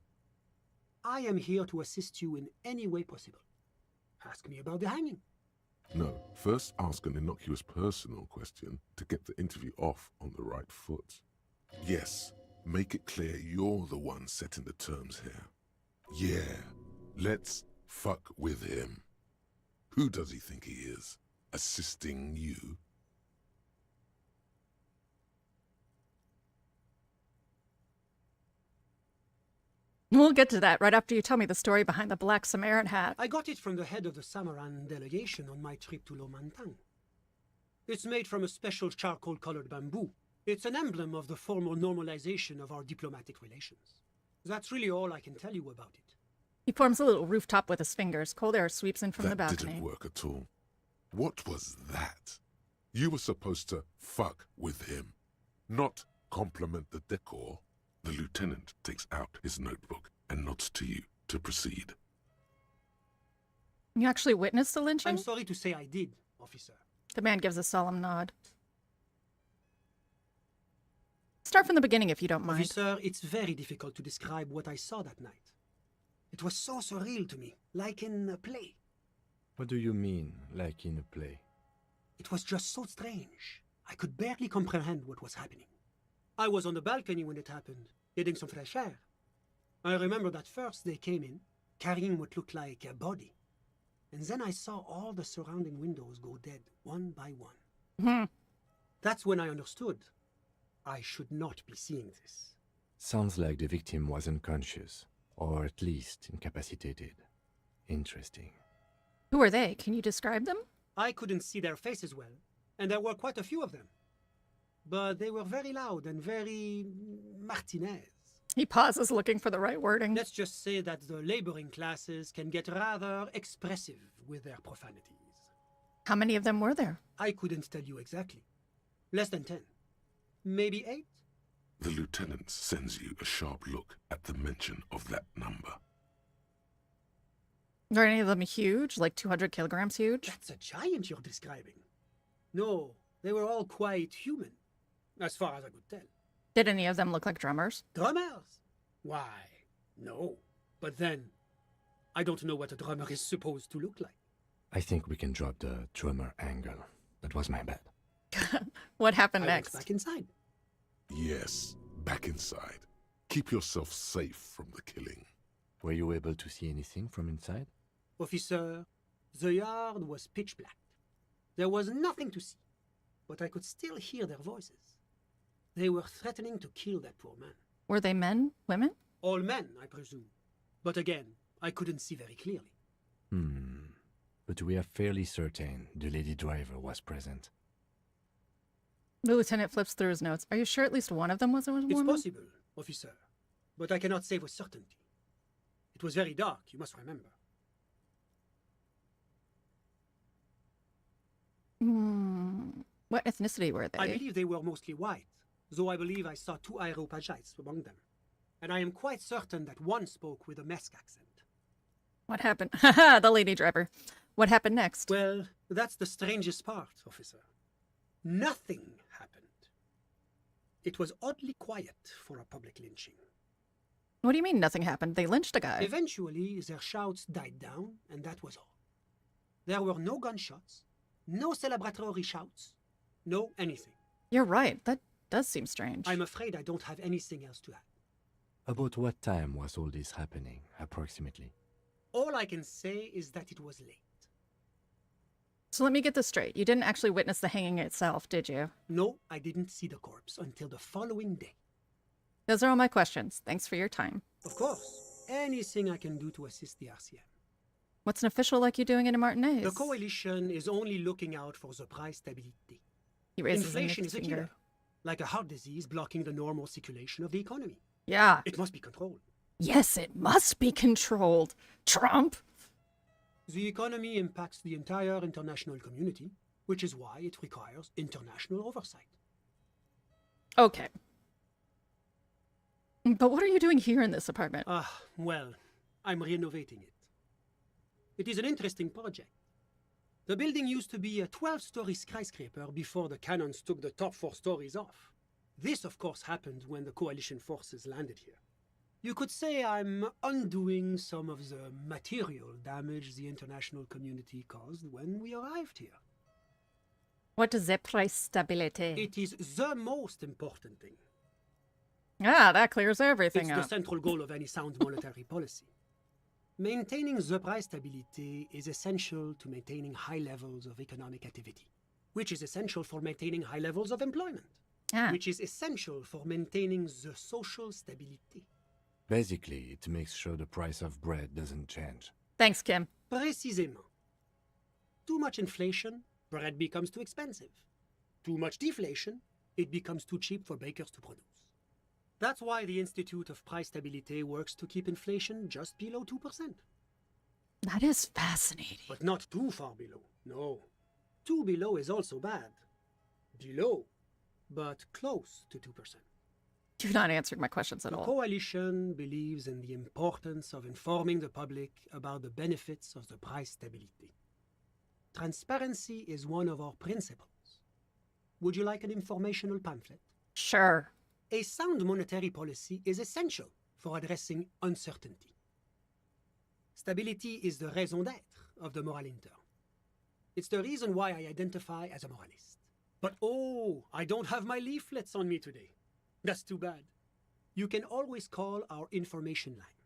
I am here to assist you in any way possible. Ask me about the hanging. No, first ask an innocuous personal question to get the interview off on the right foot. Yes, make it clear you're the one setting the terms here. Yeah, let's fuck with him. Who does he think he is? Assisting you? We'll get to that right after you tell me the story behind the Black Samaritan hat. I got it from the head of the Samaran delegation on my trip to Lomantang. It's made from a special charcoal-colored bamboo. It's an emblem of the formal normalization of our diplomatic relations. That's really all I can tell you about it. He forms a little rooftop with his fingers. Cold air sweeps in from the balcony. That didn't work at all. What was that? You were supposed to fuck with him, not compliment the decor. The lieutenant takes out his notebook and nods to you to proceed. You actually witnessed the lynching? I'm sorry to say I did, officer. The man gives a solemn nod. Start from the beginning if you don't mind. Officer, it's very difficult to describe what I saw that night. It was so surreal to me, like in a play. What do you mean, like in a play? It was just so strange. I could barely comprehend what was happening. I was on the balcony when it happened, getting some fresh air. I remember that first they came in, carrying what looked like a body. And then I saw all the surrounding windows go dead, one by one. That's when I understood. I should not be seeing this. Sounds like the victim was unconscious, or at least incapacitated. Interesting. Who are they? Can you describe them? I couldn't see their faces well, and there were quite a few of them. But they were very loud and very Martinez. He pauses, looking for the right wording. Let's just say that the laboring classes can get rather expressive with their profanities. How many of them were there? I couldn't tell you exactly. Less than 10. Maybe 8? The lieutenant sends you a sharp look at the mention of that number. Are any of them huge? Like 200 kilograms huge? That's a giant you're describing. No, they were all quite human, as far as I could tell. Did any of them look like drummers? Drummers? Why, no. But then, I don't know what a drummer is supposed to look like. I think we can drop the drummer angle. That was my bad. What happened I next? went back inside. Yes, back inside. Keep yourself safe from the killing. Were you able to see anything from inside? Officer, the yard was pitch black. There was nothing to see, but I could still hear their voices. They were threatening to kill that poor man. Were they men? Women? All men, I presume. But again, I couldn't see very clearly. But we are fairly certain the lady driver was present. The lieutenant flips through his notes. Are you sure at least one of them was a woman? It's possible, officer, but I cannot say with certainty. It was very dark, you must remember. What ethnicity were they? I believe they were mostly white, though I believe I saw 2 Areopagites among them. And I am quite certain that one spoke with a Mesk accent. What happened? Haha, the lady driver. What happened next? Well, that's the strangest part, officer. Nothing happened. It was oddly quiet for a public lynching. What do you mean nothing happened? They lynched a guy. Eventually, their shouts died down, and that was all. There were no gunshots, no celebratory shouts, no anything. You're right. That does seem strange. I'm afraid I don't have anything else to add. About what time was all this happening, approximately? All I can say is that it was late. So let me get this straight. You didn't actually witness the hanging itself, did you? No, I didn't see the corpse until the following day. Those are all my questions. Thanks for your time. Of course, anything I can do to assist the RCM. What's an official like you doing it in Martinez? The coalition is only looking out for the price stability. He raises Inflation is a finger. killer, like a heart disease blocking the normal circulation of the economy. Yeah. It must be controlled. Yes, it must be controlled. Trump! The economy impacts the entire international community, which is why it requires international oversight. Okay. But what are you doing here in this apartment? Well, I'm renovating it. It is an interesting project. The building used to be a 12-story skyscraper before the cannons took the top 4 stories off. This, of course, happened when the coalition forces landed here. You could say I'm undoing some of the material damage the international community caused when we arrived here. What is the price stability? It is the most important thing. Ah, that clears everything It's up. the central goal of any sound monetary policy. Maintaining the price stability is essential to maintaining high levels of economic activity, which is essential for maintaining high levels of employment, which is essential for maintaining the social stability. Basically, it makes sure the price of bread doesn't change. Thanks, Kim. Précisément. Too much inflation, bread becomes too expensive. Too much deflation, it becomes too cheap for bakers to produce. That's why the Institute of Price Stability works to keep inflation just below 2%. That is fascinating. But not too far below. No. Too below is also bad. Below, but close to 2%. You've not answered my questions at The all. coalition believes in the importance of informing the public about the benefits of the price stability. Transparency is one of our principles. Would you like an informational pamphlet? Sure. A sound monetary policy is essential for addressing uncertainty. Stability is the raison d'être of the moral intern. It's the reason why I identify as a moralist. But oh, I don't have my leaflets on me today. That's too bad. You can always call our information line.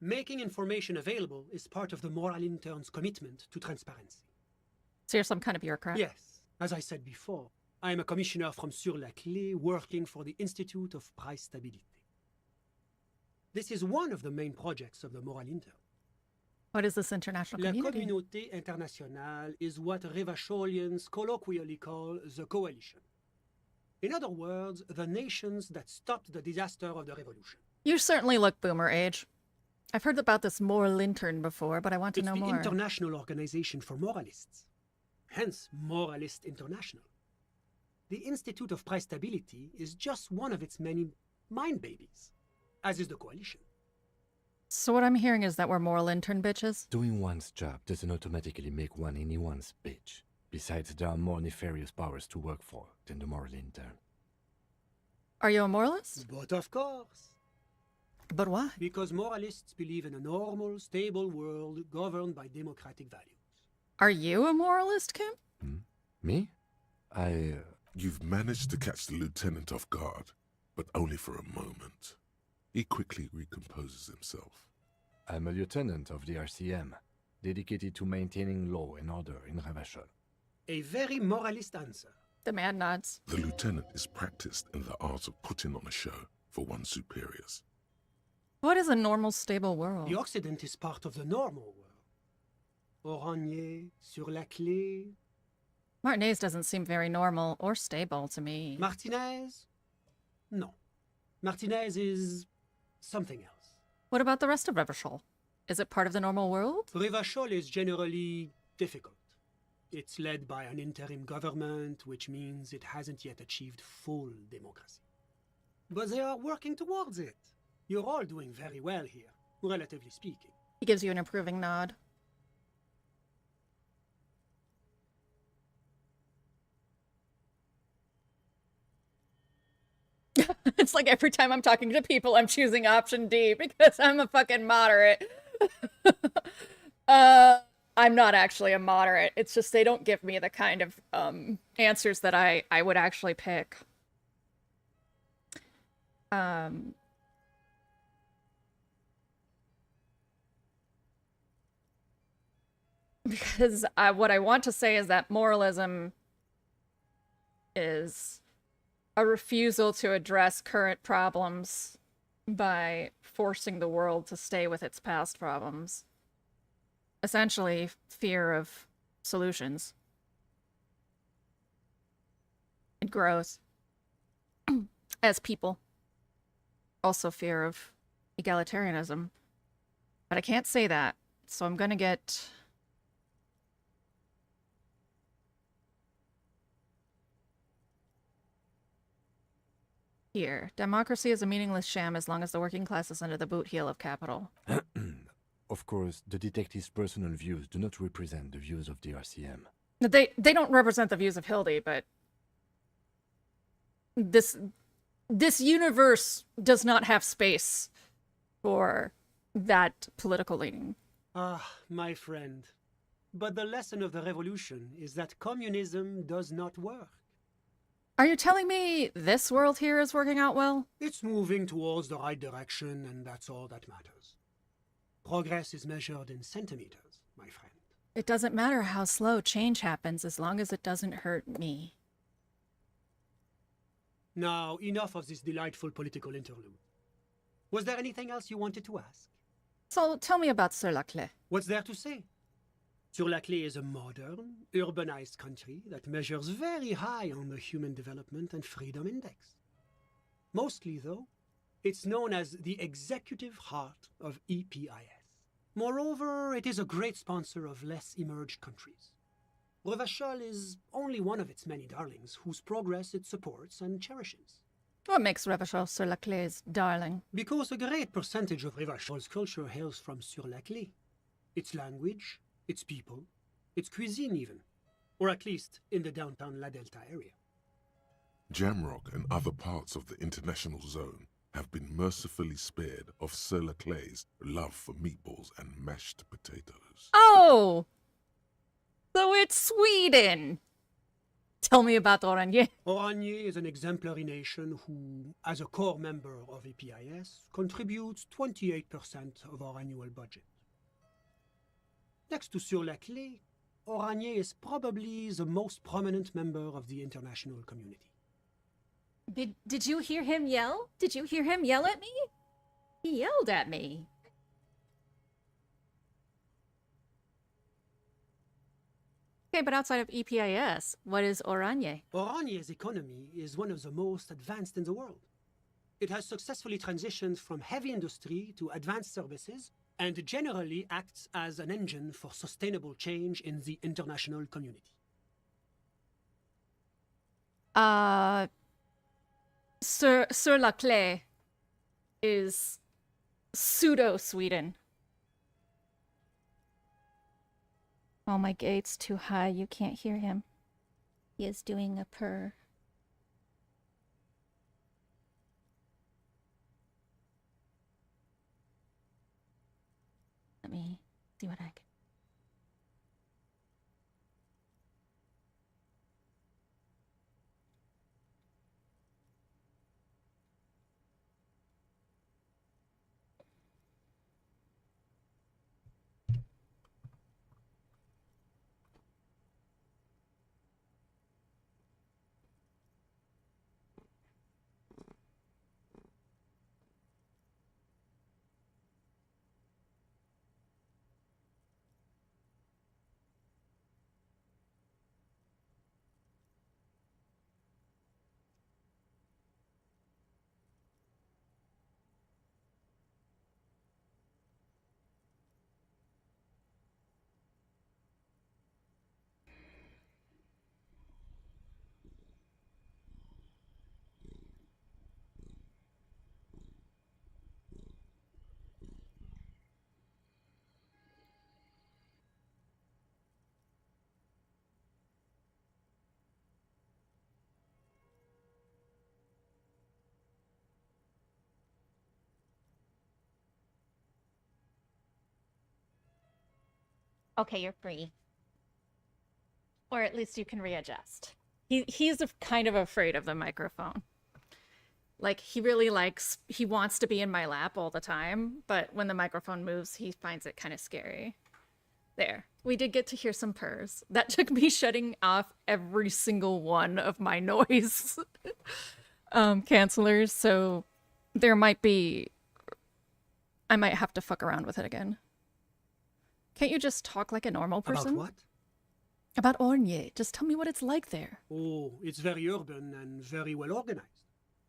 Making information available is part of the moral intern's commitment to transparency. So you're some kind of bureaucrat? Yes, as I said before, I am a commissioner from Sur-la-Clé working for the Institute of Price Stability. This is one of the main projects of the moral intern. What is this international La community? communauté internationale is what Revacholians colloquially call the coalition. In other words, the nations that stopped the disaster of the revolution. You certainly look boomer age. I've heard about this moral intern before, but I want to know It's the more. International Organization for Moralists, hence Moralist International. The Institute of Price Stability is just one of its many mind babies, as is the coalition. So what I'm hearing is that we're moral intern bitches? Doing one's job doesn't automatically make one anyone's bitch. Besides, there are more nefarious powers to work for than the moral intern. Are you a moralist? But of course. But why? Because moralists believe in a normal, stable world governed by democratic values. Are you a moralist, Kim? Me? You've managed to catch the lieutenant off guard, but only for a moment. He quickly recomposes himself. I'm a lieutenant of the RCM, dedicated to maintaining law and order in Ravachol. A very moralist answer. The man nods. The lieutenant is practiced in the art of putting on a show for one's superiors. What is a normal, stable world? The Occident is part of the normal world. Oranje, Sur-la-Clé. Martinez doesn't seem very normal or stable to me. Martinez? No. Martinez is something else. What about the rest of Revachol? Is it part of the normal world? Revachol is generally difficult. It's led by an interim government, which means it hasn't yet achieved full democracy. But they are working towards it. You're all doing very well here, relatively speaking. He gives you an approving nod. It's like every time I'm talking to people, I'm choosing option D because I'm a fucking moderate. I'm not actually a moderate. It's just they don't give me the kind of answers that I would actually pick. Because what I want to say is that moralism is a refusal to address current problems by forcing the world to stay with its past problems. Essentially, fear of solutions and growth as people. Also fear of egalitarianism. But I can't say that, so I'm gonna get... Here, democracy is a meaningless sham as long as the working class is under the boot heel of capital. Of course, the detective's personal views do not represent the views of the RCM. They don't represent the views of Hildy, but this universe does not have space for that political leaning. Ah, my friend. But the lesson of the revolution is that communism does not work. Are you telling me this world here is working out well? It's moving towards the right direction, and that's all that matters. Progress is measured in centimeters, my friend. It doesn't matter how slow change happens as long as it doesn't hurt me. Now, enough of this delightful political interlude. Was there anything else you wanted to ask? So tell me about Sur-la-Clé. What's there to say? Sur-la-Clé is a modern, urbanized country that measures very high on the Human Development and Freedom Index. Mostly, though, it's known as the executive heart of EPIS. Moreover, it is a great sponsor of less emerged countries. Revachol is only one of its many darlings whose progress it supports and cherishes. What makes Revachol Sur-la-Clé's darling? Because a great percentage of Revachol's culture hails from Sur-la-Clé. Its language, its people, its cuisine even. Or at least in the downtown La Delta area. Jamrock and other parts of the international zone have been mercifully spared of Sur-la-Clé's love for meatballs and mashed potatoes. Oh! So it's Sweden! Tell me about Oranje. Oranje is an exemplary nation who, as a core member of EPIS, contributes 28% of our annual budget. Next to Sur-la-Clé, Oranje is probably the most prominent member of the international community. Did you hear him yell? Did you hear him yell at me? He yelled at me. Okay, but outside of EPIS, what is Oranje? Oranje's economy is one of the most advanced in the world. It has successfully transitioned from heavy industry to advanced services and generally acts as an engine for sustainable change in the international community. Sur-la-Clé is pseudo-Sweden. Oh, my gate's too high. You can't hear him. He is doing a purr. Let me see what I can... Okay, you're free. Or at least you can readjust. He's kind of afraid of the microphone. Like, he wants to be in my lap all the time, but when the microphone moves, he finds it kind of scary. There. We did get to hear some purrs. That took me shutting off every single one of my noise cancelers, so there might be... I might have to fuck around with it again. Can't you just talk like a normal person? About what? About Orne. Just tell me what it's like there. Oh, it's very urban and very well organized.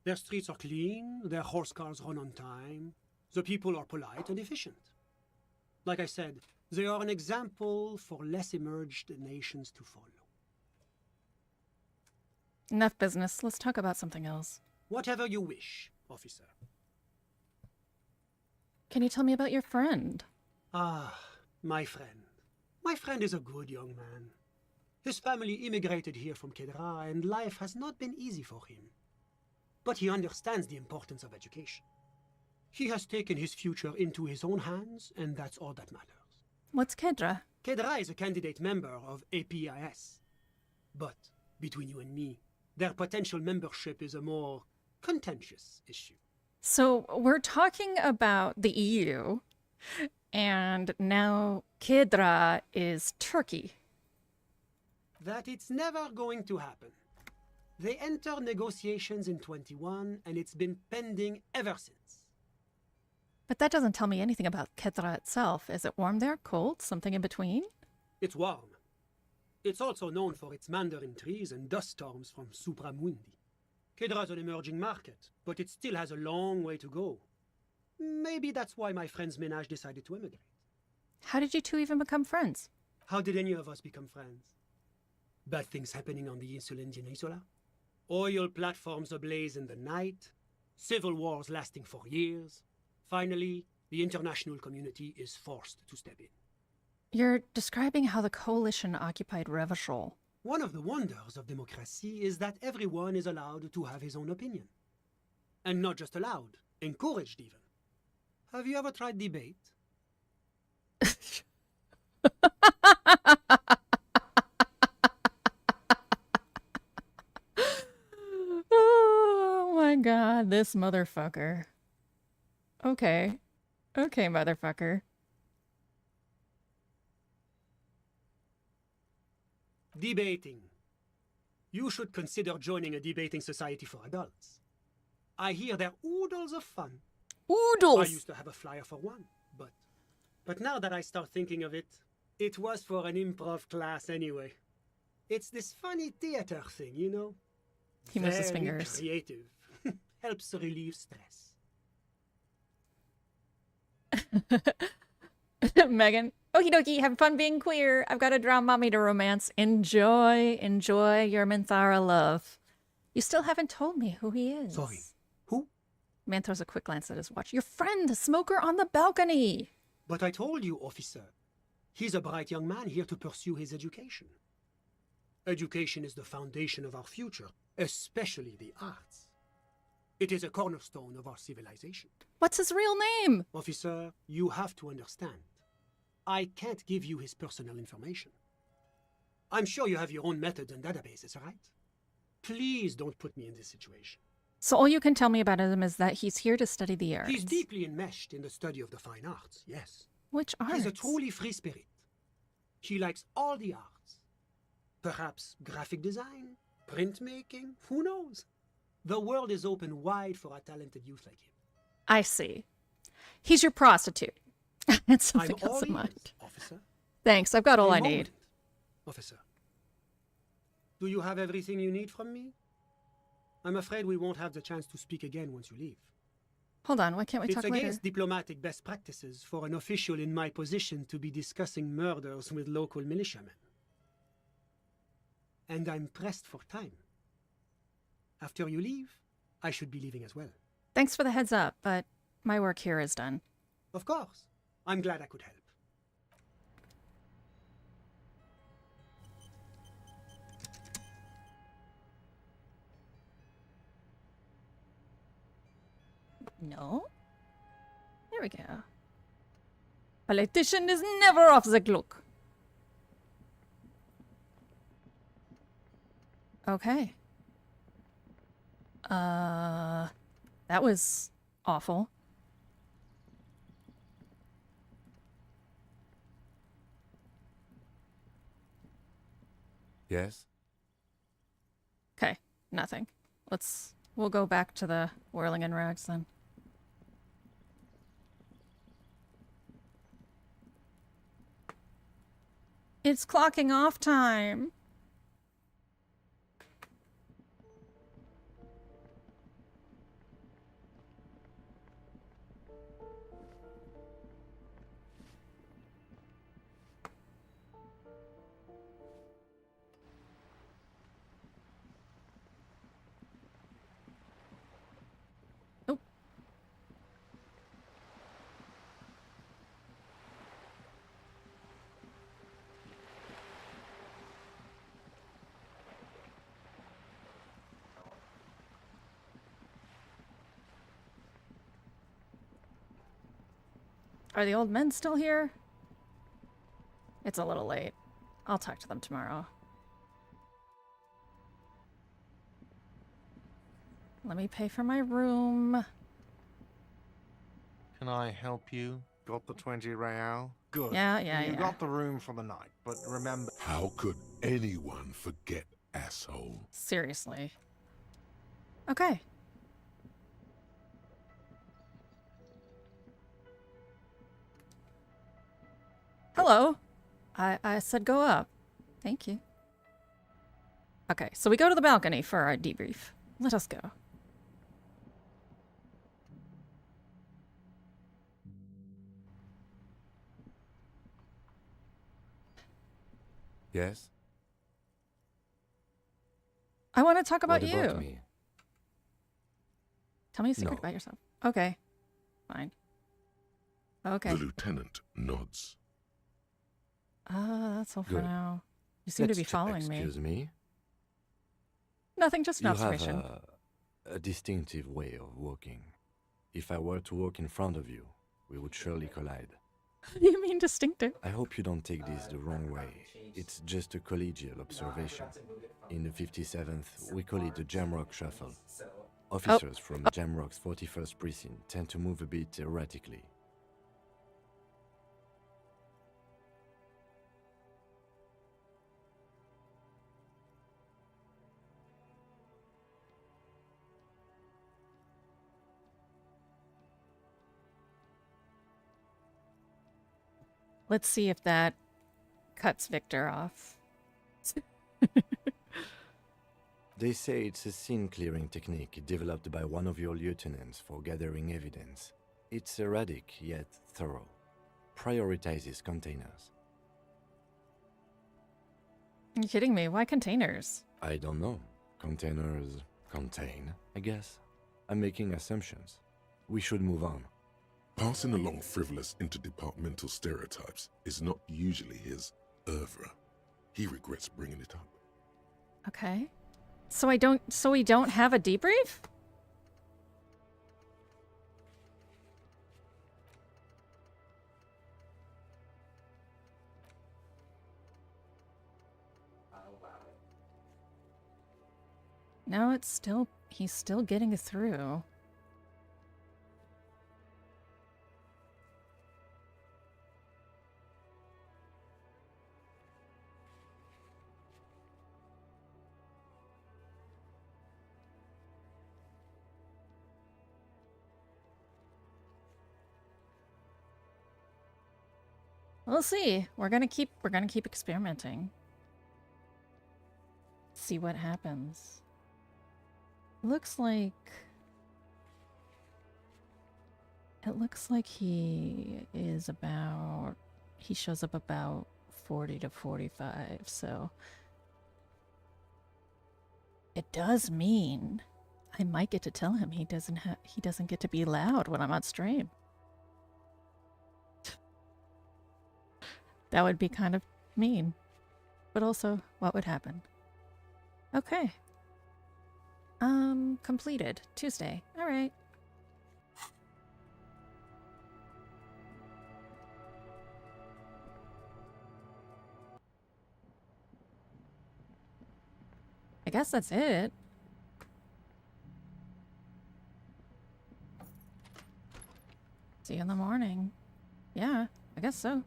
Their streets are clean, their horse cars run on time, the people are polite and efficient. Like I said, they are an example for less emerged nations to follow. Enough business. Let's talk about something else. Whatever you wish, officer. Can you tell me about your friend? Ah, my friend. My friend is a good young man. His family immigrated here from Kedra, and life has not been easy for him. But he understands the importance of education. He has taken his future into his own hands, and that's all that matters. What's Kedra? Kedra is a candidate member of APIS. But, between you and me, their potential membership is a more contentious issue. So, we're talking about the EU, and now Kedra is Turkey. That it's never going to happen. They entered negotiations in 21, and it's been pending ever since. But that doesn't tell me anything about Kedra itself. Is it warm there, cold, something in between? It's warm. It's also known for its mandarin trees and dust storms from Supramundi. Kedra's an emerging market, but it still has a long way to go. Maybe that's why my friend's menage decided to emigrate. How did you two even become friends? How did any of us become friends? Bad things happening on the Insulindian Isola? Oil platforms ablaze in the night? Civil wars lasting for years? Finally, the international community is forced to step in. You're describing how the coalition occupied Revachol. One of the wonders of democracy is that everyone is allowed to have his own opinion. And not just allowed, encouraged even. Have you ever tried debate? Oh my god, this motherfucker. Okay. Okay, motherfucker. Debating. You should consider joining a debating society for adults. I hear they're oodles of fun. Oodles! I used to have a flyer for one, but now that I start thinking of it, it was for an improv class anyway. It's this funny theater thing, you know? He moves his Very fingers. creative. Helps relieve stress. Megan. Okie dokie, have fun being queer. I've got to draw mommy to romance. Enjoy your Minthara love. You still haven't told me who he is. Sorry. Who? Man throws a quick glance at his watch. Your friend, the smoker on the balcony. But I told you, officer. He's a bright young man here to pursue his education. Education is the foundation of our future, especially the arts. It is a cornerstone of our civilization. What's his real name? Officer, you have to understand. I can't give you his personal information. I'm sure you have your own methods and databases, right? Please don't put me in this situation. So all you can tell me about him is that he's here to study the arts. He's deeply enmeshed in the study of the fine arts, yes. Which arts? He's a truly free spirit. He likes all the arts. Perhaps graphic design, printmaking, who knows? The world is open wide for a talented youth like him. I see. He's your prostitute. It's something I'm else in all mind. ears, officer. Thanks, I've got all A I moment, need. Officer. Do you have everything you need from me? I'm afraid we won't have the chance to speak again once you leave. Hold on, why can't we It's talk against later? diplomatic best practices for an official in my position to be discussing murders with local militiamen. And I'm pressed for time. After you leave, I should be leaving as well. Thanks for the heads up, but my work here is done. Of course. I'm glad I could help. No? There we go. Politician is never off the clock. Okay. That was awful. Yes? Okay, nothing. We'll go back to the whirling in rags then. It's clocking off time. Are the old men still here? It's a little late. I'll talk to them tomorrow. Let me pay for my room. Can I help you? Got the 20 real? Good. Yeah. You got the room for the night, but remember... How could anyone forget, asshole? Seriously. Okay. Hello. I said go up. Thank you. Okay, so we go to the balcony for our debrief. Let us go. Yes? I want to talk about What you. about me? Tell me a secret No. about yourself. Okay. Fine. Okay. The lieutenant nods. That's all for Good. now. You seem to be following me. Excuse me? Nothing, just an You observation. have a distinctive way of walking. If I were to walk in front of you, we would surely collide. You mean distinctive? I hope you don't take this the wrong way. It's just a collegial observation. In the 57th, we call it the Jamrock Shuffle. Officers from Jamrock's 41st Precinct tend to move a bit erratically. Let's see if that cuts Victor off. They say it's a scene-clearing technique developed by one of your lieutenants for gathering evidence. It's erratic, yet thorough. Prioritizes containers. Are you kidding me? Why containers? I don't know. Containers contain, I guess. I'm making assumptions. We should move on. Passing along frivolous interdepartmental stereotypes is not usually his oeuvre. He regrets bringing it up. Okay. So we don't have a debrief? No, he's still getting through. We'll see. We're gonna keep experimenting. See what happens. Looks like he shows up about 40 to 45, so it does mean I might get to tell him he doesn't get to be loud when I'm on stream. That would be kind of mean. But also, what would happen? Okay. Completed. Tuesday. Alright. I guess that's it. See you in the morning. Yeah, I guess so.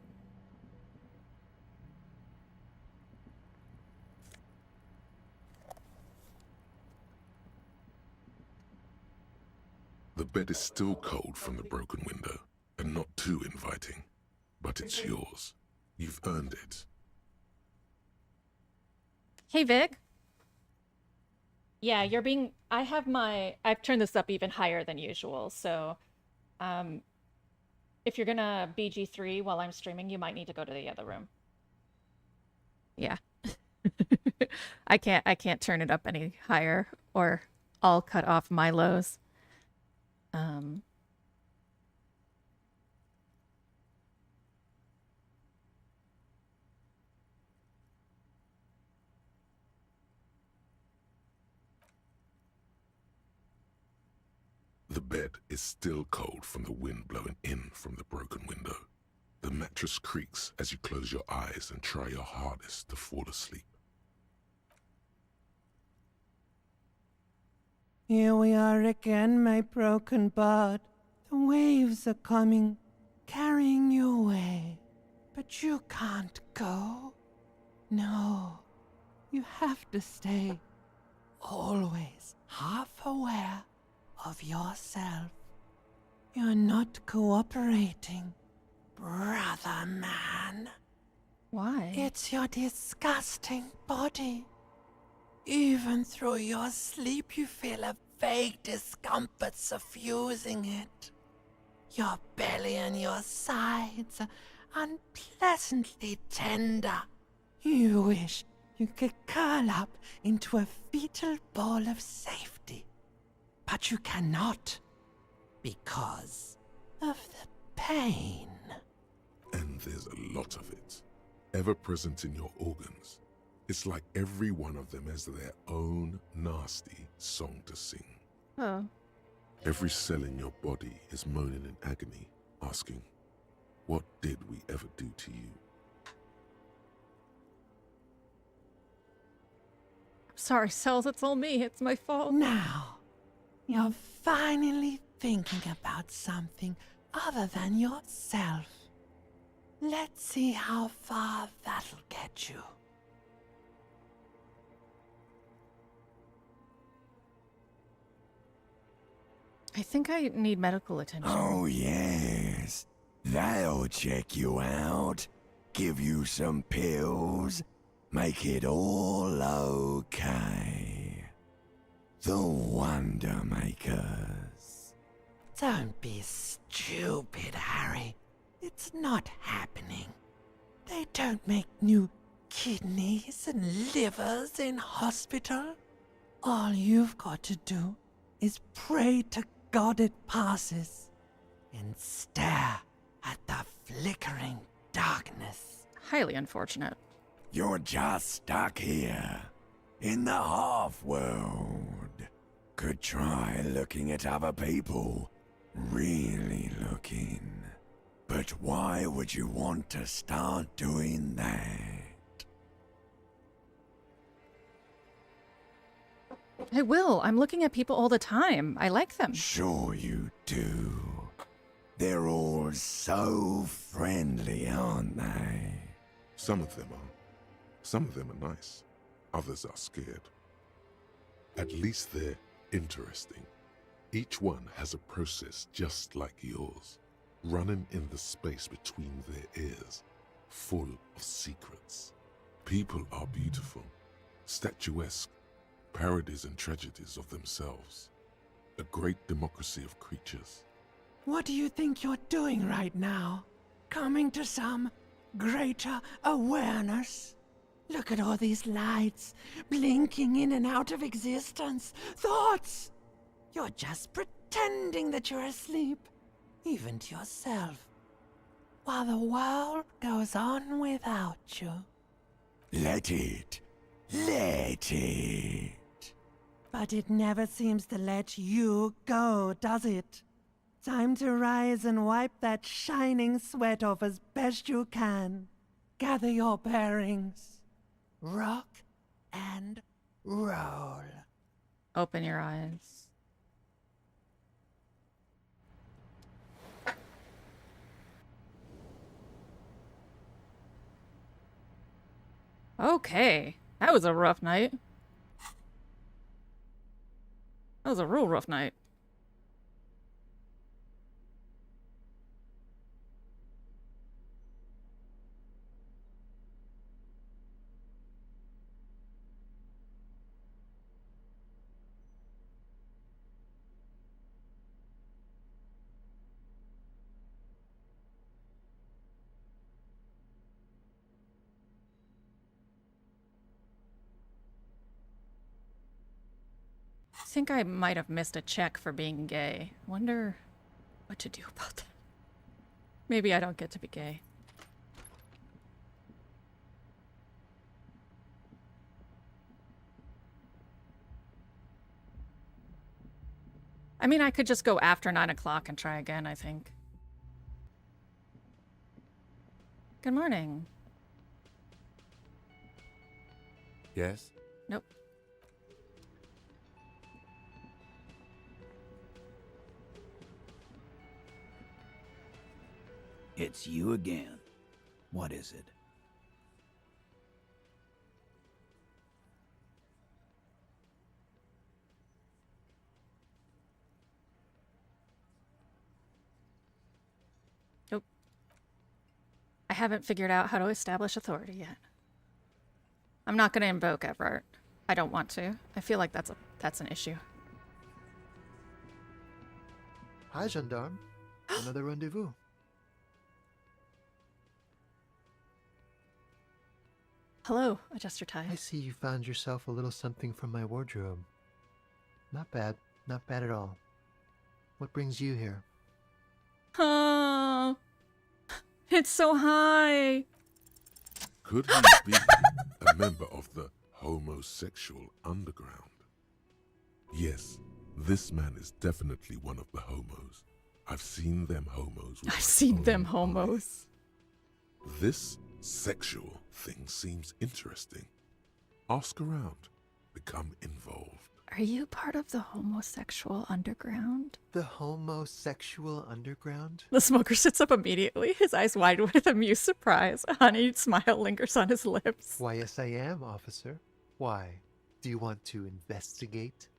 The bed is still cold from the broken window, and not too inviting. But it's yours. You've earned it. Hey, Vic. Yeah, you're being... I've turned this up even higher than usual, so... if you're gonna BG3 while I'm streaming, you might need to go to the other room. Yeah. I can't turn it up any higher, or I'll cut off my lows. The bed is still cold from the wind blowing in from the broken window. The mattress creaks as you close your eyes and try your hardest to fall asleep. Here we are again, my broken bud. The waves are coming, carrying you away. But you can't go. No, you have to stay. Always half aware of yourself. You're not cooperating, brother man. Why? It's your disgusting body. Even through your sleep, you feel a vague discomfort suffusing it. Your belly and your sides are unpleasantly tender. You wish you could curl up into a fetal ball of safety. But you cannot, because of the pain. And there's a lot of it, ever present in your organs. It's like every one of them has their own nasty song to sing. Oh. Every cell in your body is moaning in agony, asking, what did we ever do to you? Sorry, Cells, it's all me. It's my fault. Now, you're finally thinking about something other than yourself. Let's see how far that'll get you. I think I need medical attention. Oh, yes. That'll check you out. Give you some pills. Make it all okay. The Wonder Makers. Don't be stupid, Harry. It's not happening. They don't make new kidneys and livers in hospital. All you've got to do is pray to God it passes and stare at the flickering darkness. Highly unfortunate. You're just stuck here, in the half-world. Could try looking at other people, really looking. But why would you want to start doing that? I will. I'm looking at people all the time. I like them. Sure you do. They're all so friendly, aren't they? Some of them are. Some of them are nice. Others are scared. At least they're interesting. Each one has a process just like yours, running in the space between their ears, full of secrets. People are beautiful, statuesque, parodies and tragedies of themselves. A great democracy of creatures. What do you think you're doing right now? Coming to some greater awareness? Look at all these lights, blinking in and out of existence. Thoughts! You're just pretending that you're asleep, even to yourself, while the world goes on without you. Let it. Let it. But it never seems to let you go, does it? Time to rise and wipe that shining sweat off as best you can. Gather your bearings. Rock and roll. Open your eyes. Okay. That was a rough night. That was a real rough night. I think I might have missed a check for being gay. Wonder what to do about that. Maybe I don't get to be gay. I mean, I could just go after 9 o'clock and try again, I think. Good morning. Yes? Nope. It's you again. What is it? Nope. I haven't figured out how to establish authority yet. I'm not going to invoke Everett. I don't want to. I feel like that's an issue. Hi, gendarme. Another rendezvous. Hello, adjust your tie. I see you found yourself a little something from my wardrobe. Not bad. Not bad at all. What brings you here? Oh, it's so high. Could he be a member of the homosexual underground? Yes, this man is definitely one of the homos. I've seen them homos. I've seen them homos. This sexual thing seems interesting. Ask around. Become involved. Are you part of the homosexual underground? The homosexual underground? The smoker sits up immediately, his eyes wide with amused surprise. A honeyed smile lingers on his lips. Why, yes, I am, officer. Why? Do you want to investigate?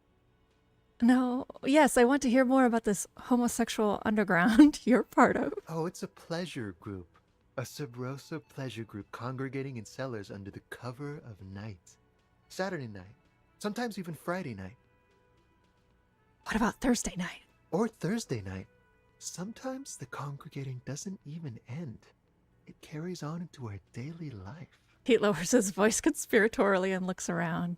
No, yes, I want to hear more about this homosexual underground you're part of. Oh, it's a pleasure group. A sub rosa pleasure group congregating in cellars under the cover of night. Saturday night. Sometimes even Friday night. What about Thursday night? Or Thursday night. Sometimes the congregating doesn't even end. It carries on into our daily life. He lowers his voice conspiratorially and looks around.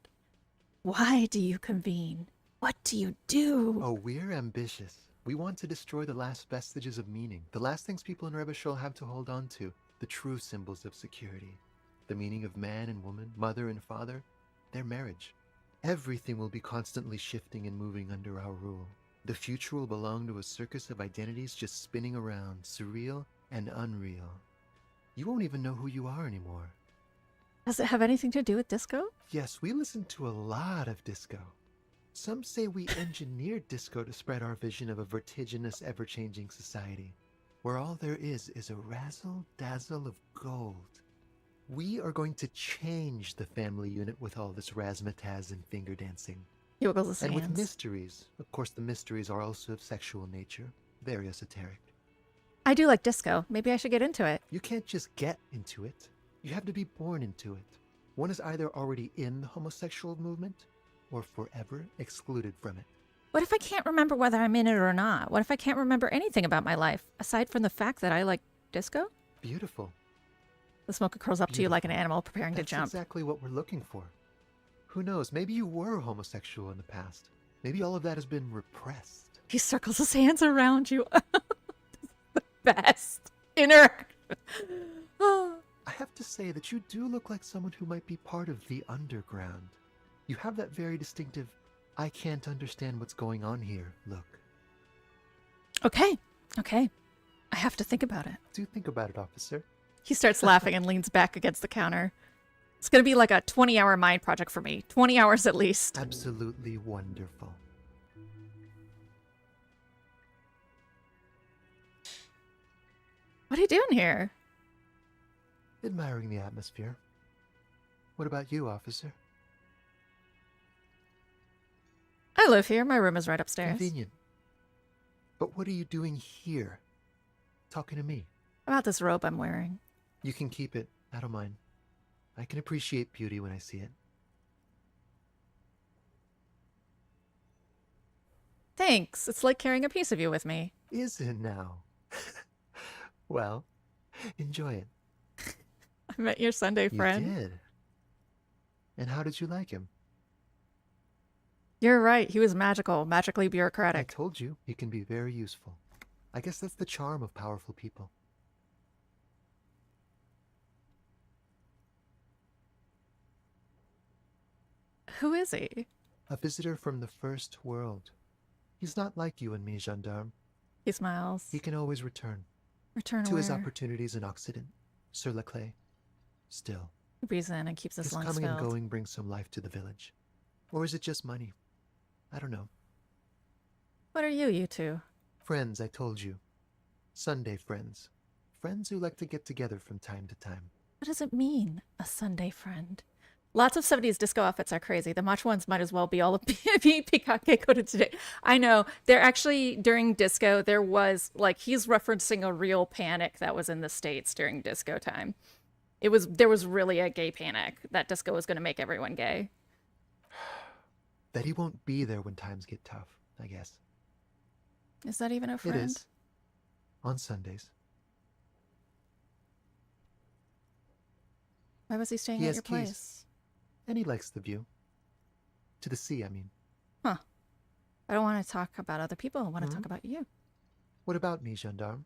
Why do you convene? What do you do? Oh, we're ambitious. We want to destroy the last vestiges of meaning, the last things people in Rebishol have to hold on to, the true symbols of security. The meaning of man and woman, mother and father, their marriage. Everything will be constantly shifting and moving under our rule. The future will belong to a circus of identities just spinning around, surreal and unreal. You won't even know who you are anymore. Does it have anything to do with disco? Yes, we listen to a lot of disco. Some say we engineered disco to spread our vision of a vertiginous, ever-changing society, where all there is a razzle-dazzle of gold. We are going to change the family unit with all this razzmatazz and finger dancing. He wiggles his And with hands. mysteries. Of course, the mysteries are also of sexual nature, very esoteric. I do like disco. Maybe I should get into it. You can't just get into it. You have to be born into it. One is either already in the homosexual movement, or forever excluded from it. What if I can't remember whether I'm in it or not? What if I can't remember anything about my life, aside from the fact that I like disco? Beautiful. The smoker curls up to you like an animal preparing That's to jump. exactly what we're looking for. Who knows, maybe you were homosexual in the past. Maybe all of that has been repressed. He circles his hands around you. The best interaction. I have to say that you do look like someone who might be part of the underground. You have that very distinctive, I can't understand what's going on here look. Okay. I have to think about it. Do think about it, officer. He starts laughing and leans back against the counter. It's going to be like a 20-hour mind project for me. 20 hours at least. Absolutely wonderful. What are you doing here? Admiring the atmosphere. What about you, officer? I live here. My room is right upstairs. Convenient. But what are you doing here? Talking to me? About this robe I'm wearing. You can keep it. I don't mind. I can appreciate beauty when I see it. Thanks. It's like carrying a piece of you with me. Is it now? Well, enjoy it. I met your Sunday friend. You did. And how did you like him? You're right. He was magical, magically bureaucratic. I told you, he can be very useful. I guess that's the charm of powerful people. Who is he? A visitor from the first world. He's not like you and me, gendarme. He smiles. He can always return. Return to his where? opportunities in Occident, sur la clé. Still. He breathes in and keeps his His lungs coming filled. and going brings some life to the village. Or is it just money? I don't know. What are you two? Friends, I told you. Sunday friends. Friends who like to get together from time to time. What does it mean, a Sunday friend? Lots of 70s disco outfits are crazy. The match ones might as well be all of Peacock coded today. I know. They're actually, during disco, there was, like, he's referencing a real panic that was in the States during disco time. There was really a gay panic that disco was going to make everyone gay. That he won't be there when times get tough, I guess. Is that even a friend? It is. On Sundays. Why was he staying He at has your keys. place? And he likes the view. To the sea, I mean. Huh. I don't want to talk about other people. I want to talk about you. What about me, gendarme?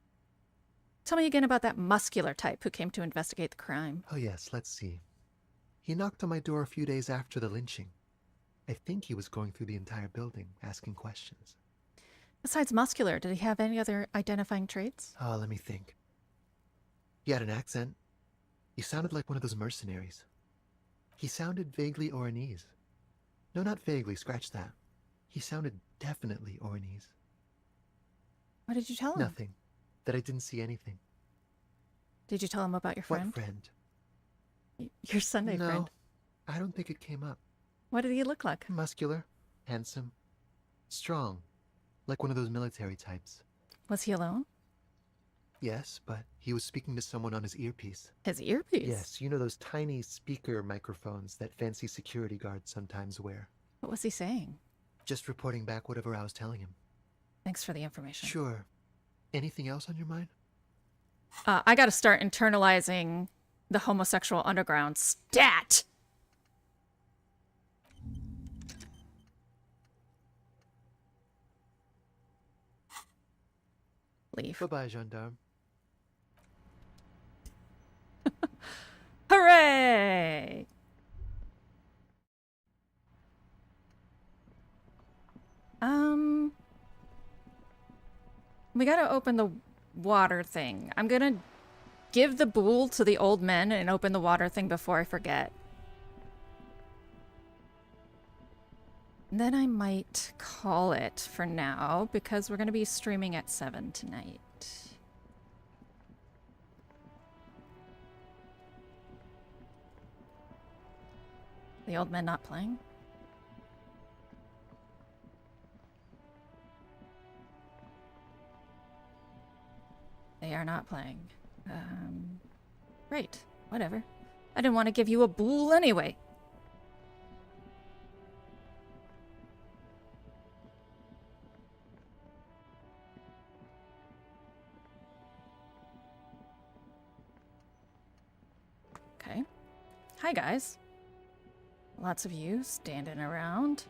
Tell me again about that muscular type who came to investigate the crime. Oh yes, let's see. He knocked on my door a few days after the lynching. I think he was going through the entire building, asking questions. Besides muscular, did he have any other identifying traits? Oh, let me think. He had an accent. He sounded like one of those mercenaries. He sounded vaguely Oranese. No, not vaguely, scratch that. He sounded definitely Oranese. What did you tell him? Nothing. That I didn't see anything. Did you tell him about your friend? What friend? Your Sunday No, friend. I don't think it came up. What did he look like? Muscular, handsome, strong, like one of those military types. Was he alone? Yes, but he was speaking to someone on his earpiece. His earpiece? Yes, you know those tiny speaker microphones that fancy security guards sometimes wear. What was he saying? Just reporting back whatever I was telling him. Thanks for the information. Sure. Anything else on your mind? I gotta start internalizing the homosexual underground stat! Leave. Bye-bye, gendarme. Hooray! We gotta open the water thing. I'm gonna give the bool to the old men and open the water thing before I forget. And then I might call it for now because we're gonna be streaming at 7 tonight. The old men not playing? They are not playing. Great. Whatever. I didn't want to give you a bool anyway. Okay. Hi, guys. Lots of you standing around.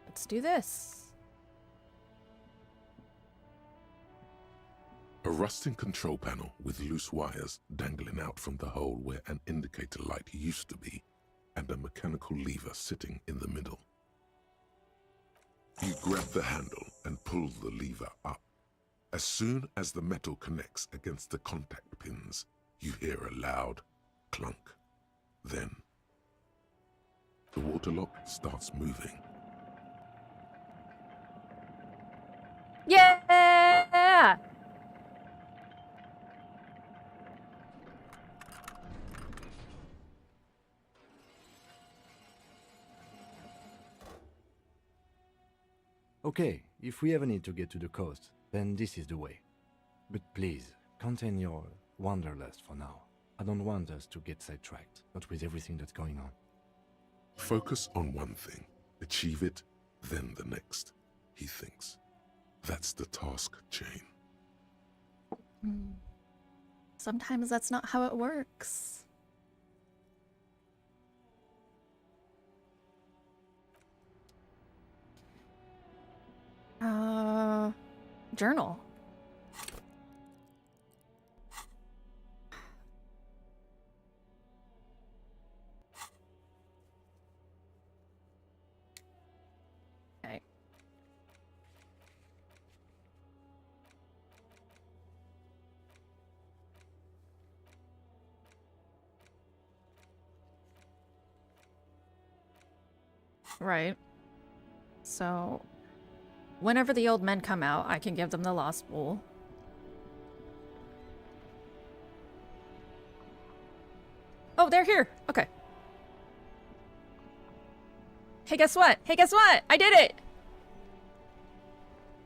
Let's do this. A rusting control panel with loose wires dangling out from the hole where an indicator light used to be, and a mechanical lever sitting in the middle. You grab the handle and pull the lever up. As soon as the metal connects against the contact pins, you hear a loud clunk. Then, the water lock starts moving. Yeah! Okay, if we ever need to get to the coast, then this is the way. But please, contain your wanderlust for now. I don't want us to get sidetracked, not with everything that's going on. Focus on one thing, achieve it, then the next, he thinks. That's the task chain. Sometimes that's not how it works. Journal. Okay. Right. So, whenever the old men come out, I can give them the lost wool. Oh, they're here. Okay. Hey, guess what? Hey, guess what? I did it!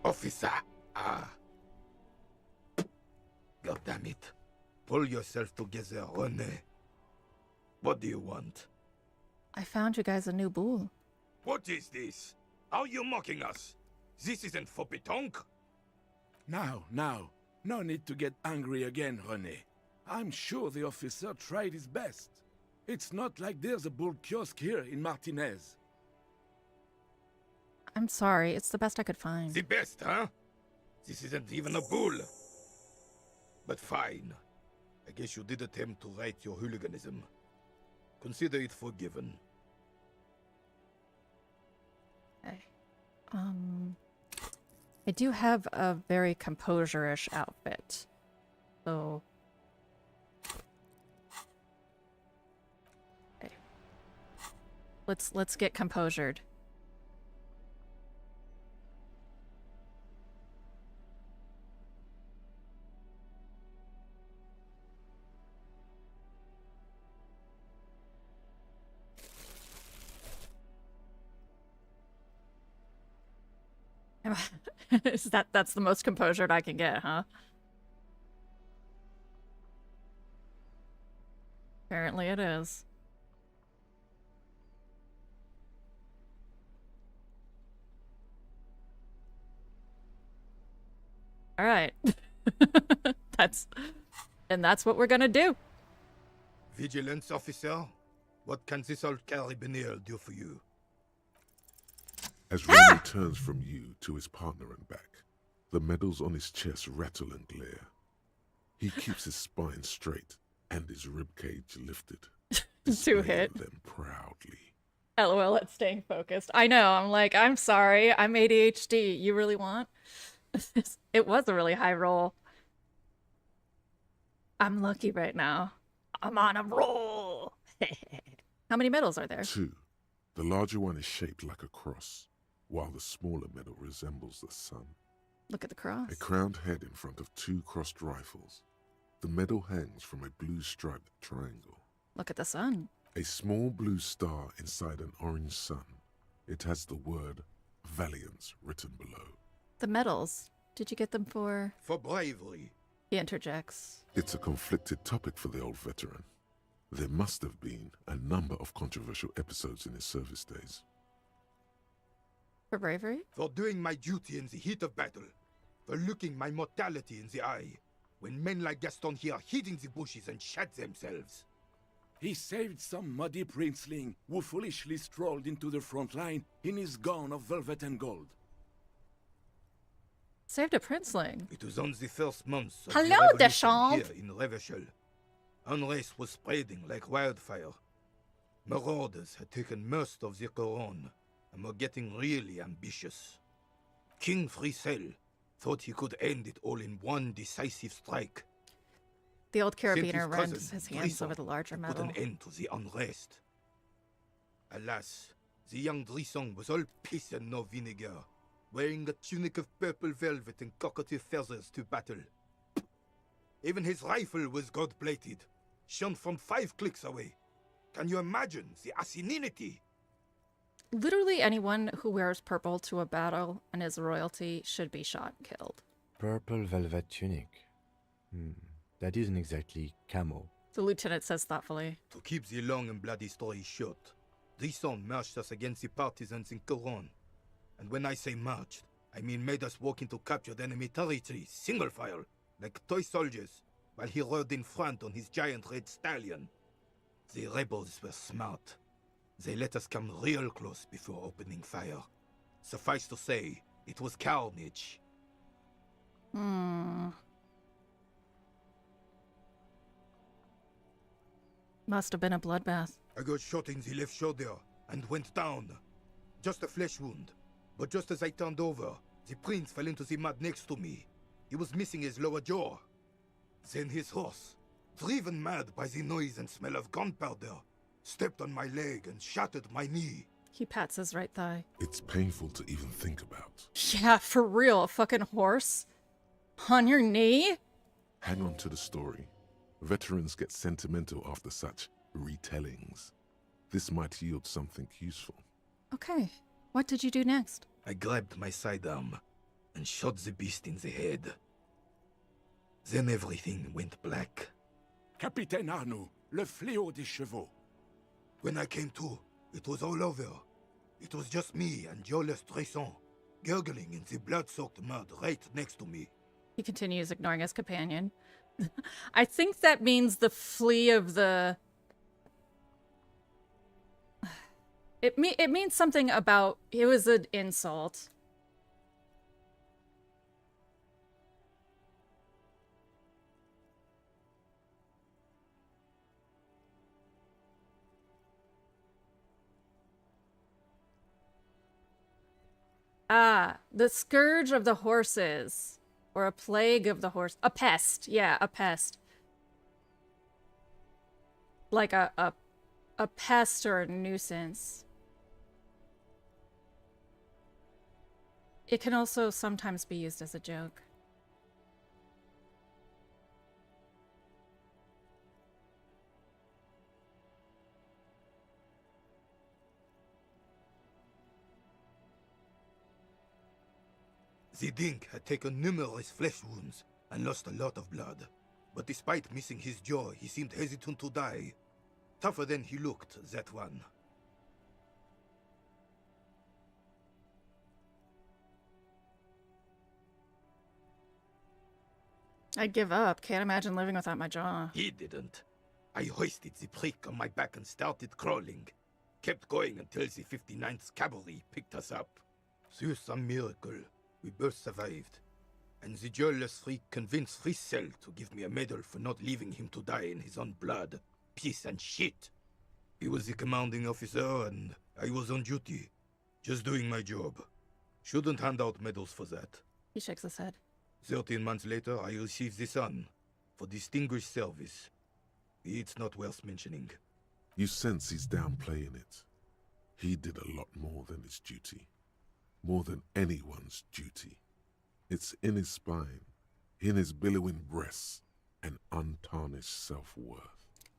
Officer! God damn it. Pull yourself together, René. What do you want? I found you guys a new bull. What is this? Are you mocking us? This isn't for pétanque. Now, no need to get angry again, René. I'm sure the officer tried his best. It's not like there's a bull kiosk here in Martinez. I'm sorry, it's the best I could find. The best, huh? This isn't even a bull. But fine. I guess you did attempt to right your hooliganism. Consider it forgiven. Okay. I do have a very composure-ish outfit. So... Okay. Let's get composured. That's the most composured I can get, huh? Apparently it is. All right. that's what we're gonna do. Vigilance officer, what can this old carabiner do for you? As René turns from you to his partner and back, the medals on his chest rattle and glare. He keeps his spine straight and his ribcage lifted, Two-hit them proudly. LOL at staying focused. I know, I'm like, I'm sorry, I'm ADHD. You really want? It was a really high roll. I'm lucky right now. I'm on a roll. How many medals are there? 2. The larger one is shaped like a cross, while the smaller medal resembles the sun. Look at the cross. A crowned head in front of 2 crossed rifles. The medal hangs from a blue striped triangle. Look at the sun. A small blue star inside an orange sun. It has the word Valiance written below. The medals. Did you get them for... For bravery. He interjects. It's a conflicted topic for the old veteran. There must have been a number of controversial episodes in his service days. For bravery? For doing my duty in the heat of battle. For looking my mortality in the eye. When men like Gaston here hid in the bushes and shat themselves. He saved some muddy princeling who foolishly strolled into the front line in his gown of velvet and gold. Saved a princeling. It was on the first months of Hello, the revolution Deschamps. here in Revachol. Unrest was spreading like wildfire. Marauders had taken most of the Couronne and were getting really ambitious. King Frisel thought he could end it all in one decisive strike. The old Sent carabiner runs cousin, his hands Brisson, over the larger to medal. put an end to the unrest. Alas, the young Brisson was all piss and no vinegar, wearing a tunic of purple velvet and cockatiel feathers to battle. Even his rifle was gold-plated, shone from 5 clicks away. Can you imagine the asininity? Literally anyone who wears purple to a battle and is royalty should be shot and killed. Purple velvet tunic. That isn't exactly camo. The lieutenant says thoughtfully. To keep the long and bloody story short, Drisson marched us against the partisans in Coron. And when I say marched, I mean made us walk into captured enemy territory, single file, like toy soldiers, while he rode in front on his giant red stallion. The rebels were smart. They let us come real close before opening fire. Suffice to say, it was carnage. Must have been a bloodbath. I got shot in the left shoulder and went down. Just a flesh wound. But just as I turned over, the prince fell into the mud next to me. He was missing his lower jaw. Then his horse, driven mad by the noise and smell of gunpowder, stepped on my leg and shattered my knee. He pats his right thigh. It's painful to even think about. Yeah, for real, a fucking horse? On your knee? Hang on to the story. Veterans get sentimental after such retellings. This might yield something useful. Okay, what did you do next? I grabbed my sidearm and shot the beast in the head. Then everything went black. Capitaine Arnoux, le fléau des chevaux. When I came to, it was all over. It was just me and Jolas Tresson, gurgling in the blood-soaked mud right next to me. He continues, ignoring his companion. I think that means the flea of the... It means something about... It was an insult. Ah, the scourge of the horses. Or a plague of the horse. A pest. Yeah, a pest. Like a pest or a nuisance. It can also sometimes be used as a joke. The Dink had taken numerous flesh wounds and lost a lot of blood. But despite missing his jaw, he seemed hesitant to die. Tougher than he looked, that one. I'd give up. Can't imagine living without my jaw. He didn't. I hoisted the prick on my back and started crawling. Kept going until the 59th Cavalry picked us up. Through some miracle, we both survived. And the jealous freak convinced Frissel to give me a medal for not leaving him to die in his own blood. Piece and shit. He was the commanding officer and I was on duty. Just doing my job. Shouldn't hand out medals for that. He shakes his head. 13 months later, I received the Sun for distinguished service. It's not worth mentioning. You sense he's downplaying it. He did a lot more than his duty. More than anyone's duty. It's in his spine, in his billowing breasts, and untarnished self-worth.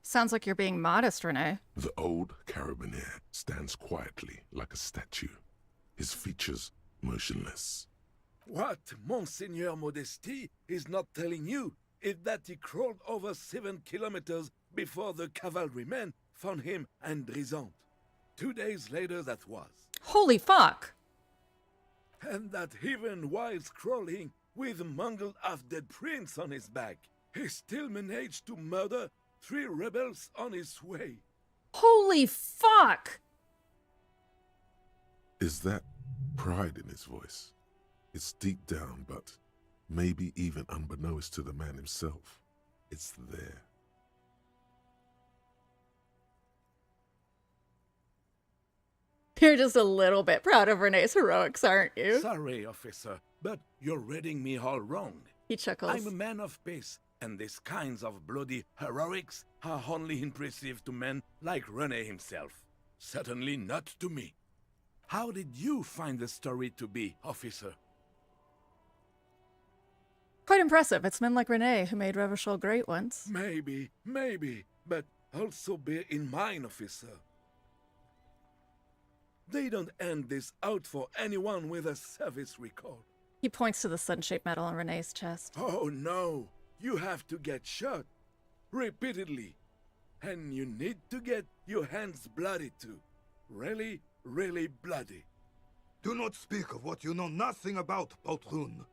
Sounds like you're being modest, Renee. The old carabinier stands quietly like a statue, his features motionless. What Monseigneur Modesty is not telling you is that he crawled over 7 kilometers before the cavalrymen found him and Drisant. 2 days later that was. Holy fuck! And that even while crawling with a mangled half-dead prince on his back, he still managed to murder 3 rebels on his way. Holy fuck! Is that pride in his voice? It's deep down, but maybe even unbeknownst to the man himself, it's there. You're just a little bit proud of Renee's heroics, aren't you? Sorry, officer, but you're reading me all wrong. He chuckles. I'm a man of peace, and these kinds of bloody heroics are only impressive to men like René himself. Certainly not to me. How did you find the story to be, officer? Quite impressive. It's men like Renee who made Revachol great once. Maybe, but also bear in mind, officer. They don't hand this out for anyone with a service record. He points to the sun-shaped metal on Renee's chest. Oh no, you have to get shot. Repeatedly. And you need to get your hands bloody too. Really, really bloody. Do not speak of what you know nothing about, Poltroon.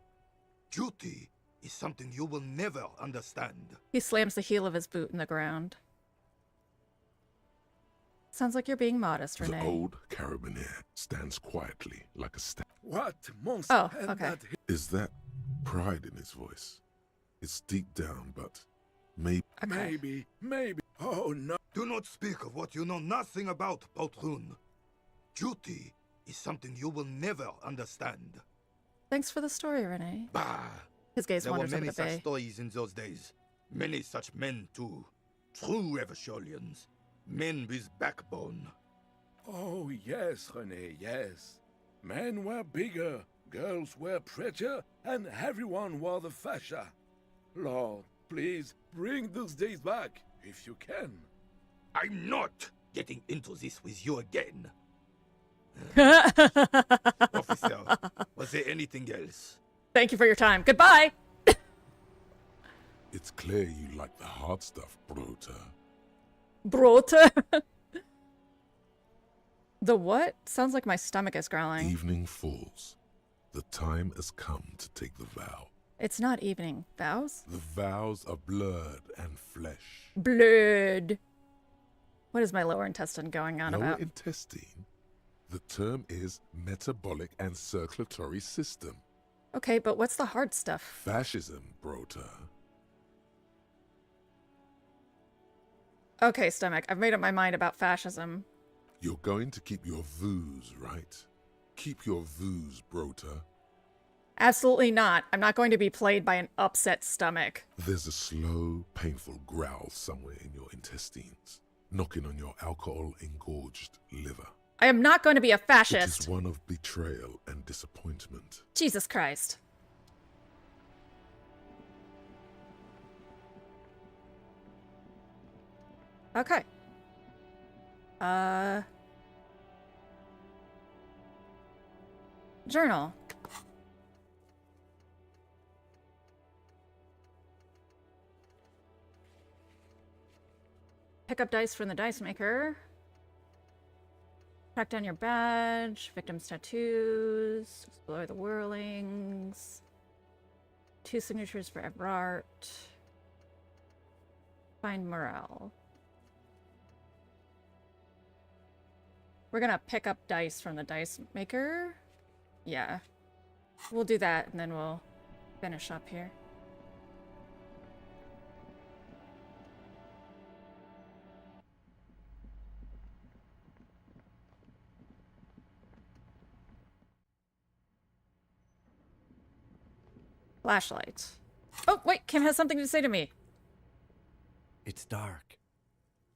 Duty is something you will never understand. He slams the heel of his boot in the ground. Sounds like you're being modest, Renee. The old carabinier stands quietly like a statue. What monster? Oh, okay. Is that pride in his voice? It's deep down, but maybe... Maybe. Oh no. Do not speak of what you know nothing about, Poltroon. Duty is something you will never understand. Thanks for the story, Renee. Bah! His gaze There were wanders over many the such bay. stories in those days. Many such men, too. True Revacholians. Men with backbone. Oh yes, René, yes. Men were bigger, girls were prettier, and everyone wore the fascia. Lord, please bring those days back, if you can. I'm not getting into this with you again. Officer, was there anything else? Thank you for your time. Goodbye! It's clear you like the hard stuff, Brota. Brota? The what? Sounds like my stomach is growling. Evening falls. The time has come to take the vow. It's not evening. Vows? The vows are blood and flesh. Blood. What is my lower intestine going on Lower about? intestine? The term is metabolic and circulatory system. Okay, but what's the hard stuff? Fascism, Brota. Okay, stomach. I've made up my mind about fascism. You're going to keep your vooz, right? Keep your vooz, Brota. Absolutely not. I'm not going to be played by an upset stomach. There's a slow, painful growl somewhere in your intestines, knocking on your alcohol-engorged liver. I am not going to be a It fascist. is one of betrayal and disappointment. Jesus Christ. Okay. Journal. Pick up dice from the dice maker. Track down your badge, victim's tattoos, explore the whirlings. 2 signatures for Eberart. Find morale. We're gonna pick up dice from the dice maker. Yeah. We'll do that and then we'll finish up here. Flashlight. Oh, wait, Kim has something to say to me. It's dark.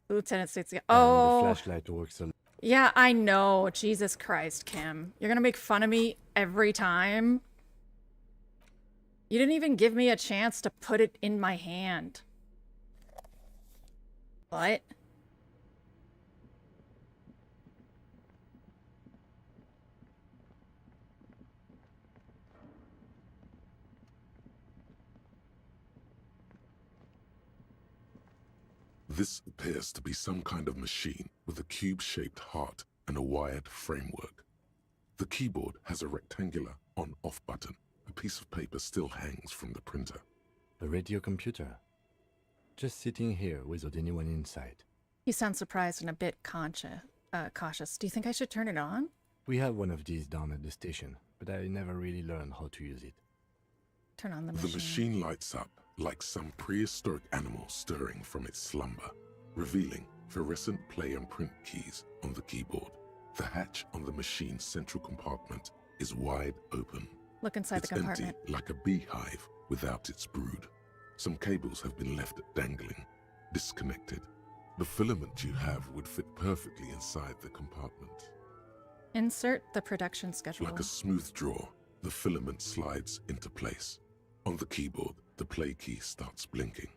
Lieutenant states, And oh. the flashlight works a Yeah, I know. Jesus Christ, Kim. You're gonna make fun of me every time? You didn't even give me a chance to put it in my hand. What? This appears to be some kind of machine with a cube-shaped heart and a wired framework. The keyboard has a rectangular on-off button. A piece of paper still hangs from the printer. A radio computer. Just sitting here without anyone inside. He sounds surprised and a bit cautious. Do you think I should turn it on? We have one of these down at the station, but I never really learned how to use it. Turn on the The machine lights up like some prehistoric animal stirring from its slumber, revealing fluorescent play and print keys on the keyboard. The hatch on the machine's central compartment is wide open. Look inside the compartment. Empty like a beehive without its brood. Some cables have been left dangling, disconnected. The filament you have would fit perfectly inside the compartment. Insert the production schedule. Like a smooth drawer, the filament slides into place. On the keyboard, the play key starts blinking.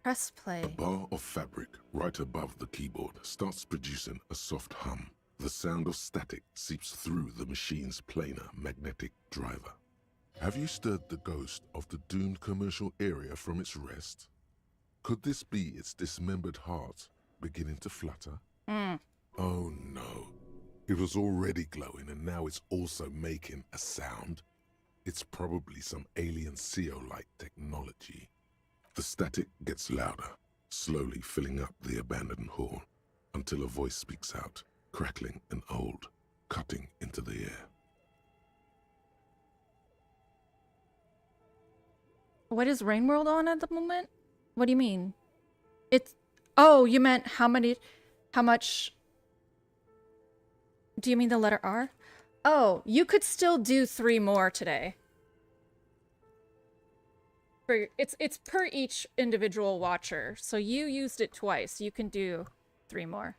Press play. A bar of fabric right above the keyboard starts producing a soft hum. The sound of static seeps through the machine's planar magnetic driver. Have you stirred the ghost of the doomed commercial area from its rest? Could this be its dismembered heart beginning to flutter? Oh no. It was already glowing and now it's also making a sound. It's probably some alien CO-like technology. The static gets louder, slowly filling up the abandoned hall, until a voice speaks out, crackling and old, cutting into the air. What is Rain World on at the moment? What do you mean? It's... Oh, you meant how much... Do you mean the letter R? Oh, you could still do 3 more today. It's per each individual watcher, so you used it twice. You can do 3 more.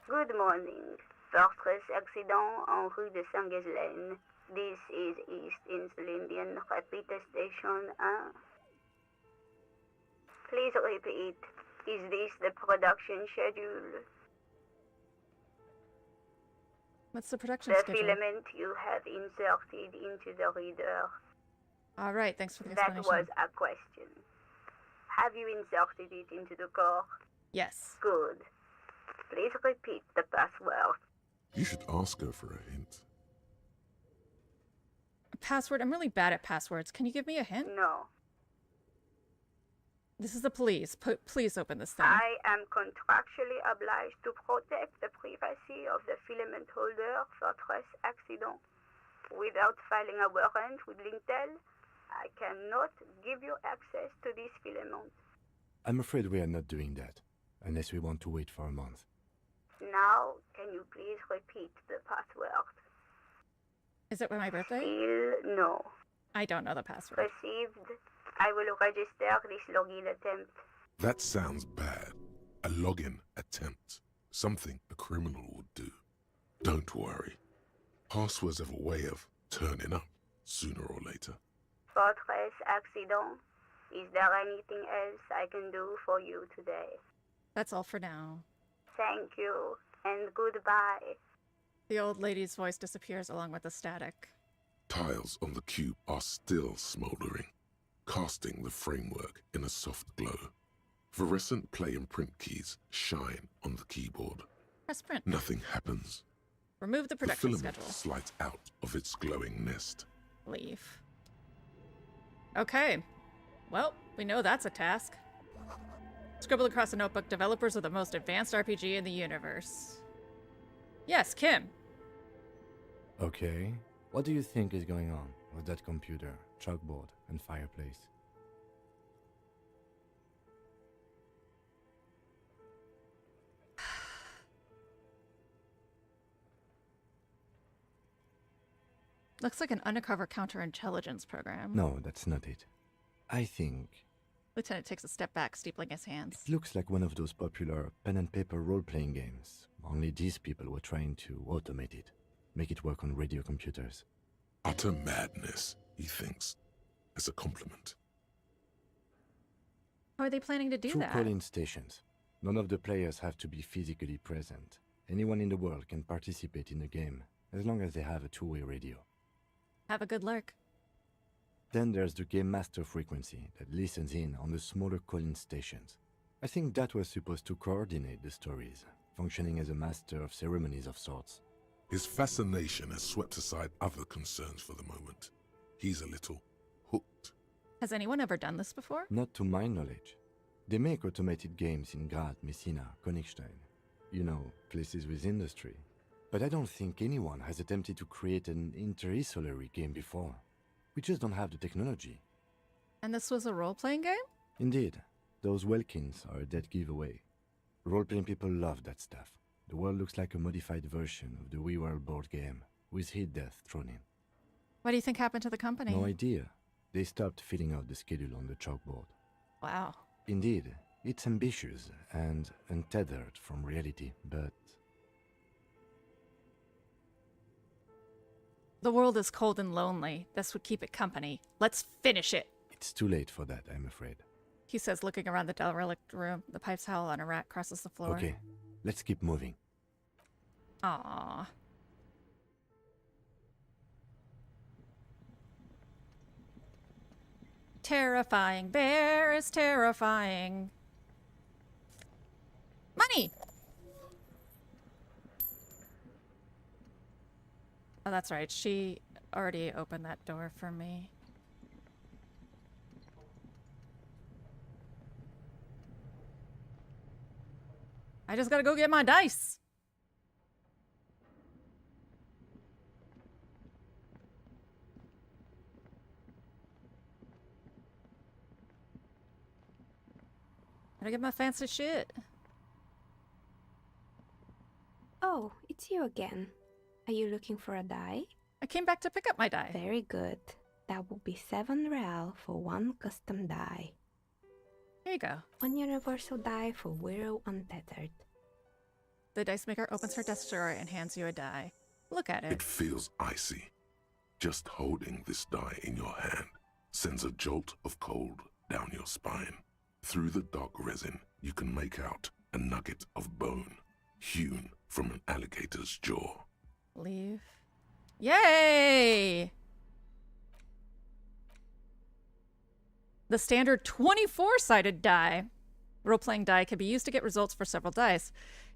Good morning. Fortress accident en rue de Saint-Ghislaine. This is East Insulindian Repeater Station 1. Please repeat. Is this the production schedule? What's the production the schedule? filament you have inserted into the reader. All right, thanks for the That explanation. was a question. Have you inserted it into the core? Yes. Good. Please repeat the password. You should ask her for a hint. A password? I'm really bad at passwords. Can you give me a hint? No. This is the police. Please open this thing. I am contractually obliged to protect the privacy of the filament holder for stress accident. Without filing a warrant with Lintel, I cannot give you access to this filament. I'm afraid we are not doing that, unless we want to wait for a month. Now, can you please repeat the password? Is it my birthday? Still no. I don't know the password. Received. I will register this login attempt. That sounds bad. A login attempt. Something a criminal would do. Don't worry. Passwords have a way of turning up sooner or later. Fortress accident. Is there anything else I can do for you today? That's all for now. Thank you, and goodbye. The old lady's voice disappears along with the static. Tiles on the cube are still smoldering, casting the framework in a soft glow. Fluorescent play and print keys shine on the keyboard. Press print. Nothing happens. Remove the The production filament schedule. slides out of its glowing nest. Leave. Okay. Well, we know that's a task. Scribbled across a notebook, developers of the most advanced RPG in the universe. Yes, Kim. Okay. What do you think is going on with that computer, chalkboard, and fireplace? Looks like an undercover counterintelligence program. No, that's not it. I think Lieutenant takes a step back, steepling his hands. it looks like one of those popular pen and paper role-playing games. Only these people were trying to automate it, make it work on radio computers. Utter madness, he thinks, as a compliment. How are they planning to do Through that? call-in stations. None of the players have to be physically present. Anyone in the world can participate in the game, as long as they have a two-way radio. Have a good lurk. Then there's the Game Master frequency that listens in on the smaller call-in stations. I think that was supposed to coordinate the stories, functioning as a master of ceremonies of sorts. His fascination has swept aside other concerns for the moment. He's a little hooked. Has anyone ever done this before? Not to my knowledge. They make automated games in Grad, Messina, Königstein. You know, places with industry. But I don't think anyone has attempted to create an interinsulary game before. We just don't have the technology. And this was a role-playing game? Indeed, those Welkins are a dead giveaway. Role-playing people love that stuff. The world looks like a modified version of the WeWorld board game, with heat death thrown in. What do you think happened to the company? No idea. They stopped filling out the schedule on the chalkboard. Wow. Indeed, it's ambitious and untethered from reality, but The world is cold and lonely. This would keep it company. Let's finish it. It's too late for that, I'm afraid. He says, looking around the derelict room. The pipes howl and a rat crosses the floor. Okay, let's keep moving. Aww. Terrifying. Bear is terrifying. Money! Oh, that's right. She already opened that door for me. I just gotta go get my dice. Gotta get my fancy shit. Oh, it's you again. Are you looking for a die? I came back to pick up my die. Very good. That will be 7 real for 1 custom die. Here you go. 1 universal die for Wirral Untethered. The dice maker opens her desk drawer and hands you a die. Look at it. It feels icy. Just holding this die in your hand sends a jolt of cold down your spine. Through the dark resin, you can make out a nugget of bone hewn from an alligator's jaw. Leave. Yay! The standard 24-sided die. Role-playing die can be used to get results for several dice.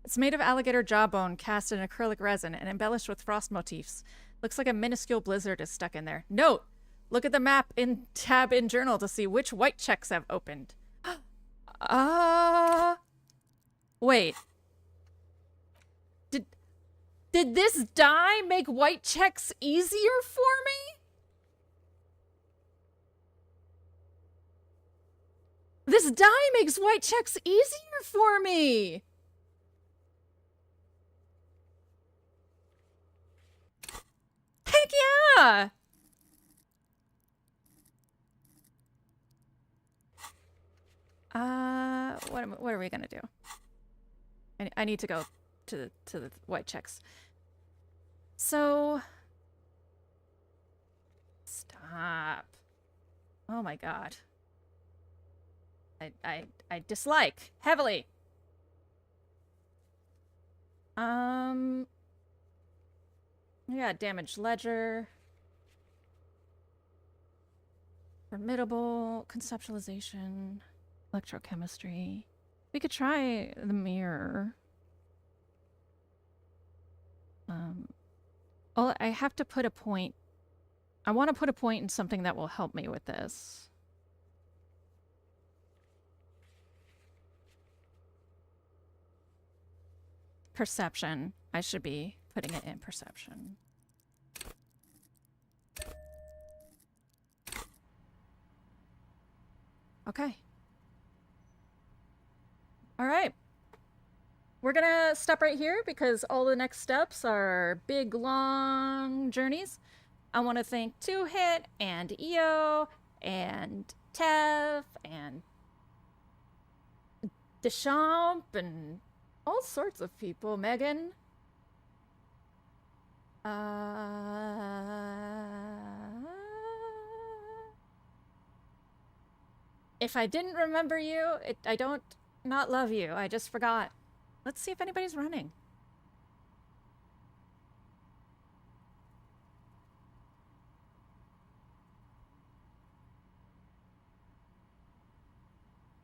It's made of alligator jawbone cast in acrylic resin and embellished with frost motifs. Looks like a minuscule blizzard is stuck in there. Note! Look at the map in tab in journal to see which white checks have opened. Wait. Did this die make white checks easier for me? This die makes white checks easier for me. Heck yeah! What are we gonna do? I need to go to the white checks. So stop. Oh my god. I dislike heavily. Yeah, damaged ledger. Formidable conceptualization, electrochemistry. We could try the mirror. Well, I have to put a point. I want to put a point in something that will help me with this. Perception. I should be putting it in perception. Okay. All right. We're gonna stop right here because all the next steps are big, long journeys. I want to thank 2Hit and EO and Tev and Deschamps and all sorts of people. Megan. If I didn't remember you, I don't not love you. I just forgot. Let's see if anybody's running.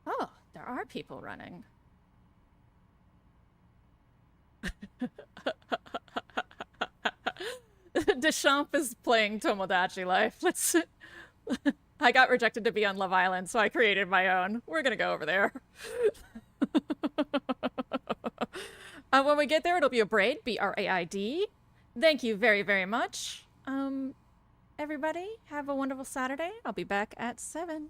Oh, there are people running. Deschamps is playing Tomodachi Life. Let's... I got rejected to be on Love Island, so I created my own. We're gonna go over there. When we get there, it'll be a braid, B-R-A-I-D. Thank you very, very much. Everybody, have a wonderful Saturday. I'll be back at 7.